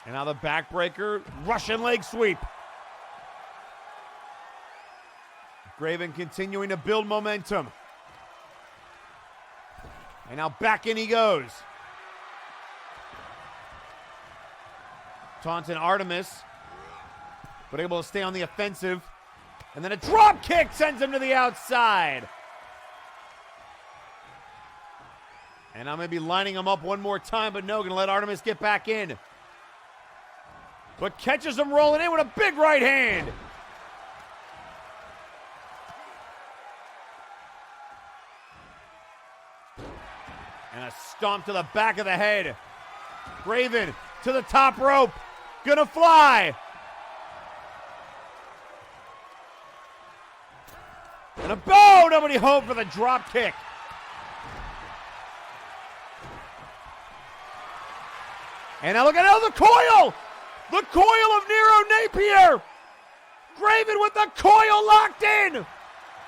And now the backbreaker, Russian leg sweep. Graven continuing to build momentum. And now back in he goes. Taunting Artemis, but able to stay on the offensive. And then a drop kick sends him to the outside. And I'm going to be lining him up one more time, but no, going to let Artemis get back in. But catches him rolling in with a big right hand. And a stomp to the back of the head. Graven to the top rope. Gonna fly. And a bow. Nobody home for the drop kick. And now look at the coil. The coil of Nero Napier. Graven with the coil locked in.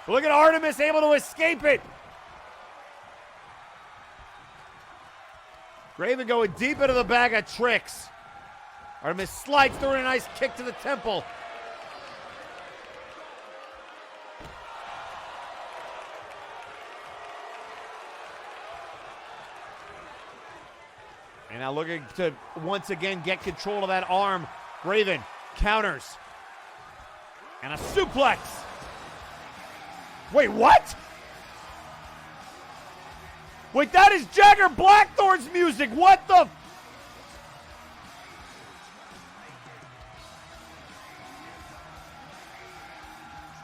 Look at Artemis able to escape it. Graven going deep into the bag of tricks. Artemis slides through a nice kick to the temple. And now looking to once again get control of that arm. Graven counters. And a suplex. Wait, what? Wait, that is Jagger Blackthorn's music. What the?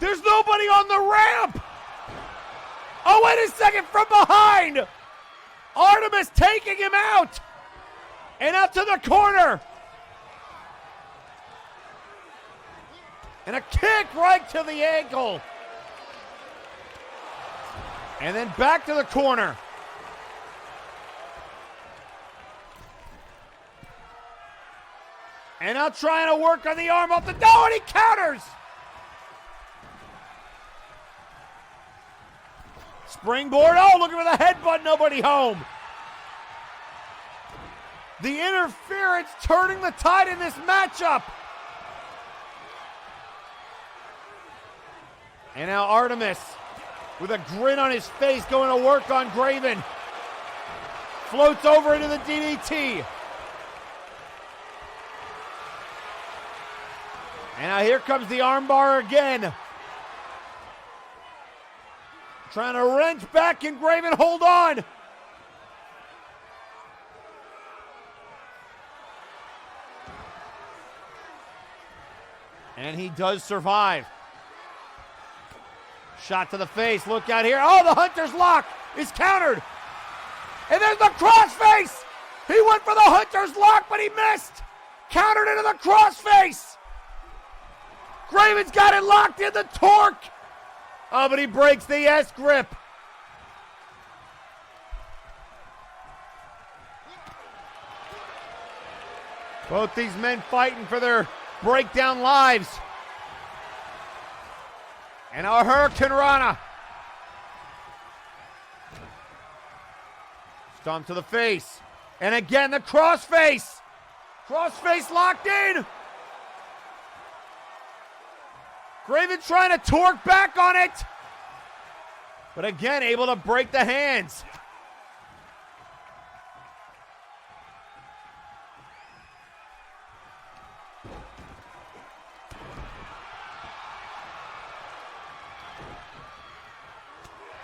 There's nobody on the ramp. Oh, wait a second, from behind. Artemis taking him out. And out to the corner. And a kick right to the ankle. And then back to the corner. And now trying to work on the arm off the... No, and he counters! Springboard. Oh, looking for the headbutt. Nobody home. The interference turning the tide in this matchup. And now Artemis, with a grin on his face, going to work on Graven. Floats over into the DDT. And now here comes the armbar again. Trying to wrench back, and Graven hold on. And he does survive. Shot to the face. Look out here. Oh, the Hunter's lock is countered. And there's the crossface. He went for the Hunter's lock, but he missed. Countered into the crossface. Graven's got it locked in the torque. Oh, but he breaks the S grip. Both these men fighting for their breakdown lives. And our Hurricane Rana. Stomp to the face. And again, the crossface. Crossface locked in. Graven trying to torque back on it. But again, able to break the hands.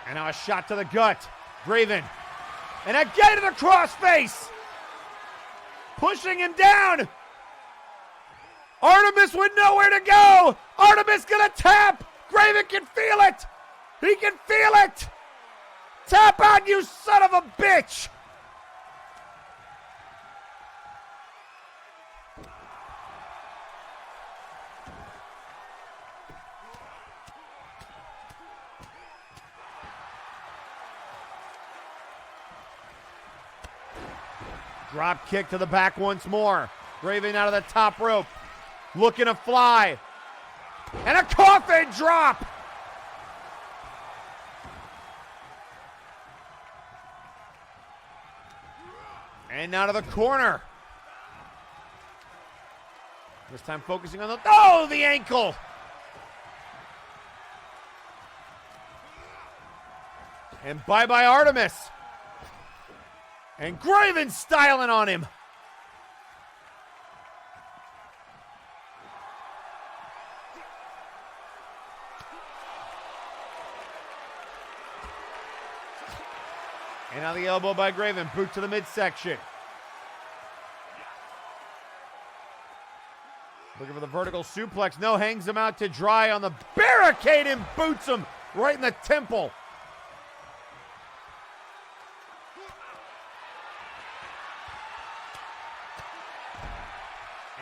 And now a shot to the gut. Graven. And again to the crossface. Pushing him down. Artemis with nowhere to go. Artemis gonna tap. Graven can feel it. He can feel it. Tap out, you son of a bitch. Drop kick to the back once more. Graven out of the top rope. Looking to fly. And a coffin drop. And now to the corner. This time focusing on the... Oh, the ankle. And bye-bye Artemis. And Graven styling on him. And now the elbow by Graven. Boot to the midsection. Looking for the vertical suplex. No, hangs him out to dry on the barricade and boots him right in the temple.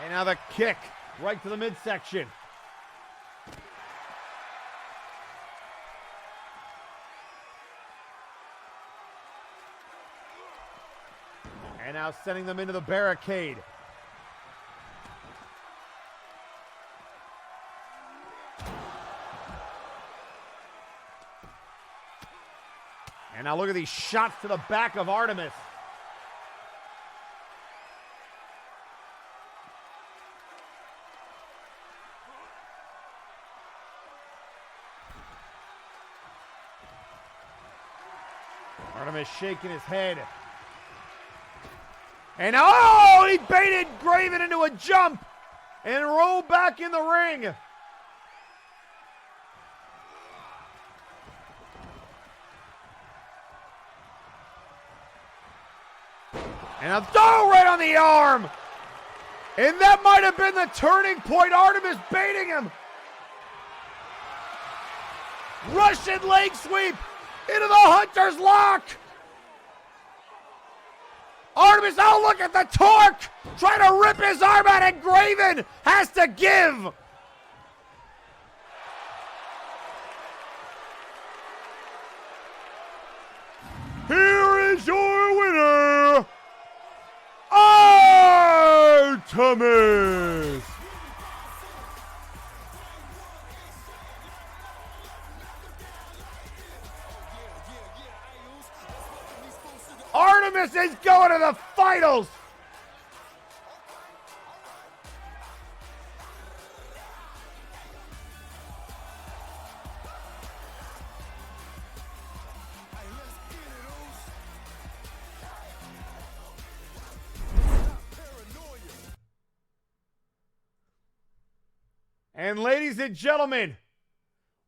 And now the kick right to the midsection. And now sending them into the barricade. And now look at these shots to the back of Artemis. Artemis shaking his head. And oh, he baited Graven into a jump and rolled back in the ring. And a throw right on the arm. And that might have been the turning point. Artemis baiting him. Russian leg sweep into the Hunter's lock. Artemis, oh, look at the torque! Trying to rip his arm out, and Graven has to give! Here is your winner, Artemis! Artemis is going to the finals. And ladies and gentlemen,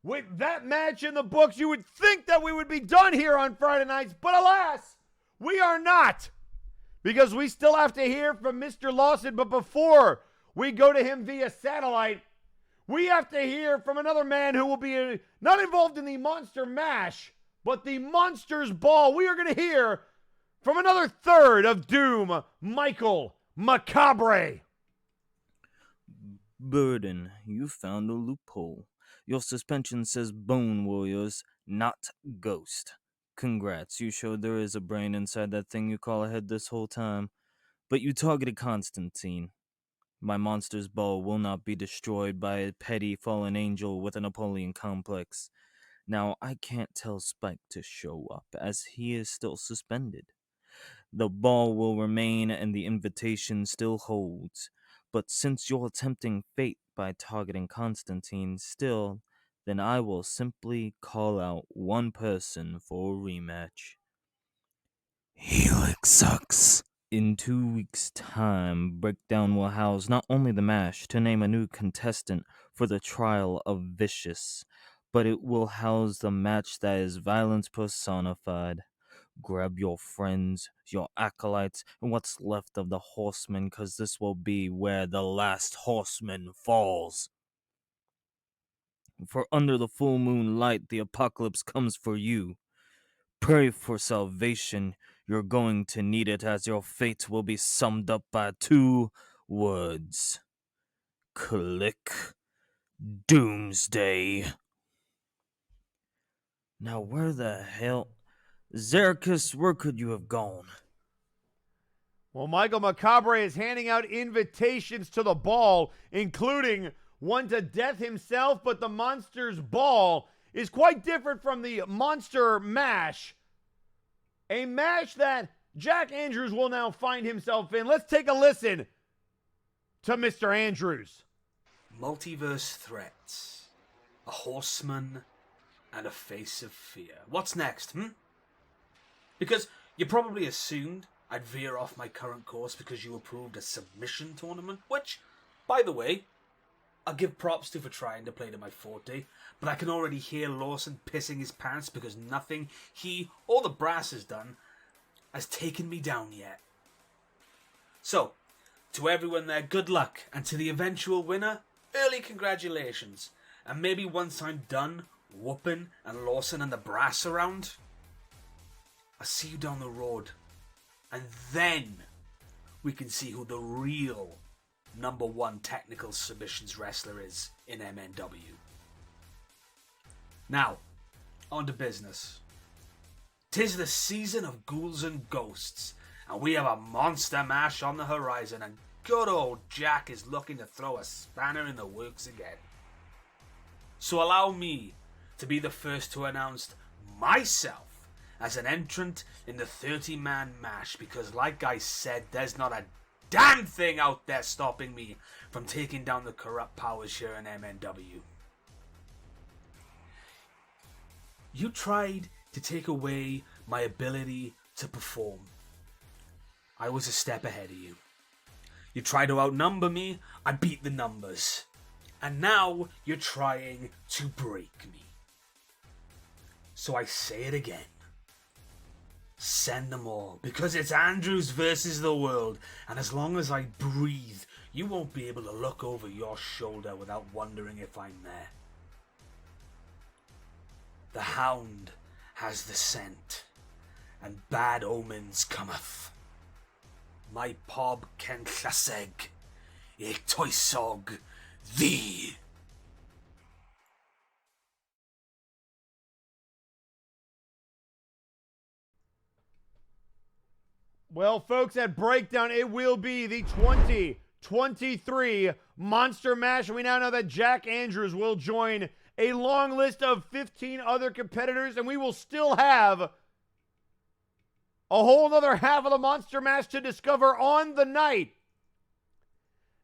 with that match in the books, you would think that we would be done here on Friday nights, but alas, we are not, because we still have to hear from Mr. Lawson. But before we go to him via satellite, we have to hear from another man who will be not involved in the Monster Mash, but the Monsters Ball. We are going to hear from another third of Doom, Michael Macabre. Burden, you found a loophole. Your suspension says Bone Warriors, not Ghost. Congrats, you showed there is a brain inside that thing you call a head this whole time. But you targeted Constantine. My monster's ball will not be destroyed by a petty fallen angel with a Napoleon complex. Now, I can't tell Spike to show up, as he is still suspended. The ball will remain and the invitation still holds. But since you're tempting fate by targeting Constantine still, then I will simply call out one person for a rematch. Helix sucks. In 2 weeks' time, Breakdown will house not only the MASH to name a new contestant for the trial of Vicious, but it will house the match that is violence personified. Grab your friends, your acolytes, and what's left of the horsemen, cause this will be where the last horseman falls. For under the full moon light, the apocalypse comes for you. Pray for salvation, you're going to need it, as your fate will be summed up by 2 words. Click Doomsday. Now where the hell... Xerxes, where could you have gone? Well, Michael Macabre is handing out invitations to the ball, including one to Death himself, but the Monster's Ball is quite different from the Monster Mash, a match that Jack Andrews will now find himself in. Let's take a listen to Mr. Andrews. Multiverse threats, a horseman, and a face of fear. What's next, Because you probably assumed I'd veer off my current course because you approved a submission tournament, which, by the way, I'll give props to for trying to play to my forte, but I can already hear Lawson pissing his pants because nothing he or the brass has done has taken me down yet. So, to everyone there, good luck, and to the eventual winner, early congratulations. And maybe once I'm done whooping and Lawson and the brass around, I'll see you down the road, and then we can see who the real #1 technical submissions wrestler is in MNW. Now, on to business. 'Tis the season of ghouls and ghosts, and we have a monster mash on the horizon, and good old Jack is looking to throw a spanner in the works again. So allow me to be the first to announce myself as an entrant in the 30-man mash, because like I said, there's not a damn thing out there stopping me from taking down the corrupt powers here in MNW. You tried to take away my ability to perform. I was a step ahead of you. You tried to outnumber me, I beat the numbers. And now you're trying to break me. So I say it again. Send them all, because it's Andrews versus the world, and as long as I breathe, you won't be able to look over your shoulder without wondering if I'm there. The hound has the scent, and bad omens cometh. My pob ken llaseg, e toisog thee. Well, folks, at Breakdown, it will be the 2023 Monster Mash. And we now know that Jack Andrews will join a long list of 15 other competitors, and we will still have A whole other half of the monster mash to discover on the night.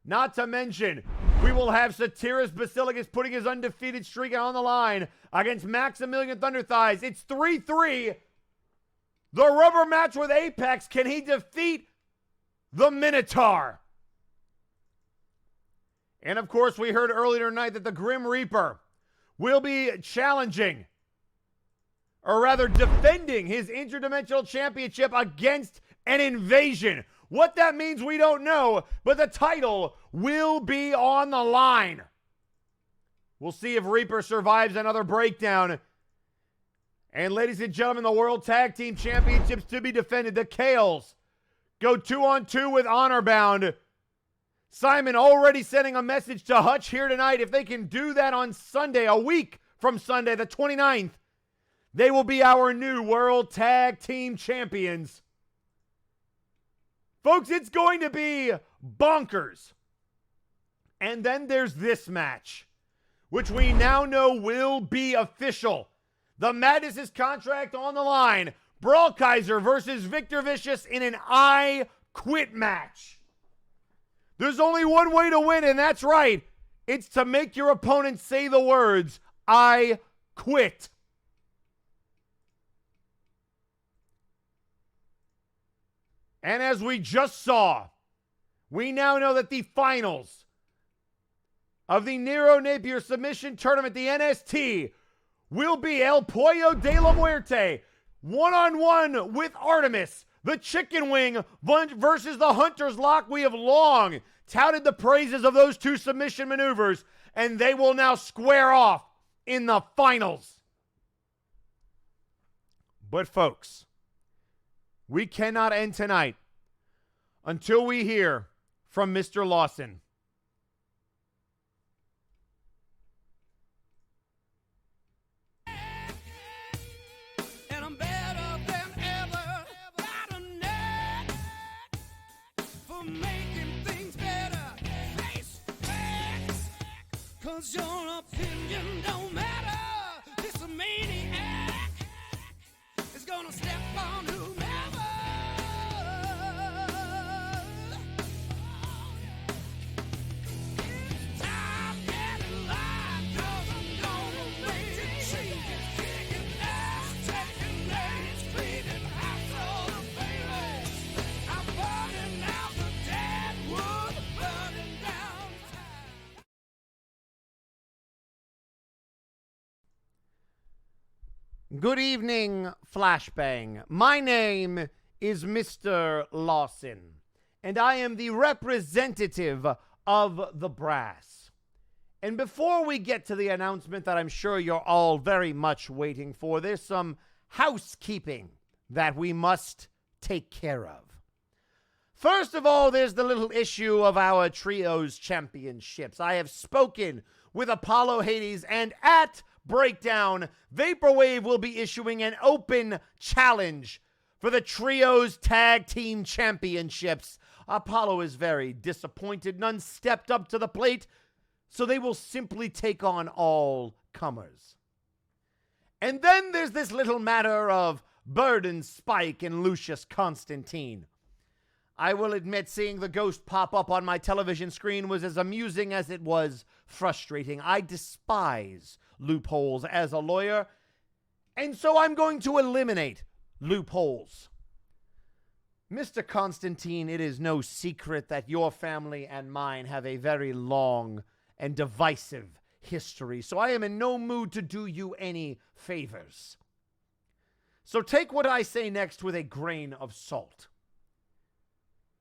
Not to mention, we will have Satiris Basilicus putting his undefeated streak on the line against Maximilian Thunderthighs. It's 3-3. The rubber match with Apex. Can he defeat the Minotaur? And of course, we heard earlier tonight that the Grim Reaper will be challenging, or rather defending, his interdimensional championship against an invasion. What that means, we don't know, but the title will be on the line. We'll see if Reaper survives another breakdown. And ladies and gentlemen, the World Tag Team Championships to be defended. The Kales go 2-on-2 with Honorbound. Simon already sending a message to Hutch here tonight. If they can do that on Sunday, a week from Sunday, the 29th, they will be our new World Tag Team Champions. Folks, it's going to be bonkers. And then there's this match, which we now know will be official. The Madness's contract on the line. Brawl Kaiser versus Victor Vicious in an I Quit match. There's only one way to win, and that's right. It's to make your opponent say the words, I quit. And as we just saw, we now know that the finals of the Nero Napier Submission Tournament, the NST, will be El Pollo de la Muerte, one-on-one with Artemis, the Chicken Wing versus the Hunter's Lock. We have long touted the praises of those two submission maneuvers, and they will now square off in the finals. But folks, we cannot end tonight until we hear from Mr. Lawson. And I'm better than ever. Got a knack for making things better. Face facts, 'cause your opinion don't matter. This a maniac is gonna step on whomever. It's time getting live, 'cause I'm gonna make changes. Kicking ass, taking names, cleaning house all the baby. I'm burning out the dead wood, burning down time. Good evening, Flashbang. My name is Mr. Lawson, and I am the representative of the brass. And before we get to the announcement that I'm sure you're all very much waiting for, there's some housekeeping that we must take care of. First of all, there's the little issue of our Trios Championships. I have spoken with Apollo Hades, and at Breakdown, Vaporwave will be issuing an open challenge for the Trios Tag Team Championships. Apollo is very disappointed. None stepped up to the plate, so they will simply take on all comers. And then there's this little matter of Burden Spike and Lucius Constantine. I will admit, seeing the ghost pop up on my television screen was as amusing as it was frustrating. I despise loopholes as a lawyer, and so I'm going to eliminate loopholes. Mr. Constantine, it is no secret that your family and mine have a very long and divisive history, so I am in no mood to do you any favors. So take what I say next with a grain of salt.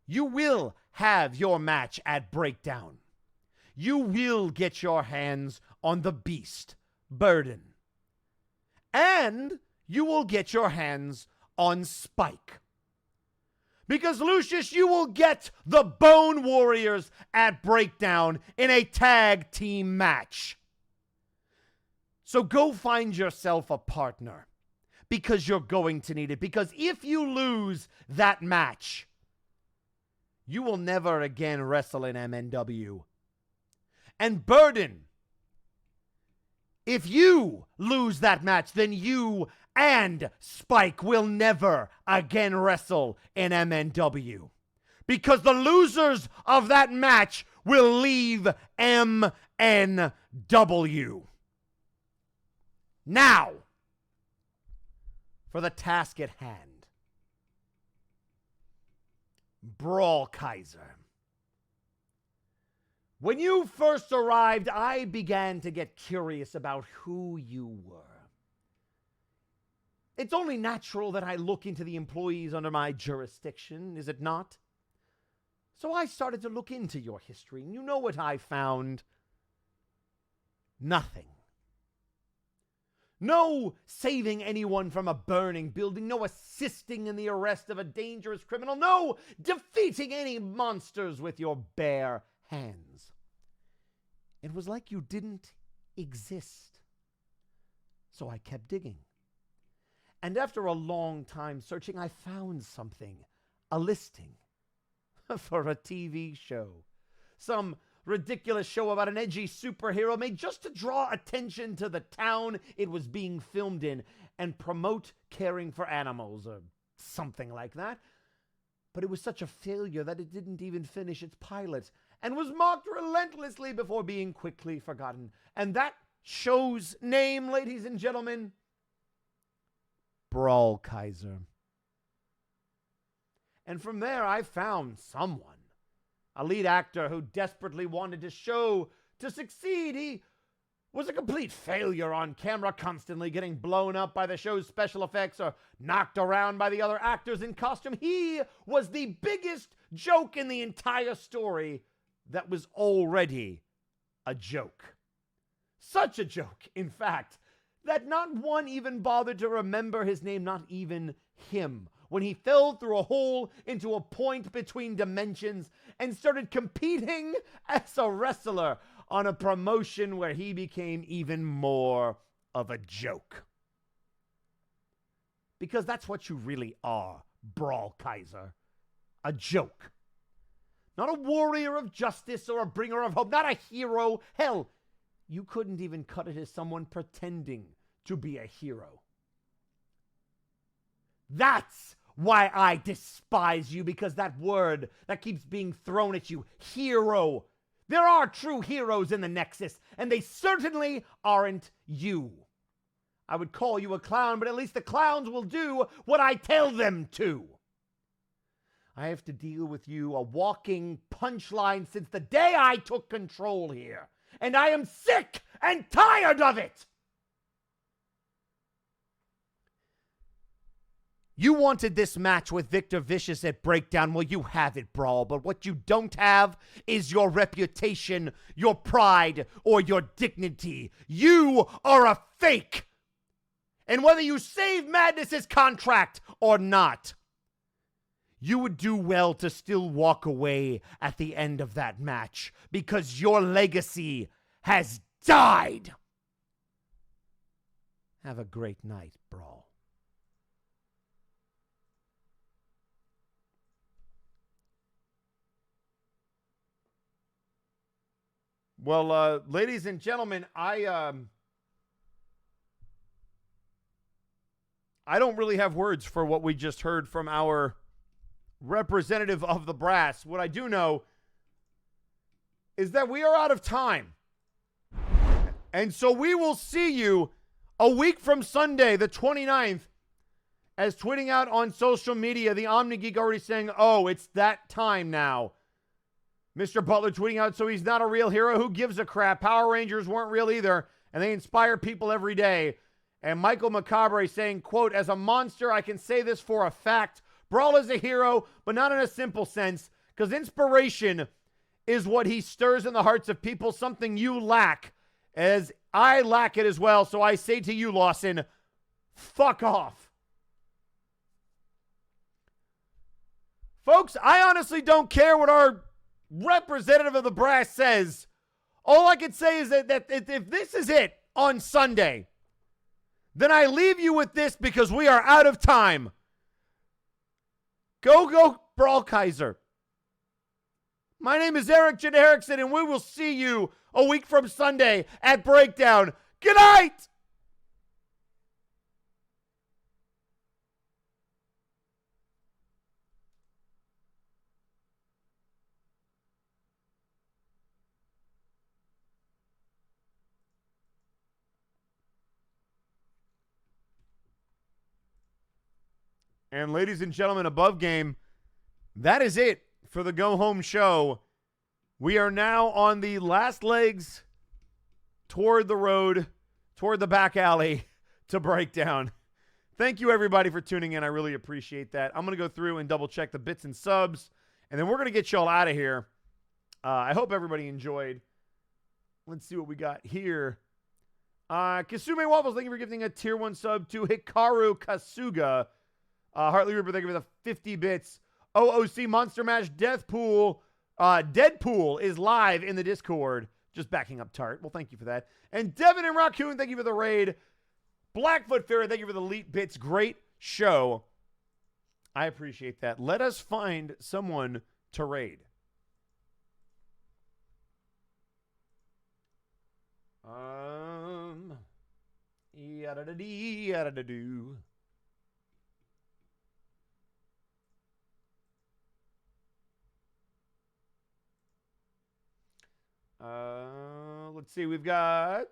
You will have your match at Breakdown. You will get your hands on the beast, Burden. And you will get your hands on Spike. Because, Lucius, you will get the Bone Warriors at Breakdown in a tag team match. So go find yourself a partner, because you're going to need it. Because if you lose that match, you will never again wrestle in MNW. And Burden, if you lose that match, then you and Spike will never again wrestle in MNW. Because the losers of that match will leave MNW. Now, for the task at hand. Brawl Kaiser. When you first arrived, I began to get curious about who you were. It's only natural that I look into the employees under my jurisdiction, is it not? So I started to look into your history, and you know what I found? Nothing. No saving anyone from a burning building, no assisting in the arrest of a dangerous criminal, no defeating any monsters with your bare hands. It was like you didn't exist. So I kept digging. And after a long time searching, I found something, a listing for a TV show. Some ridiculous show about an edgy superhero made just to draw attention to the town it was being filmed in and promote caring for animals or something like that. But it was such a failure that it didn't even finish its pilot and was mocked relentlessly before being quickly forgotten. And that show's name, ladies and gentlemen, Brawl Kaiser. And from there, I found someone. A lead actor who desperately wanted to show to succeed. He was a complete failure on camera, constantly getting blown up by the show's special effects or knocked around by the other actors in costume. He was the biggest joke in the entire story that was already a joke. Such a joke, in fact, that not one even bothered to remember his name, not even him, when he fell through a hole into a point between dimensions and started competing as a wrestler on a promotion where he became even more of a joke. Because that's what you really are, Brawl Kaiser. A joke. Not a warrior of justice or a bringer of hope, not a hero. Hell, you couldn't even cut it as someone pretending to be a hero. That's why I despise you, because that word that keeps being thrown at you, hero. There are true heroes in the Nexus, and they certainly aren't you. I would call you a clown, but at least the clowns will do what I tell them to. I have to deal with you, a walking punchline, since the day I took control here, and I am sick and tired of it. You wanted this match with Victor Vicious at Breakdown. Well, you have it, Brawl. But what you don't have is your reputation, your pride, or your dignity. You are a fake. And whether you save Madness's contract or not, you would do well to still walk away at the end of that match, because your legacy has died. Have a great night, Brawl. Well, ladies and gentlemen, I don't really have words for what we just heard from our representative of the brass. What I do know is that we are out of time. And so we will see you a week from Sunday, the 29th, as tweeting out on social media, the OmniGeek already saying, oh, it's that time now. Mr. Butler tweeting out, so he's not a real hero. Who gives a crap? Power Rangers weren't real either, and they inspire people every day. And Michael Macabre saying, quote, as a monster, I can say this for a fact. Brawl is a hero, but not in a simple sense, because inspiration is what he stirs in the hearts of people, something you lack, as I lack it as well. So I say to you, Lawson, fuck off. Folks, I honestly don't care what our representative of the brass says. All I can say is that if this is it on Sunday, then I leave you with this, because we are out of time. Go, Brawl Kaiser. My name is Eric Jen Erickson, and we will see you a week from Sunday at Breakdown. Good night! And ladies and gentlemen, above game, that is it for the Go Home show. We are now on the last legs toward the road, toward the back alley to breakdown. Thank you, everybody, for tuning in. I really appreciate that. I'm going to go through and double-check the bits and subs, and then we're going to get y'all out of here. I hope everybody enjoyed. Let's see what we got here. Kasume Waffles, thank you for gifting a tier 1 sub to Hikaru Kasuga. Hartley Rupert, thank you for the 50 bits. OOC Monster Mash Deathpool. Deadpool is live in the Discord. Just backing up Tart. Well, thank you for that. And Devin and Raccoon, thank you for the raid. Blackfoot Fairy, thank you for the elite bits. Great show. I appreciate that. Let us find someone to raid. Yada-da-dee, yada-da-doo. Let's see. We've got...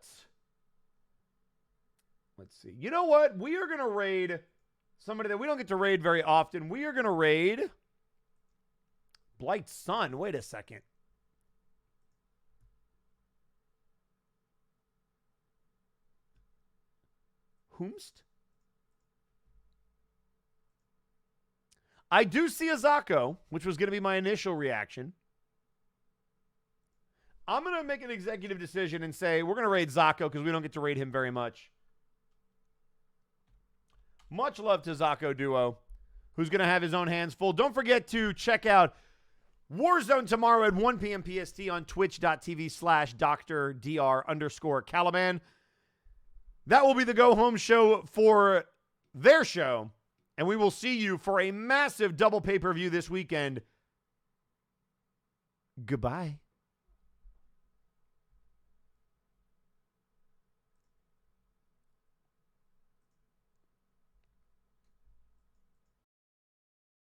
Let's see. You know what? We are going to raid somebody that we don't get to raid very often. We are going to raid Blight's son. Wait a second. Whomst? I do see a Zako, which was going to be my initial reaction. I'm going to make an executive decision and say we're going to raid Zako because we don't get to raid him very much. Much love to Zako Duo, who's going to have his own hands full. Don't forget to check out Warzone tomorrow at 1 p.m. PST on twitch.tv/DrDR_Caliban. That will be the Go Home show for their show. And we will see you for a massive double pay-per-view this weekend. Goodbye.